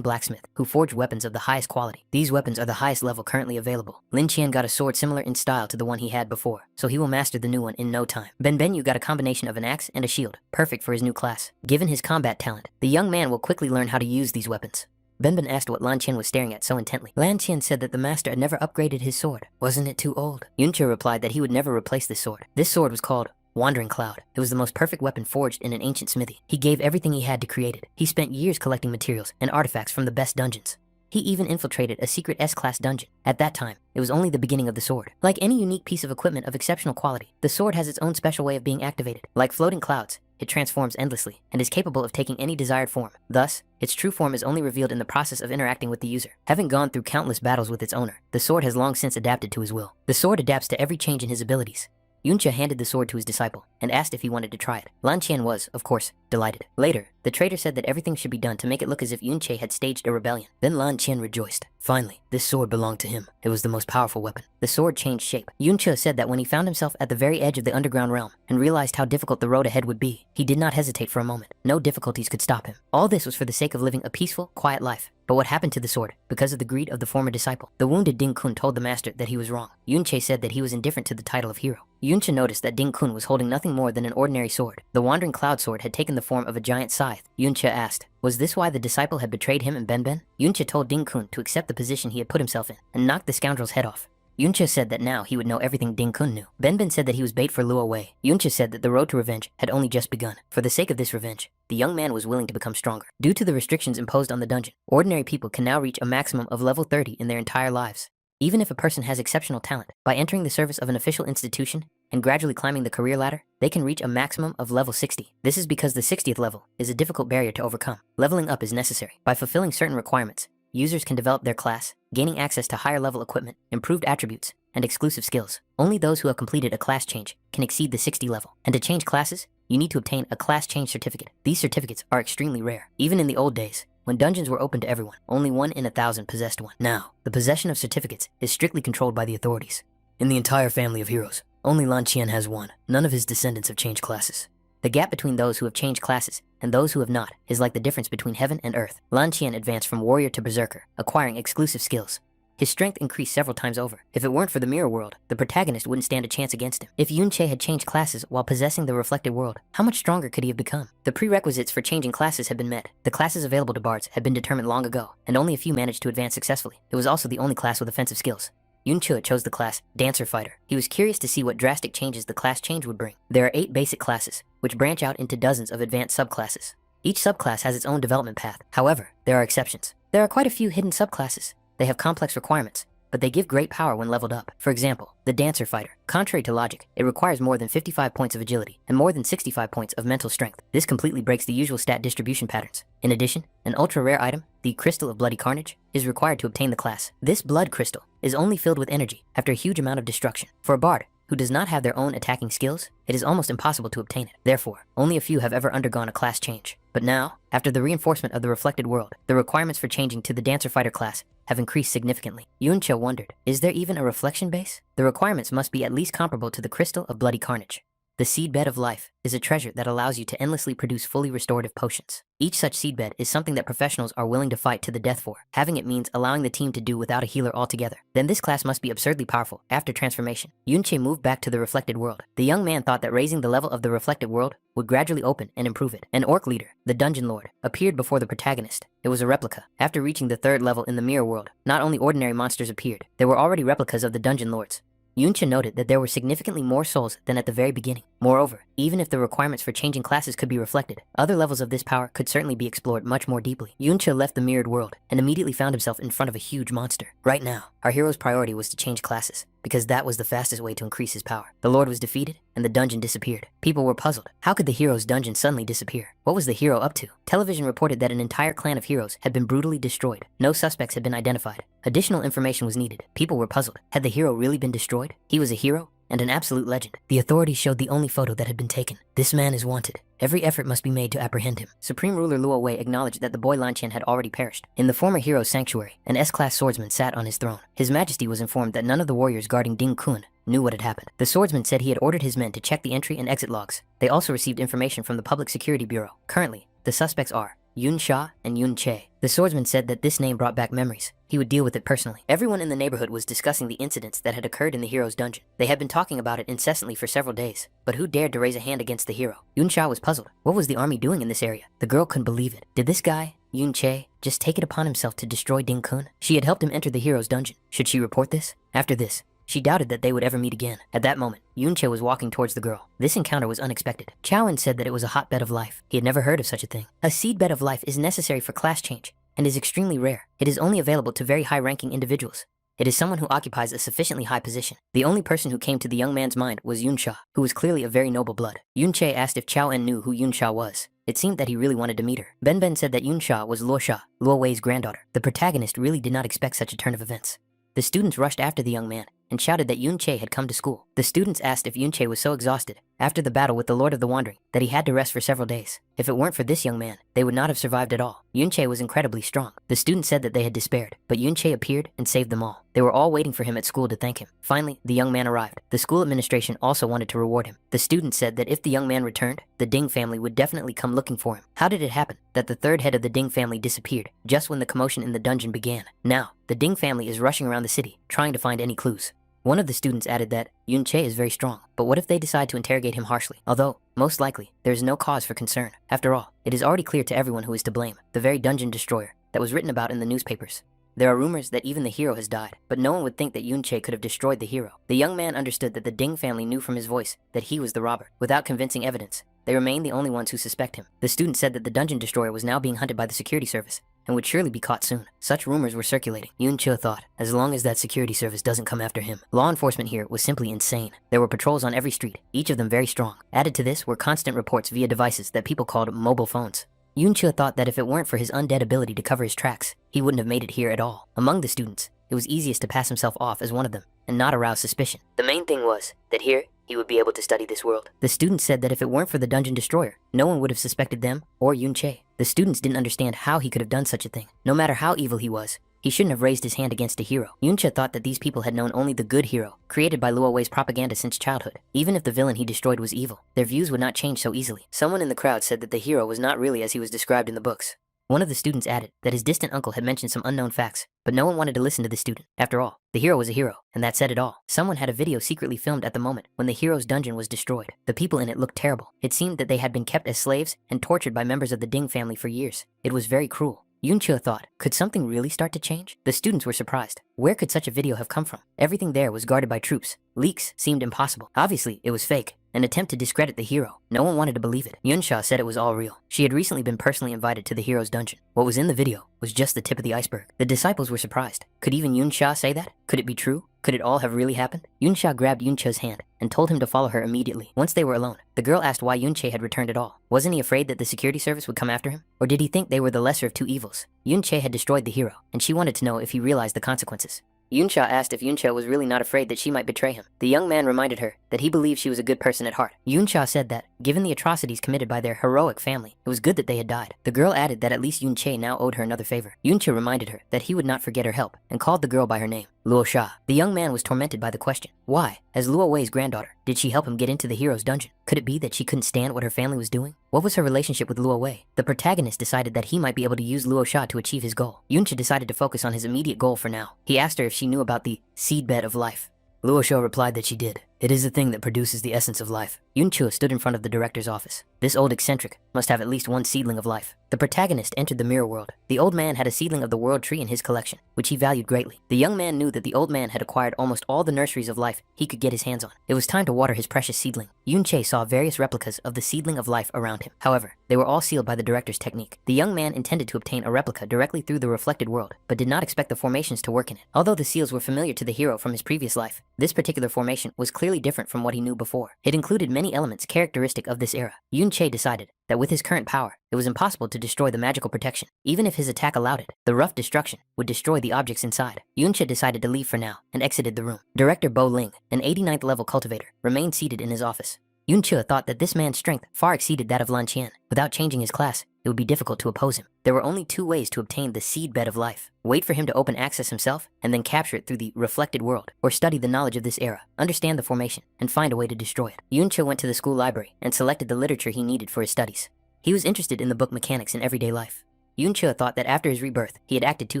blacksmith, who forged weapons of the highest quality. These weapons are the highest level currently available. Lin Qian got a sword similar in style to the one he had before, so he will master the new one in no time. Benbenyu got a combination of an axe and a shield, perfect for his new class. Given his combat talent, the young man will quickly learn how to use these weapons. Benben asked what Lan Qian was staring at so intently. Lan Qian said that the master had never upgraded his sword. Wasn't it too old? Yun-che replied that he would never replace this sword. This sword was called Wandering Cloud. It was the most perfect weapon forged in an ancient smithy. He gave everything he had to create it. He spent years collecting materials and artifacts from the best dungeons. He even infiltrated a secret S-class dungeon. At that time, it was only the beginning of the sword. Like any unique piece of equipment of exceptional quality, the sword has its own special way of being activated. Like floating clouds, it transforms endlessly and is capable of taking any desired form. Thus, its true form is only revealed in the process of interacting with the user. Having gone through countless battles with its owner, the sword has long since adapted to his will. The sword adapts to every change in his abilities. Yun-che handed the sword to his disciple and asked if he wanted to try it. Lan Qian was, of course, delighted. Later, the traitor said that everything should be done to make it look as if Yun-che had staged a rebellion. Then Lan Qian rejoiced. Finally, this sword belonged to him. It was the most powerful weapon. The sword changed shape. Yun-che said that when he found himself at the very edge of the underground realm and realized how difficult the road ahead would be, he did not hesitate for a moment. No difficulties could stop him. All this was for the sake of living a peaceful, quiet life. But what happened to the sword? Because of the greed of the former disciple. The wounded Ding Kun told the master that he was wrong. Yunche said that he was indifferent to the title of hero. Yunche noticed that Ding Kun was holding nothing more than an ordinary sword. The wandering cloud sword had taken the form of a giant scythe. Yunche asked, was this why the disciple had betrayed him and Benben? Yunche told Ding Kun to accept the position he had put himself in and knock the scoundrel's head off. Yunche said that now he would know everything Ding Kun knew. Benben said that he was bait for Luo Wei. Yunche said that the road to revenge had only just begun. For the sake of this revenge, the young man was willing to become stronger. Due to the restrictions imposed on the dungeon, ordinary people can now reach a maximum of level 30 in their entire lives. Even if a person has exceptional talent, by entering the service of an official institution and gradually climbing the career ladder, they can reach a maximum of level 60. This is because the 60th level is a difficult barrier to overcome. Leveling up is necessary. By fulfilling certain requirements, users can develop their class, gaining access to higher level equipment, improved attributes, and exclusive skills. Only those who have completed a class change can exceed the 60 level. And to change classes, you need to obtain a class change certificate. These certificates are extremely rare. Even in the old days, when dungeons were open to everyone, only 1 in 1,000 possessed one. Now, the possession of certificates is strictly controlled by the authorities. In the entire family of heroes, only Lan Qian has one. None of his descendants have changed classes. The gap between those who have changed classes and those who have not is like the difference between heaven and earth. Lan Qian advanced from warrior to berserker, acquiring exclusive skills. His strength increased several times over. If it weren't for the mirror world, the protagonist wouldn't stand a chance against him. If Yunche had changed classes while possessing the reflected world, how much stronger could he have become? The prerequisites for changing classes had been met. The classes available to bards had been determined long ago, and only a few managed to advance successfully. It was also the only class with offensive skills. Yunche chose the class Dancer Fighter. He was curious to see what drastic changes the class change would bring. There are 8 basic classes, which branch out into dozens of advanced subclasses. Each subclass has its own development path. However, there are exceptions. There are quite a few hidden subclasses. They have complex requirements, but they give great power when leveled up. For example, the Dancer Fighter. Contrary to logic, it requires more than 55 points of agility and more than 65 points of mental strength. This completely breaks the usual stat distribution patterns. In addition, an ultra-rare item, the Crystal of Bloody Carnage, is required to obtain the class. This blood crystal is only filled with energy after a huge amount of destruction. For a bard who does not have their own attacking skills, it is almost impossible to obtain it. Therefore, only a few have ever undergone a class change. But now, after the reinforcement of the reflected world, the requirements for changing to the Dancer Fighter class have increased significantly. Yunche wondered, is there even a reflection base? The requirements must be at least comparable to the Crystal of Bloody Carnage. The seedbed of life is a treasure that allows you to endlessly produce fully restorative potions. Each such seedbed is something that professionals are willing to fight to the death for. Having it means allowing the team to do without a healer altogether. Then this class must be absurdly powerful. After transformation, Yunche moved back to the reflected world. The young man thought that raising the level of the reflected world would gradually open and improve it. An orc leader, the Dungeon Lord, appeared before the protagonist. It was a replica. After reaching the 3rd level in the mirror world, not only ordinary monsters appeared, there were already replicas of the Dungeon Lords. Yunche noted that there were significantly more souls than at the very beginning. Moreover, even if the requirements for changing classes could be reflected, other levels of this power could certainly be explored much more deeply. Yunche left the mirrored world and immediately found himself in front of a huge monster. Right now, our hero's priority was to change classes, because that was the fastest way to increase his power. The Lord was defeated, and the dungeon disappeared. People were puzzled. How could the hero's dungeon suddenly disappear? What was the hero up to? Television reported that an entire clan of heroes had been brutally destroyed. No suspects had been identified. Additional information was needed. People were puzzled. Had the hero really been destroyed? He was a hero and an absolute legend. The authorities showed the only photo that had been taken. This man is wanted. Every effort must be made to apprehend him. Supreme Ruler Luo Wei acknowledged that the boy Lan Qian had already perished. In the former hero's sanctuary, an S-class swordsman sat on his throne. His Majesty was informed that none of the warriors guarding Ding Kun knew what had happened. The swordsman said he had ordered his men to check the entry and exit logs. They also received information from the Public Security Bureau. Currently, the suspects are Yun Sha and Yun Che. The swordsman said that this name brought back memories. He would deal with it personally. Everyone in the neighborhood was discussing the incidents that had occurred in the hero's dungeon. They had been talking about it incessantly for several days, but who dared to raise a hand against the hero? Yun Sha was puzzled. What was the army doing in this area? The girl couldn't believe it. Did this guy, Yun Che, just take it upon himself to destroy Ding Kun? She had helped him enter the hero's dungeon. Should she report this? After this, she doubted that they would ever meet again. At that moment, Yunche was walking towards the girl. This encounter was unexpected. Chowan said that it was a hotbed of life. He had never heard of such a thing. A seedbed of life is necessary for class change and is extremely rare. It is only available to very high-ranking individuals. It is someone who occupies a sufficiently high position. The only person who came to the young man's mind was Yun Sha, who was clearly of very noble blood. Yunche asked if Chao En knew who Yun Sha was. It seemed that he really wanted to meet her. Ben said that Yun Sha was Luo Sha, Luo Wei's granddaughter. The protagonist really did not expect such a turn of events. The students rushed after the young man and shouted that Yun Che had come to school. The students asked if Yun Che was so exhausted after the battle with the Lord of the Wandering, that he had to rest for several days. If it weren't for this young man, they would not have survived at all. Yunche was incredibly strong. The students said that they had despaired, but Yunche appeared and saved them all. They were all waiting for him at school to thank him. Finally, the young man arrived. The school administration also wanted to reward him. The students said that if the young man returned, the Ding family would definitely come looking for him. How did it happen that the third head of the Ding family disappeared just when the commotion in the dungeon began? Now, the Ding family is rushing around the city, trying to find any clues. One of the students added that Yunche is very strong, but what if they decide to interrogate him harshly? Although, most likely, there is no cause for concern. After all, it is already clear to everyone who is to blame, the very dungeon destroyer that was written about in the newspapers. There are rumors that even the hero has died, but no one would think that Yunche could have destroyed the hero. The young man understood that the Ding family knew from his voice that he was the robber. Without convincing evidence, they remain the only ones who suspect him. The student said that the dungeon destroyer was now being hunted by the security service and would surely be caught soon. Such rumors were circulating. Yunche thought, as long as that security service doesn't come after him. Law enforcement here was simply insane. There were patrols on every street, each of them very strong. Added to this were constant reports via devices that people called mobile phones. Yunche thought that if it weren't for his undead ability to cover his tracks, he wouldn't have made it here at all. Among the students, it was easiest to pass himself off as one of them and not arouse suspicion. The main thing was that here, he would be able to study this world. The students said that if it weren't for the dungeon destroyer, no one would have suspected them or Yunche. The students didn't understand how he could have done such a thing. No matter how evil he was, he shouldn't have raised his hand against a hero. Yunche thought that these people had known only the good hero, created by Luo Wei's propaganda since childhood. Even if the villain he destroyed was evil, their views would not change so easily. Someone in the crowd said that the hero was not really as he was described in the books. One of the students added that his distant uncle had mentioned some unknown facts, but no one wanted to listen to the student. After all, the hero was a hero, and that said it all. Someone had a video secretly filmed at the moment when the hero's dungeon was destroyed. The people in it looked terrible. It seemed that they had been kept as slaves and tortured by members of the Ding family for years. It was very cruel. Yunche thought, could something really start to change? The students were surprised. Where could such a video have come from? Everything there was guarded by troops. Leaks seemed impossible. Obviously, it was fake. An attempt to discredit the hero. No one wanted to believe it. Yunsha said it was all real. She had recently been personally invited to the hero's dungeon. What was in the video was just the tip of the iceberg. The disciples were surprised. Could even Yunsha say that? Could it be true? Could it all have really happened? Yunsha grabbed Yunche's hand and told him to follow her immediately. Once they were alone, the girl asked why Yunche had returned at all. Wasn't he afraid that the security service would come after him? Or did he think they were the lesser of two evils? Yunche had destroyed the hero, and she wanted to know if he realized the consequences. Yunsha asked if Yunche was really not afraid that she might betray him. The young man reminded her that he believed she was a good person at heart. Yunsha said that, given the atrocities committed by their heroic family, it was good that they had died. The girl added that at least Yunche now owed her another favor. Yunche reminded her that he would not forget her help and called the girl by her name, Luo Sha. The young man was tormented by the question, why, as Luo Wei's granddaughter, did she help him get into the hero's dungeon? Could it be that she couldn't stand what her family was doing? What was her relationship with Luo Wei? The protagonist decided that he might be able to use Luo Sha to achieve his goal. Yunche decided to focus on his immediate goal for now. He asked her if she knew about the seedbed of life. Luo Sha replied that she did. It is the thing that produces the essence of life. Yunche stood in front of the director's office. This old eccentric must have at least one seedling of life. The protagonist entered the mirror world. The old man had a seedling of the world tree in his collection, which he valued greatly. The young man knew that the old man had acquired almost all the nurseries of life he could get his hands on. It was time to water his precious seedling. Yunche saw various replicas of the seedling of life around him. However, they were all sealed by the director's technique. The young man intended to obtain a replica directly through the reflected world, but did not expect the formations to work in it. Although the seals were familiar to the hero from his previous life, this particular formation was clearly different from what he knew before. It included many elements characteristic of this era. Yunche decided that with his current power, it was impossible to destroy the magical protection. Even if his attack allowed it, the rough destruction would destroy the objects inside. Yunche decided to leave for now and exited the room. Director Bo Ling, an 89th level cultivator, remained seated in his office. Yunche thought that this man's strength far exceeded that of Lan Qian. Without changing his class, it would be difficult to oppose him. There were only two ways to obtain the seedbed of life. Wait for him to open access himself and then capture it through the reflected world, or study the knowledge of this era, understand the formation, and find a way to destroy it. Yunche went to the school library and selected the literature he needed for his studies. He was interested in the book Mechanics in Everyday Life. Yunche thought that after his rebirth, he had acted too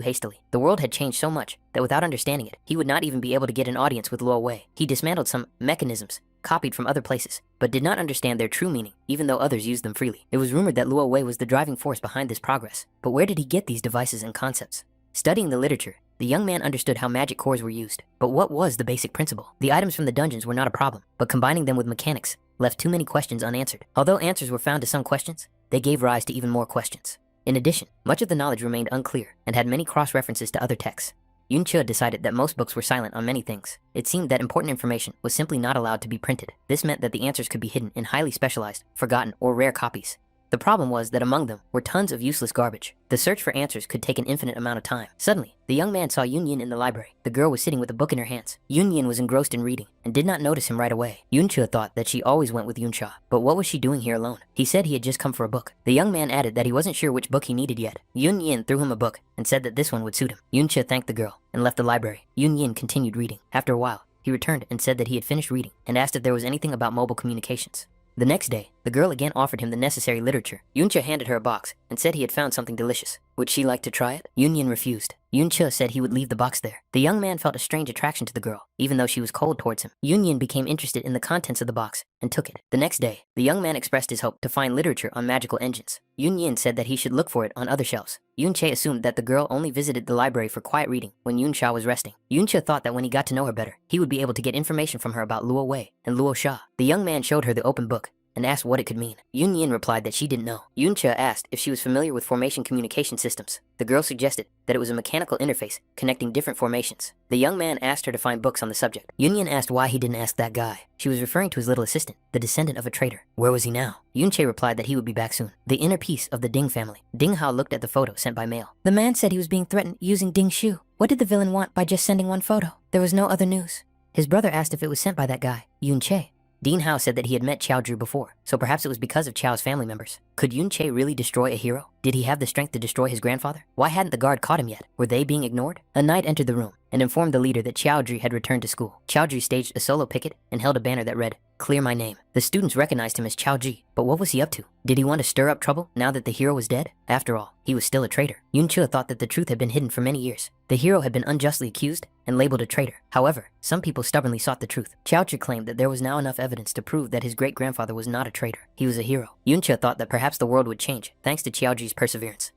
hastily. The world had changed so much that without understanding it, he would not even be able to get an audience with Luo Wei. He dismantled some mechanisms copied from other places, but did not understand their true meaning, even though others used them freely. It was rumored that Luo Wei was the driving force behind this progress, but where did he get these devices and concepts? Studying the literature, the young man understood how magic cores were used, but what was the basic principle? The items from the dungeons were not a problem, but combining them with mechanics left too many questions unanswered. Although answers were found to some questions, they gave rise to even more questions. In addition, much of the knowledge remained unclear and had many cross-references to other texts. Yunche decided that most books were silent on many things. It seemed that important information was simply not allowed to be printed. This meant that the answers could be hidden in highly specialized, forgotten, or rare copies. The problem was that among them were tons of useless garbage. The search for answers could take an infinite amount of time. Suddenly, the young man saw Yoon Yin in the library. The girl was sitting with a book in her hands. Yoon Yin was engrossed in reading and did not notice him right away. Yoon Cha thought that she always went with Yoon Cha, but what was she doing here alone? He said he had just come for a book. The young man added that he wasn't sure which book he needed yet. Yoon Yin threw him a book and said that this one would suit him. Yoon Cha thanked the girl and left the library. Yoon Yin continued reading. After a while, he returned and said that he had finished reading and asked if there was anything about mobile communications. The next day, the girl again offered him the necessary literature. Yoon Cha handed her a box and said he had found something delicious. Would she like to try it? Yoon Yin refused. Yoon Cha said he would leave the box there. The young man felt a strange attraction to the girl, even though she was cold towards him. Yoon Yin became interested in the contents of the box and took it. The next day, the young man expressed his hope to find literature on magical engines. Yoon Yin said that he should look for it on other shelves. Yoon Cha assumed that the girl only visited the library for quiet reading when Yoon Cha was resting. Yoon Cha thought that when he got to know her better, he would be able to get information from her about Luo Wei and Luo Sha. The young man showed her the open book and asked what it could mean. Yoon Yin replied that she didn't know. Yoon Cha asked if she was familiar with formation communication systems. The girl suggested that it was a mechanical interface connecting different formations. The young man asked her to find books on the subject. Yoon Yin asked why he didn't ask that guy. She was referring to his little assistant, the descendant of a traitor. Where was he now? Yoon Cha replied that he would be back soon. The inner piece of the Ding family. Ding Hao looked at the photo sent by mail. The man said he was being threatened using Ding Shu. What did the villain want by just sending one photo? There was no other news. His brother asked if it was sent by that guy, Yoon Che. Dean Hao said that he had met Qiao Zhu before, so perhaps it was because of Qiao's family members. Could Yoon Che really destroy a hero? Did he have the strength to destroy his grandfather? Why hadn't the guard caught him yet? Were they being ignored? A knight entered the room and informed the leader that Qiao Zhu had returned to school. Qiao Zhu staged a solo picket and held a banner that read, "Clear my name." The students recognized him as Qiao Zhi, but what was he up to? Did he want to stir up trouble now that the hero was dead? After all, he was still a traitor. Yoon Cha thought that the truth had been hidden for many years. The hero had been unjustly accused and labeled a traitor. However, some people stubbornly sought the truth. Qiao Zhi claimed that there was now enough evidence to prove that his great-grandfather was not a traitor. He was a hero. Yoon Cha thought that perhaps the world would change thanks to Qiao Zhi's perseverance.